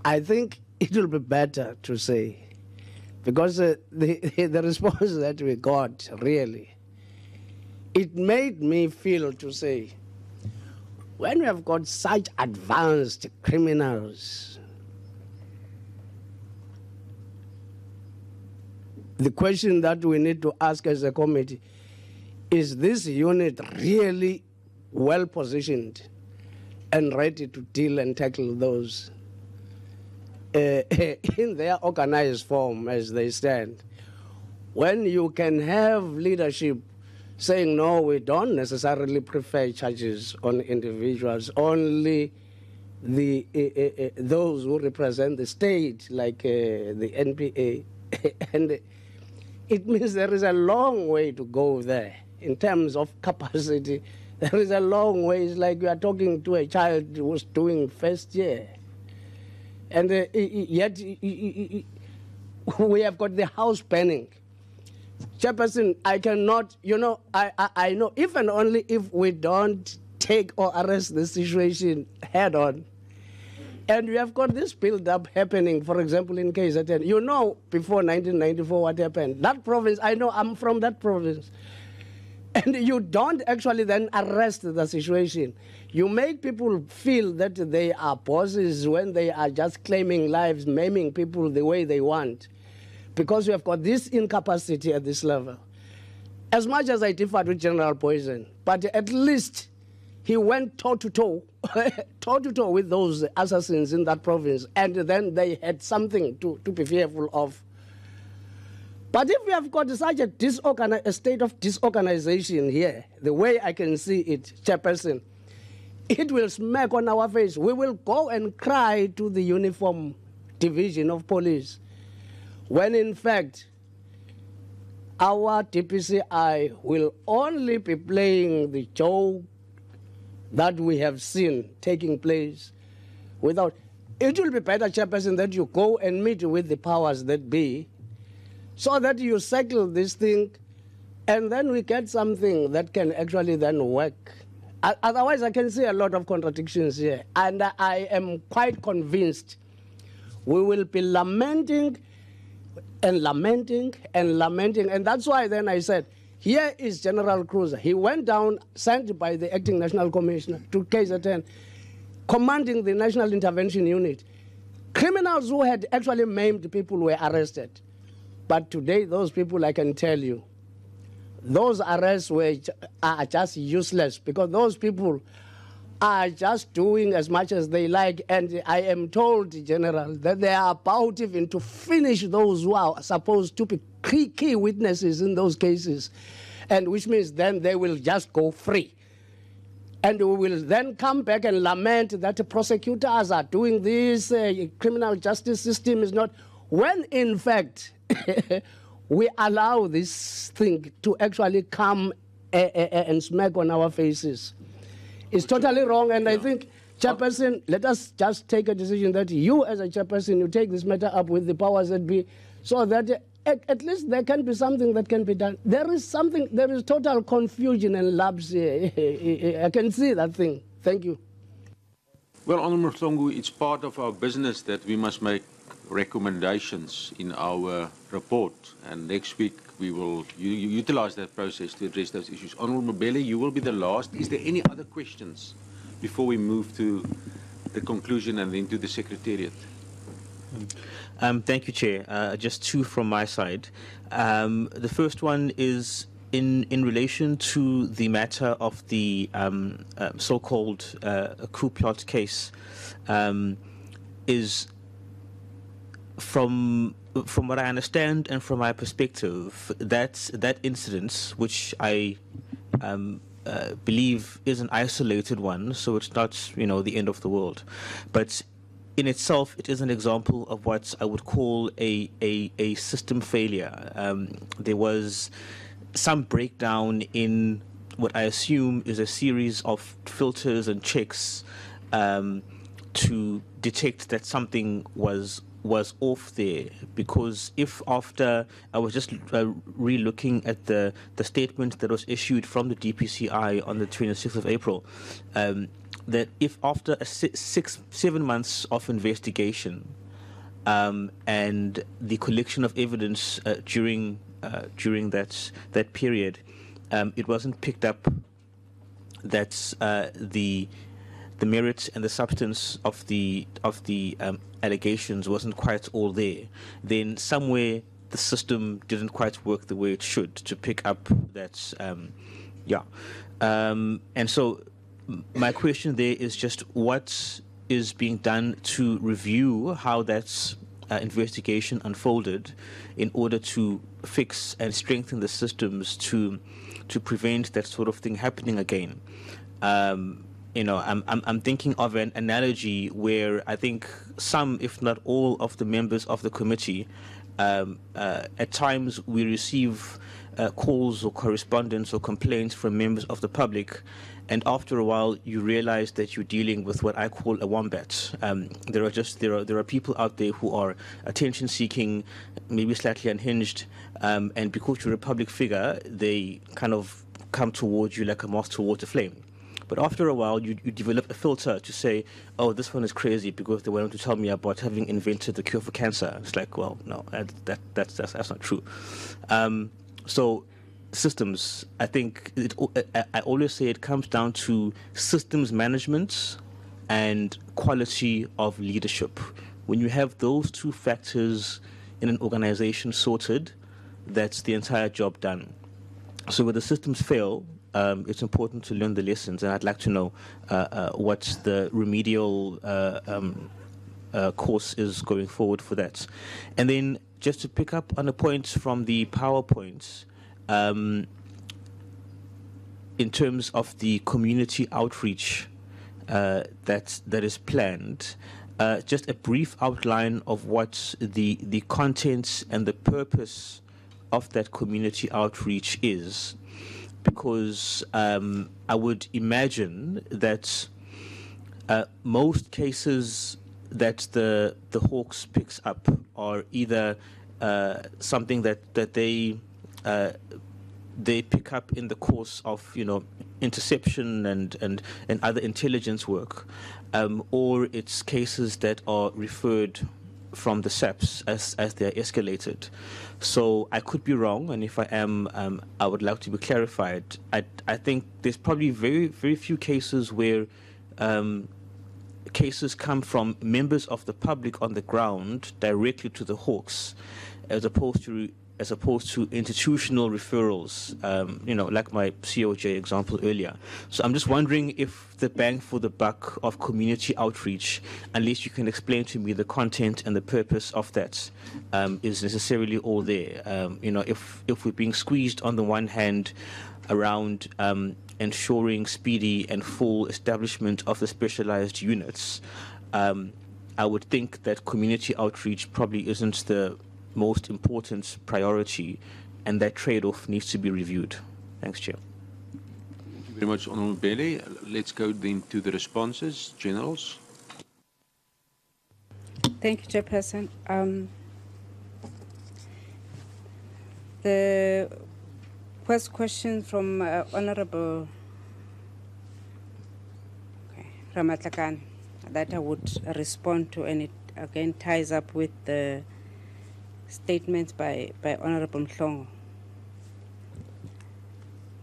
I think it will be better to say, because the response that we got, really, it made me feel to say, when we have got such advanced criminals, the question that we need to ask as a committee, is this unit really well positioned and ready to deal and tackle those in their organized form as they stand? When you can have leadership saying, no, we don't necessarily prefer charges on individuals, only those who represent the state, like the NPA, and it means there is a long way to go there in terms of capacity. There is a long way. It's like you are talking to a child who's doing first year, and yet we have got the house burning. Chairperson, I cannot, I know if and only if we don't take or arrest the situation head on, and we have got this build-up happening, for example, in KZN. You know, before 1994 what happened. That province, I know, I'm from that province. And you don't actually then arrest the situation. You make people feel that they are bosses when they are just claiming lives, maiming people the way they want. Because we have got this incapacity at this level. As much as I differed with General Poison, but at least he went toe-to-toe, toe-to-toe with those assassins in that province, and then they had something to be fearful of. But if we have got such a state of disorganization here, the way I can see it, Chairperson, it will smack on our face. We will go and cry to the uniform division of police, when in fact our DPCI will only be playing the joke that we have seen taking place without. It will be better, Chairperson, that you go and meet with the powers that be, so that you settle this thing, and then we get something that can actually then work. Otherwise, I can see a lot of contradictions here, and I am quite convinced we will be lamenting and lamenting and lamenting, and that's why then I said, here is General Cruz. He went down, sent by the Acting National Commissioner to KZN, commanding the National Intervention Unit. Criminals who had actually maimed people were arrested. But today, those people, I can tell you, those arrests are just useless, because those people are just doing as much as they like. And I am told, General, that they are about even to finish those who are supposed to be key witnesses in those cases, and which means then they will just go free. And we will then come back and lament that the prosecutors are doing this, criminal justice system is not, when in fact we allow this thing to actually come and smack on our faces. It's totally wrong, and I think, Chairperson, let us just take a decision that you as a Chairperson, you take this matter up with the powers that be, so that at least there can be something that can be done. There is total confusion and lapse here. I can see that thing. Thank you. Well, Honourable Mhlongo, it's part of our business that we must make recommendations in our report, and next week we will utilize that process to address those issues. Honourable Mbele, you will be the last. Is there any other questions before we move to the conclusion and then to the Secretariat? Thank you, Chair. Just two from my side. The first one is in relation to the matter of the so-called coup plot case. Is from what I understand and from my perspective, that incident, which I believe is an isolated one, so it's not, the end of the world, but in itself, it is an example of what I would call a system failure. There was some breakdown in what I assume is a series of filters and checks to detect that something was off there, because if after, I was just re-looking at the statement that was issued from the DPCI on the 26th of April, that if after 7 months of investigation and the collection of evidence during that period, it wasn't picked up that the merit and the substance of the allegations wasn't quite all there, then somewhere the system didn't quite work the way it should to pick up that, and so my question there is just what is being done to review how that investigation unfolded in order to fix and strengthen the systems to prevent that sort of thing happening again. I'm thinking of an analogy where I think some, if not all, of the members of the committee, at times we receive calls or correspondence or complaints from members of the public, and after a while you realize that you're dealing with what I call a wombat. There are people out there who are attention seeking, maybe slightly unhinged, and because you're a public figure, they kind of come towards you like a moth towards a flame. But after a while, you develop a filter to say, oh, this one is crazy because they wanted to tell me about having invented the cure for cancer. It's like, well, no, that's not true. So systems, I think, I always say it comes down to systems management and quality of leadership. When you have those two factors in an organization sorted, that's the entire job done. So when the systems fail, it's important to learn the lessons, and I'd like to know what the remedial course is going forward for that. And then just to pick up on a point from the PowerPoint, in terms of the community outreach that is planned, just a brief outline of what the contents and the purpose of that community outreach is. Because I would imagine that most cases that the Hawks picks up are either something that they pick up in the course of interception and other intelligence work, or it's cases that are referred from the SAPs as they're escalated. So I could be wrong, and if I am, I would like to be clarified. I think there's probably very, very few cases where cases come from members of the public on the ground directly to the Hawks, as opposed to institutional referrals, like my COJ example earlier. So I'm just wondering if the bang for the buck of community outreach, unless you can explain to me the content and the purpose of that, is necessarily all there. If we're being squeezed on the one hand around ensuring speedy and full establishment of the specialized units, I would think that community outreach probably isn't the most important priority, and that trade-off needs to be reviewed. Thanks, Chair. Thank you very much, Honourable Bele. Let's go then to the responses. Generals. Thank you, Chairperson. The first question from Honourable Ramatlakane that I would respond to, and it again ties up with the statements by Honourable Mhlongo.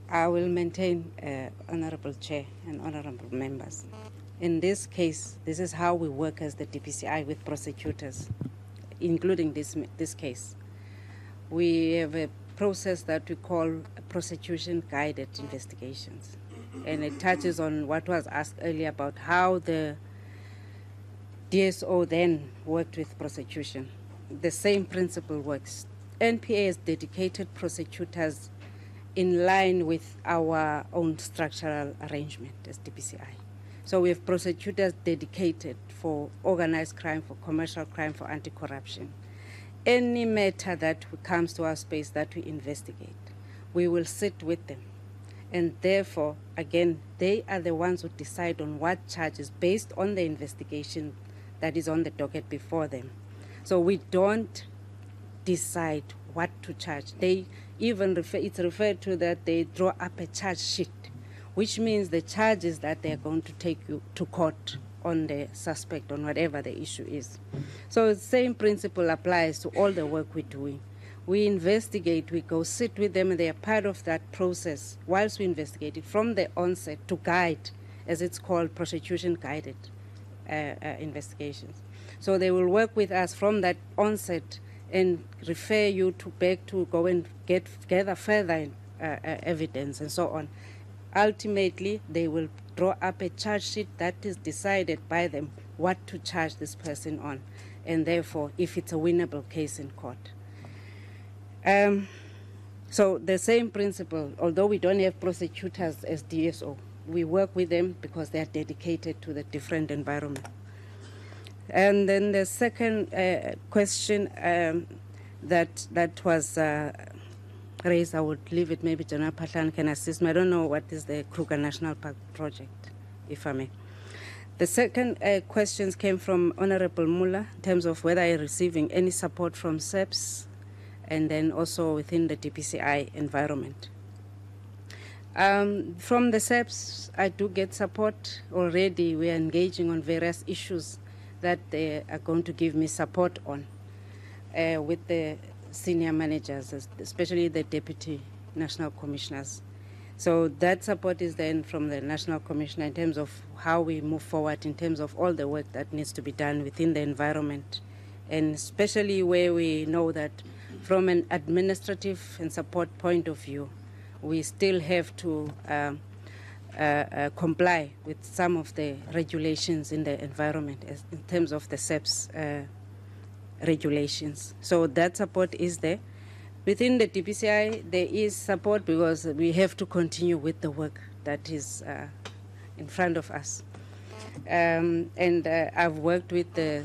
I will maintain, Honourable Chair and Honourable Members. In this case, this is how we work as the DPCI with prosecutors, including this case. We have a process that we call prosecution-guided investigations, and it touches on what was asked earlier about how the DSO then worked with prosecution. The same principle works. NPA is dedicated prosecutors in line with our own structural arrangement as DPCI. So we have prosecutors dedicated for organized crime, for commercial crime, for anti-corruption. Any matter that comes to our space that we investigate, we will sit with them. And therefore, again, they are the ones who decide on what charges based on the investigation that is on the docket before them. So we don't decide what to charge. They even it's referred to that they draw up a charge sheet, which means the charges that they're going to take you to court on the suspect, on whatever the issue is. So the same principle applies to all the work we're doing. We investigate, we go sit with them, and they are part of that process whilst we investigate it from the onset to guide, as it's called, prosecution-guided investigations. So they will work with us from that onset and refer you to back to go and gather further evidence and so on. Ultimately, they will draw up a charge sheet that is decided by them what to charge this person on, and therefore if it's a winnable case in court. So the same principle, although we don't have prosecutors as DSO, we work with them because they are dedicated to the different environment. And then the second question that was raised, I would leave it, maybe General Patlan can assist me. I don't know what is the Kruger National Park project, if I may. The second questions came from Honorable Muller in terms of whether I am receiving any support from SEPS and then also within the DPCI environment. From the SEPS, I do get support already. We are engaging on various issues that they are going to give me support on with the senior managers, especially the deputy national commissioners. So that support is then from the national commissioner in terms of how we move forward, in terms of all the work that needs to be done within the environment, and especially where we know that from an administrative and support point of view, we still have to comply with some of the regulations in the environment in terms of the SEPS regulations. So that support is there. Within the DPCI, there is support because we have to continue with the work that is in front of us. And I've worked with the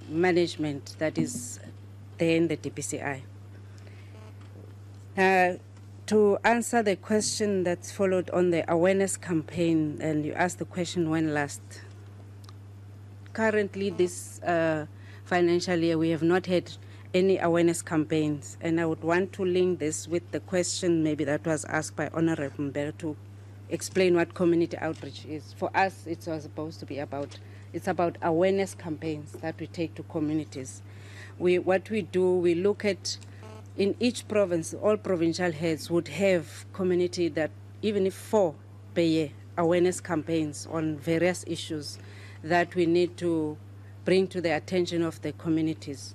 management that is there in the DPCI. To answer the question that's followed on the awareness campaign, and you asked the question when last. Currently, this financial year, we have not had any awareness campaigns, and I would want to link this with the question maybe that was asked by Honorable Mbele to explain what community outreach is. For us, it was supposed to be about awareness campaigns that we take to communities. What we do, we look at in each province, all provincial heads would have community that, even if 4 per year, awareness campaigns on various issues that we need to bring to the attention of the communities.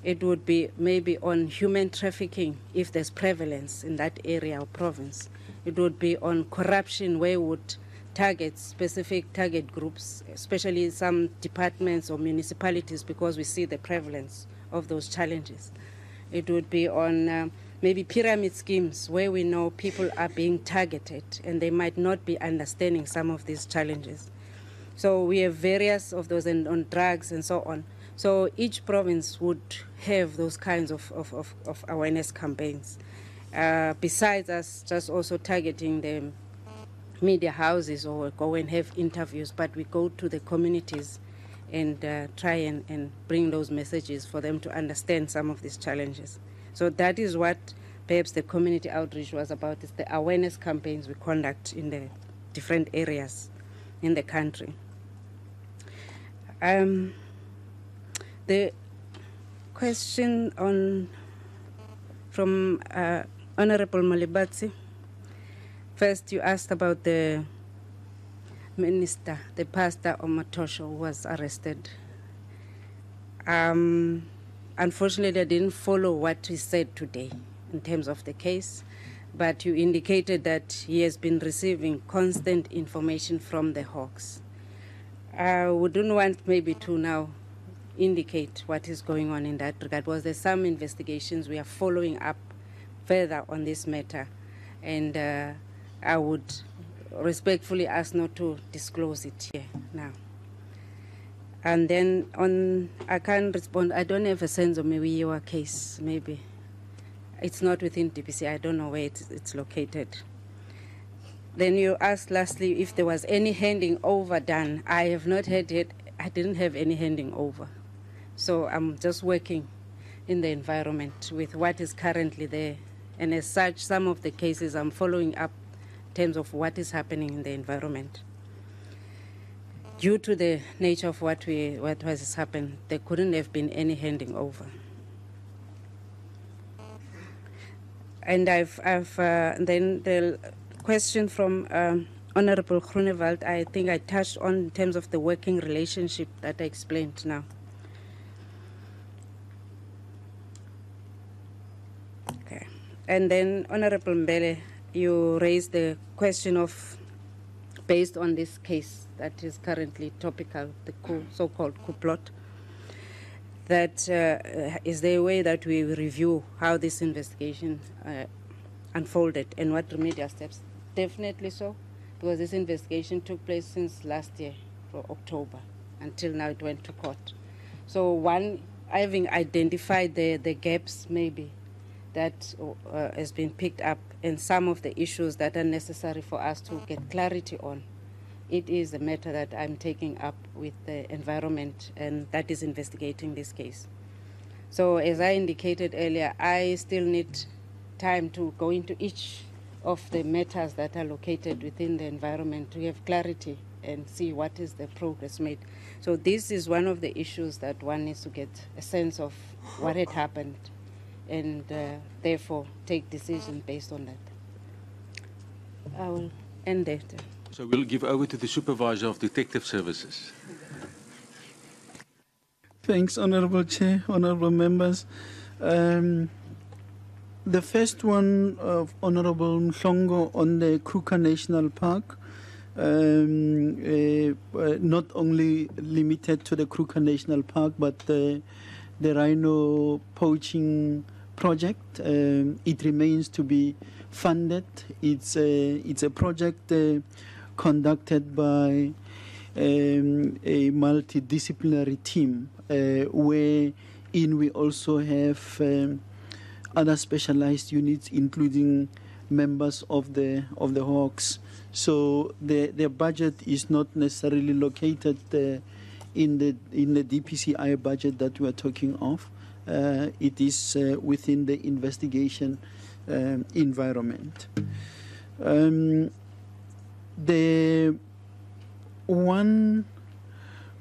It would be maybe on human trafficking, if there's prevalence in that area or province. It would be on corruption, where we would target specific target groups, especially some departments or municipalities, because we see the prevalence of those challenges. It would be on maybe pyramid schemes, where we know people are being targeted and they might not be understanding some of these challenges. So we have various of those, and on drugs and so on. So each province would have those kinds of awareness campaigns. Besides us just also targeting the media houses or go and have interviews, but we go to the communities and try and bring those messages for them to understand some of these challenges. So that is what perhaps the community outreach was about, is the awareness campaigns we conduct in the different areas in the country. The question from Honorable Malibatsi. First, you asked about the minister, the pastor Omatosho, who was arrested. Unfortunately, I didn't follow what he said today in terms of the case, but you indicated that he has been receiving constant information from the Hawks. I wouldn't want maybe to now indicate what is going on in that regard, because there's some investigations we are following up further on this matter, and I would respectfully ask not to disclose it here now. And then I can't respond, I don't have a sense of maybe your case, maybe. It's not within DPCI, I don't know where it's located. Then you asked lastly if there was any handing over done. I have not had it, I didn't have any handing over. So I'm just working in the environment with what is currently there. And as such, some of the cases I'm following up in terms of what is happening in the environment. Due to the nature of what has happened, there couldn't have been any handing over. And then the question from Honorable Groenewald, I think I touched on in terms of the working relationship that I explained now. Okay. And then Honorable Mbele, you raised the question of, based on this case that is currently topical, the so-called coup plot, that is there a way that we review how this investigation unfolded and what remedial steps? Definitely so, because this investigation took place since last year, for October. Until now, it went to court. So one, having identified the gaps maybe that has been picked up and some of the issues that are necessary for us to get clarity on, it is a matter that I'm taking up with the environment, and that is investigating this case. So as I indicated earlier, I still need time to go into each of the matters that are located within the environment to have clarity and see what is the progress made. So this is one of the issues that one needs to get a sense of what had happened and therefore take decisions based on that. I will end there. So we'll give over to the Supervisor of Detective Services. Thanks, Honourable Chair, honourable members. The first one of Honourable Mhlongo on the Kruger National Park, not only limited to the Kruger National Park, but the rhino poaching project. It remains to be funded. It's a project conducted by a multidisciplinary team, wherein we also have other specialized units, including members of the Hawks. So their budget is not necessarily located in the DPCI budget that we are talking of. It is within the investigation environment. The one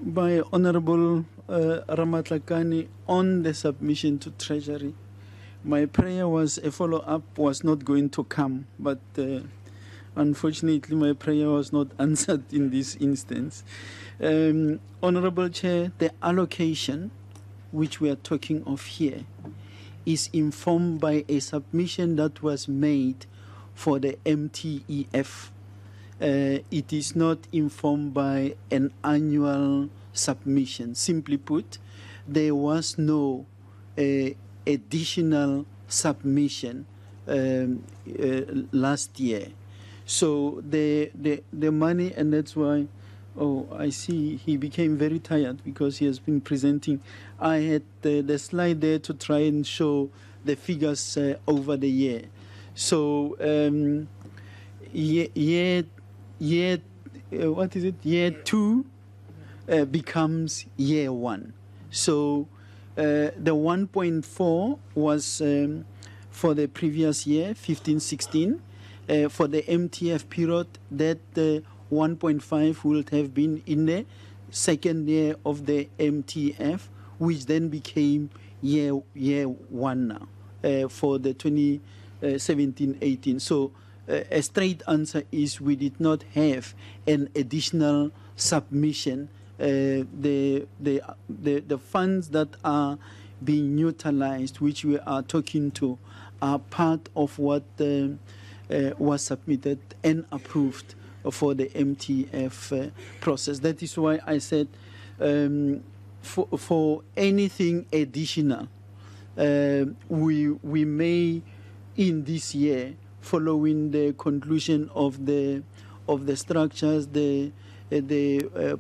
by Honorable Ramatlakane on the submission to Treasury, my prayer was a follow-up was not going to come, but unfortunately my prayer was not answered in this instance. Honorable Chair, the allocation which we are talking of here is informed by a submission that was made for the MTEF. It is not informed by an annual submission. Simply put, there was no additional submission last year. So the money, and that's why, oh, I see he became very tired because he has been presenting. I had the slide there to try and show the figures over the year. So what is it? Year 2 becomes year 1. So the 1.4 was for the previous year, 15-16. For the MTF period, that 1.5 would have been in the second year of the MTF, which then became year 1 now for the 2017-18. So a straight answer is we did not have an additional submission. The funds that are being utilized, which we are talking to, are part of what was submitted and approved for the MTF process. That is why I said for anything additional, we may in this year, following the conclusion of the structures, the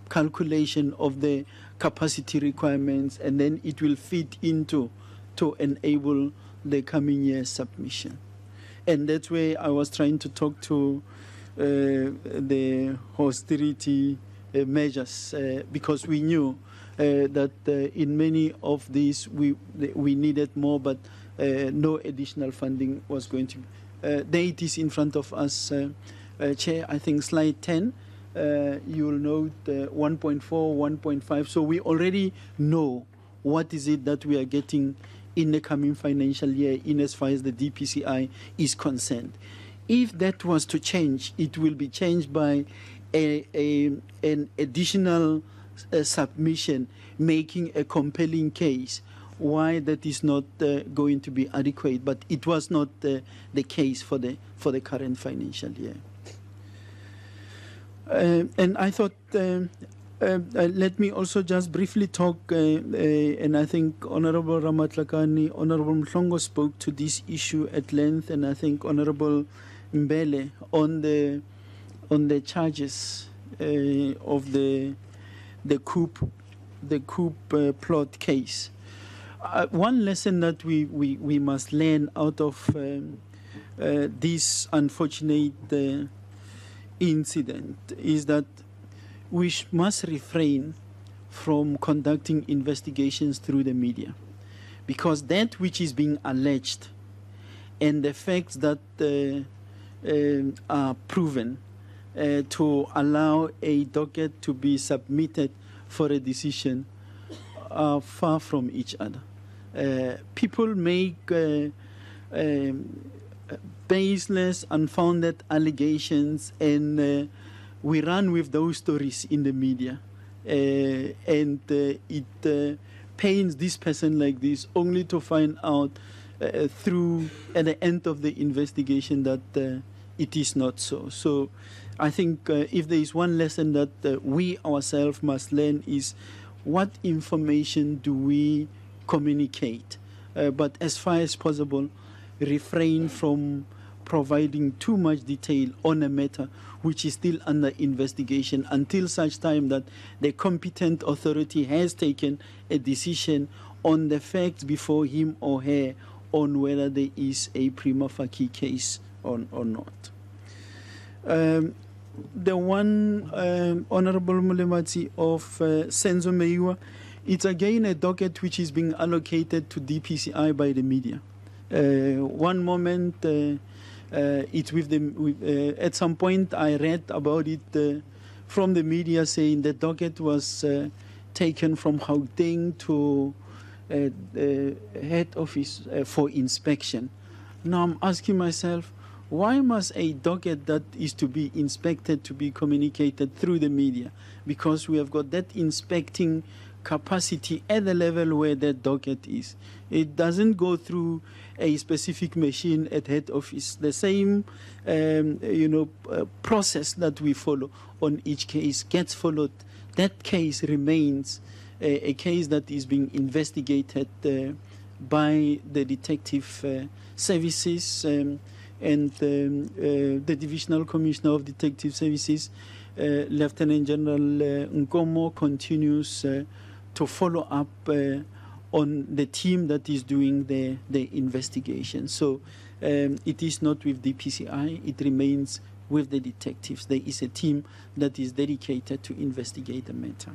calculation of the capacity requirements, and then it will fit into to enable the coming year's submission. And that's where I was trying to talk to the austerity measures because we knew that in many of these we needed more, but no additional funding was going to be. There it is in front of us, Chair. I think slide 10. You will note 1.4, 1.5. So we already know what is it that we are getting in the coming financial year in as far as the DPCI is concerned. If that was to change, it will be changed by an additional submission making a compelling case why that is not going to be adequate. But it was not the case for the current financial year. And I thought, let me also just briefly talk, and I think Honorable Ramatlakane, Honorable Mhlongo spoke to this issue at length, and I think Honorable Mbele on the on the charges of the coup plot case. One lesson that we must learn out of this unfortunate incident is that we must refrain from conducting investigations through the media, because that which is being alleged and the facts that are proven to allow a docket to be submitted for a decision are far from each other. People make baseless, unfounded allegations, and we run with those stories in the media. And it paints this person like this, only to find out through at the end of the investigation that it is not so. So I think if there is one lesson that we ourselves must learn is what information do we communicate, but as far as possible refrain from providing too much detail on a matter which is still under investigation until such time that the competent authority has taken a decision on the facts before him or her on whether there is a prima facie case or not. The one Honorable Mulemati of Senzo Meiwa, it's again a docket which is being allocated to DPCI by the media. One moment it's with the at some point I read about it from the media saying the docket was taken from Gauteng to the head office for inspection. Now I'm asking myself, why must a docket that is to be inspected to be communicated through the media? Because we have got that inspecting capacity at the level where that docket is. It doesn't go through a specific machine at head office. The same, process that we follow on each case gets followed. That case remains a case that is being investigated by the detective services and the Divisional Commissioner of Detective Services, Lieutenant General Nkomo, continues to follow up on the team that is doing the investigation. So it is not with DPCI, it remains with the detectives. There is a team that is dedicated to investigate the matter.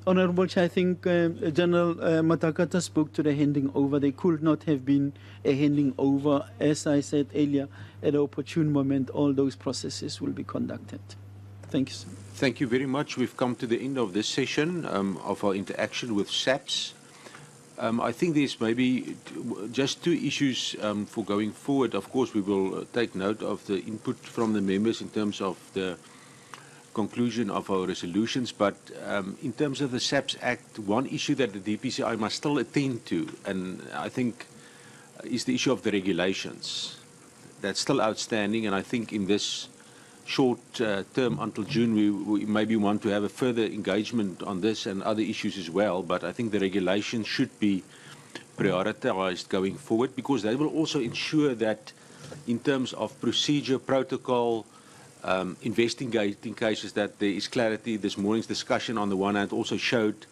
Honorable Chair, I think General Matakata spoke to the handing over. There could not have been a handing over. As I said earlier, at an opportune moment, all those processes will be conducted. Thank you, sir. Thank you very much. We've come to the end of this session of our interaction with SAPS. I think there's maybe just two issues for going forward. Of course, we will take note of the input from the members in terms of the conclusion of our resolutions, but in terms of the SAPS Act, one issue that the DPCI must still attend to, and I think is the issue of the regulations. That's still outstanding, and I think in this short term until June, we maybe want to have a further engagement on this and other issues as well, but I think the regulations should be prioritized going forward, because they will also ensure that in terms of procedure, protocol, investigating cases, that there is clarity. This morning's discussion on the one hand also showed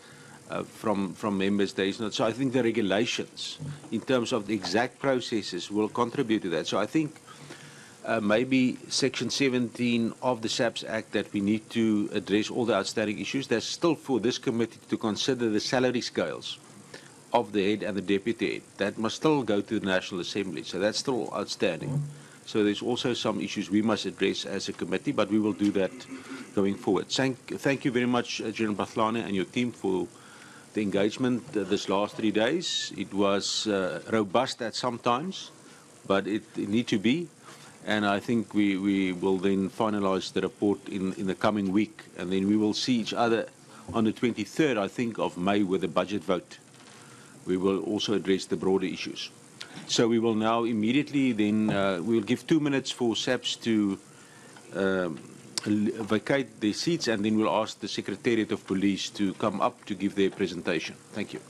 from members there is not. So I think the regulations in terms of the exact processes will contribute to that. So I think maybe Section 17 of the SAPS Act that we need to address all the outstanding issues. There's still for this committee to consider the salary scales of the head and the deputy head. That must still go to the National Assembly. So that's still outstanding. So there's also some issues we must address as a committee, but we will do that going forward. Thank you very much, General Batlane and your team, for the engagement this last 3 days. It was robust at some times, but it need to be. And I think we will then finalize the report in the coming week, and then we will see each other on the 23rd, I think, of May with the budget vote. We will also address the broader issues. So we will now immediately then, we will give 2 minutes for SAPS to vacate their seats, and then we'll ask the Secretariat of Police to come up to give their presentation. Thank you.